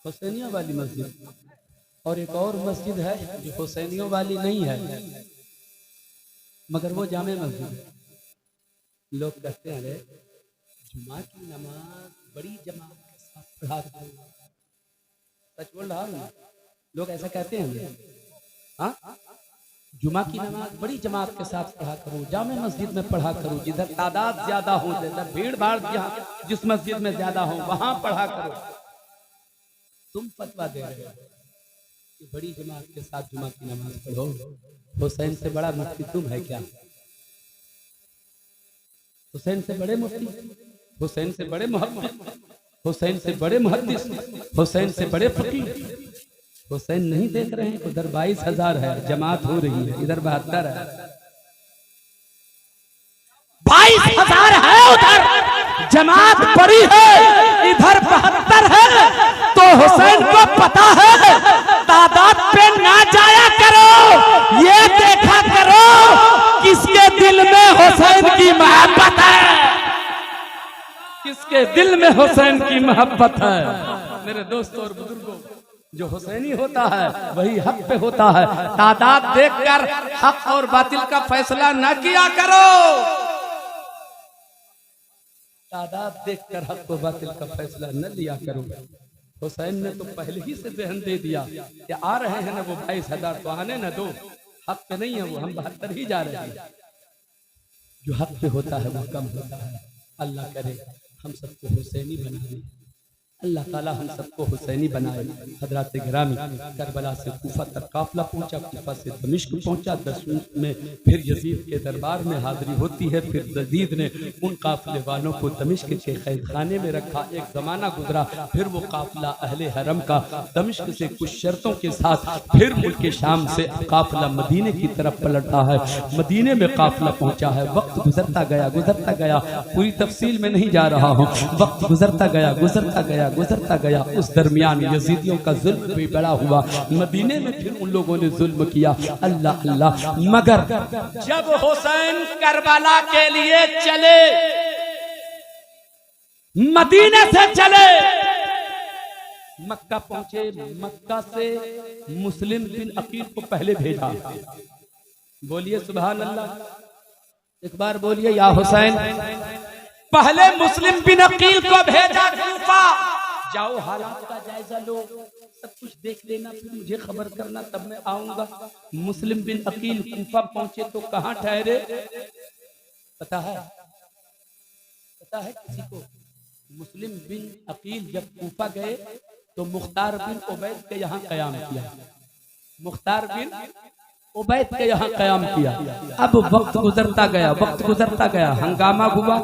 हुसैनियों वाली मस्जिद। और एक और मस्जिद है जो हुसैनियों वाली नहीं है मगर वो जामे मस्जिद है। लोग कहते हैं अरे जुमा की नमाज बड़ी जमात के साथ पढ़ा करो, सच बोल रहा हूँ, लोग ऐसा कहते हैं। हाँ, जुमा की नमाज बड़ी जमात के साथ पढ़ा करो, जामे मस्जिद में पढ़ा करो, जिधर तादाद ज्यादा हो, जिधर भीड़ भाड़ जिस मस्जिद में ज्यादा हो वहां पढ़ा करो। तुम फतवा दे रहे हो कि बड़ी जमात के साथ जुमा की नमाज पढ़ो। हुसैन से बड़ा मुफ्ती तुम है क्या? हुसैन से बड़े मुफ्ती, हुसैन से बड़े मुहद्दिस, हुसैन से बड़े मुहद्दिस, हुसैन से बड़े फकीह। हुसैन नहीं देख रहे हैं, उधर 22,000 है, जमात हो रही है, इधर 72 है। 22,000 है, उधर जमात बड़ी है, इधर 72 है। तो हुसैन को पता है तादाद पे ना जाया करो, ये देखा करो किसके दिल में हुसैन की मोहब्बत है, किसके दिल में हुसैन की मोहब्बत है। मेरे दोस्तों और बुजुर्गों, जो हुसैनी होता है वही हक पे होता है। तादाद देखकर हक और बातिल का फैसला न किया करो, तादाद देखकर हक और बातिल का फैसला न लिया करो। हुसैन ने तो पहले ही से बहन दे दिया कि आ रहे हैं ना वो 22,000 तो आने न दो, हक पे नहीं है वो, हम 72 ही जा रहे हैं। जो हक पे होता है वो कम होता है। अल्लाह करे हम सबको हुसैनी बना दे, अल्लाह ताला हम सबको हुसैनी बनाए। हजरात गिरामी, करबला से कूफा तक काफिला पहुंचा, कूफा से दमिश्क पहुंचा, दमिश्क में फिर यजीद के दरबार में हाजिरी होती है। फिर यजीद ने उन काफिले वालों को दमिश्क के कैद खाने में रखा। एक जमाना गुजरा, फिर वो काफिला अहले हरम का दमिश्क से कुछ शर्तों के साथ फिर मुल्क शाम से काफिला मदीने की तरफ पलटा है। मदीने में काफिला पहुंचा है। वक्त गुजरता गया, गुजरता गया, पूरी तफसील में नहीं जा रहा हूँ। वक्त गुजरता गया, गुजरता गया, गुजरता गया। उस दरमियान यजीदियों का जुल्म भी बड़ा हुआ, मदीने में फिर उन लोगों ने जुल्म किया। अल्लाह अल्लाह, मगर जब हुसैन करबला के लिए चले, मदीने से चले, मक्का पहुंचे, मक्का से मुस्लिम बिन अकील को पहले भेजा। बोलिए सुभान अल्लाह, एक बार बोलिए या हुसैन। पहले मुस्लिम बिन अकील को भेजा कूफा, जाओ हालात का जायजा लो, सब कुछ देख लेना, फिर मुझे खबर करना, तब मैं आऊंगा। मुस्लिम बिन अकील कूफा पहुंचे तो कहां ठहरे पता है? पता है किसी को? मुस्लिम बिन अकील जब कूफा गए तो मुख्तार बिन उबैद के यहाँ कयाम किया। मुख्तार बिन उबैद के यहाँ कयाम किया। अब वक्त गुजरता गया, वक्त गुजरता गया, हंगामा हुआ।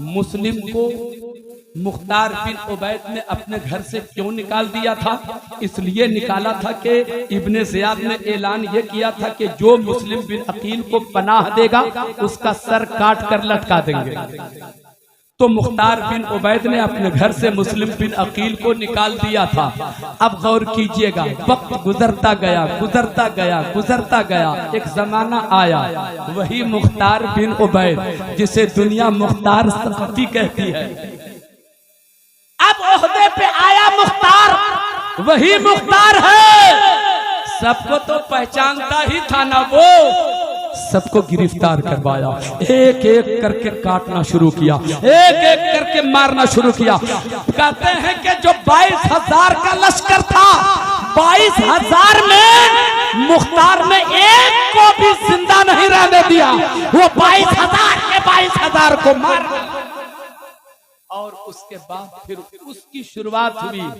मुस्लिम को मुख्तार बिन उबैद ने अपने घर से क्यों निकाल दिया था? इसलिए निकाला था कि इब्ने ज़ियाद ने ऐलान ये किया था कि जो मुस्लिम बिन अकील को पनाह देगा उसका सर काट कर लटका देंगे। तो मुख्तार बिन उबैद ने अपने घर से मुस्लिम बिन अकील को निकाल दिया था। अब गौर कीजिएगा, वक्त गुजरता गया, गुजरता गया, गुजरता गया, एक जमाना आया, वही मुख्तार बिन उबैद जिसे दुनिया मुख्तार सख्ती कहती है, अब ओहदे पे आया मुख्तार, वही मुख्तार है। सबको तो पहचानता ही था ना वो, सबको गिरफ्तार करवाया, एक एक करके काटना शुरू किया, एक एक करके मारना शुरू किया। कहते हैं कि जो 22,000 का लश्कर था, 22,000 में मुख्तार ने एक को भी जिंदा नहीं रहने दिया। वो 22,000 के 22,000 को मार, और उसके बाद फिर उसकी शुरुआत हुई।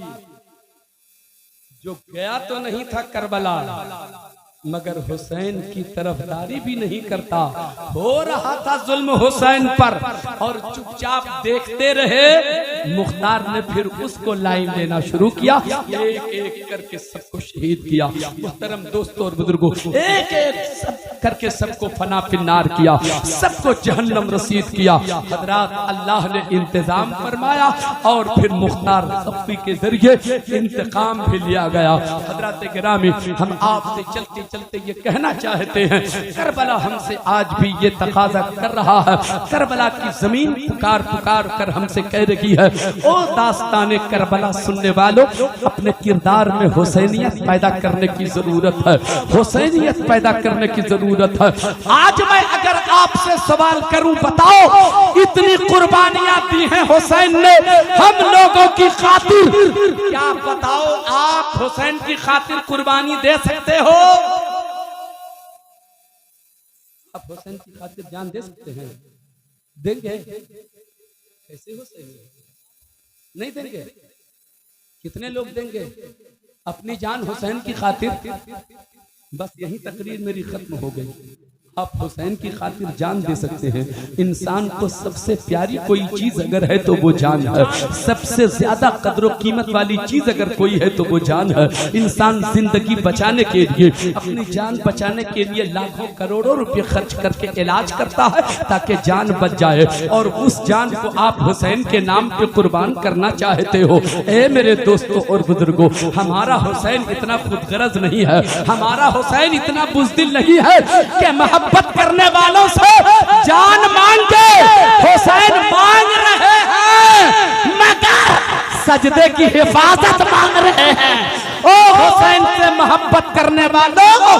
जो गया तो नहीं था करबला, मगर हुसैन की तरफदारी भी नहीं करता। हो रहा था जुल्म हुसैन पर और चुपचाप देखते रहे। मुख्तार ने फिर उसको लाइन देना शुरू किया, एक एक करके सबको शहीद किया। मुहतरम दोस्तों और बुजुर्गों, एक एक सब करके सबको फना फिन्नार किया, सबको जहन्नम रसीद किया। हजरात, अल्लाह ने इंतजाम फरमाया और फिर मुख्तार सख्ती के जरिए इंतकाम भी लिया गया। हजरात गिरामी, हम आपसे चलते चलते ये कहना चाहते हैं, करबला हमसे आज भी ये तकाजा कर रहा है। करबला की जमीन पुकार पुकार कर हमसे कह रही है, ओ दास्ताने करबला सुनने वालों, अपने किरदार में हुसैनियत पैदा करने की जरूरत है, हुसैनियत पैदा करने की जरूरत है। आज मैं अगर आपसे सवाल करूं, बताओ इतनी कुर्बानियां दी हैं हुसैन ने हम लोगों की खातिर, क्या बताओ आप हुसैन की खातिर कुर्बानी दे सकते हो? आप हुसैन की खातिर जान दे सकते हैं? देंगे? कैसे हुसैन नहीं देंगे? कितने लोग देंगे अपनी जान हुसैन की खातिर? बस यही तकरीर मेरी खत्म हो गई। आप हुसैन की खातिर जान दे सकते हैं। इंसान को सबसे प्यारी कोई चीज अगर है तो वो जान है। सबसे ज्यादा कद्र कीमत वाली चीज अगर कोई है तो वो जान है। इंसान जिंदगी बचाने के लिए, अपनी जान बचाने के लिए लाखों करोड़ों रुपए खर्च करके इलाज करता है ताकि जान बच जाए, और उस जान को आप हुसैन के नाम पे कुर्बान करना चाहते हो। ए मेरे दोस्तों और बुजुर्गों, हमारा हुसैन इतना खुदगरज नहीं है, हमारा हुसैन इतना बुज़दिल नहीं है कि मोहब्बत करने वालों से जान मांगे। हुसैन मांग रहे हैं मगर सजदे की हिफाजत मांग रहे हैं। ओ हुसैन से मोहब्बत करने वालों,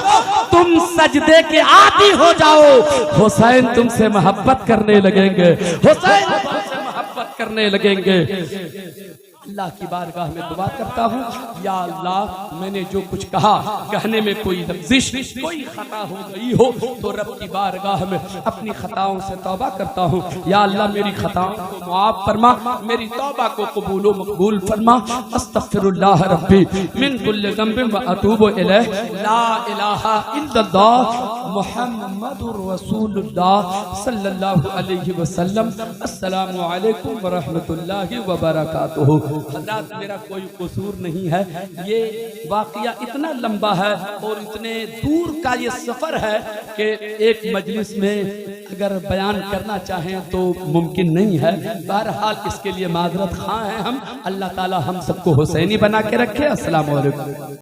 तुम सजदे के आदी हो जाओ, हुसैन तुमसे मोहब्बत करने लगेंगे, हुसैन तुमसे मोहब्बत करने लगेंगे। अल्लाह की बारगाह में दुआ करता हूँ, या अल्लाह मैंने जो कुछ कहा, कहने में कोई लफ्जिश, कोई खता हो गई हो तो रब की बारगाह में अपनी खताओं से तौबा करता हूँ। या अल्लाह मेरी खताओं को मुआफ फरमा, मेरी तौबा को कबूल व मकबूल फरमा। अस्तगफिरुल्लाह रब्बी मिन कुल्लि ज़ंबिन व अतूबु इलैह। ला इलाहा इल्लल्लाह मुहम्मदुर रसूलुल्लाह सल्लल्लाहु अलैहि वसल्लम। अस्सलामु अलैकुम व रहमतुल्लाहि व बरकातुहू। हज़रात, मेरा कोई कसूर नहीं है, ये वाक़या इतना लंबा है और इतने दूर का ये सफ़र है कि एक मजलिस में अगर बयान करना चाहें तो मुमकिन नहीं है। बहरहाल इसके लिए माजरत खां हैं हम। अल्लाह ताला हम सबको हुसैनी बना के रखे। अस्सलामु अलैकुम।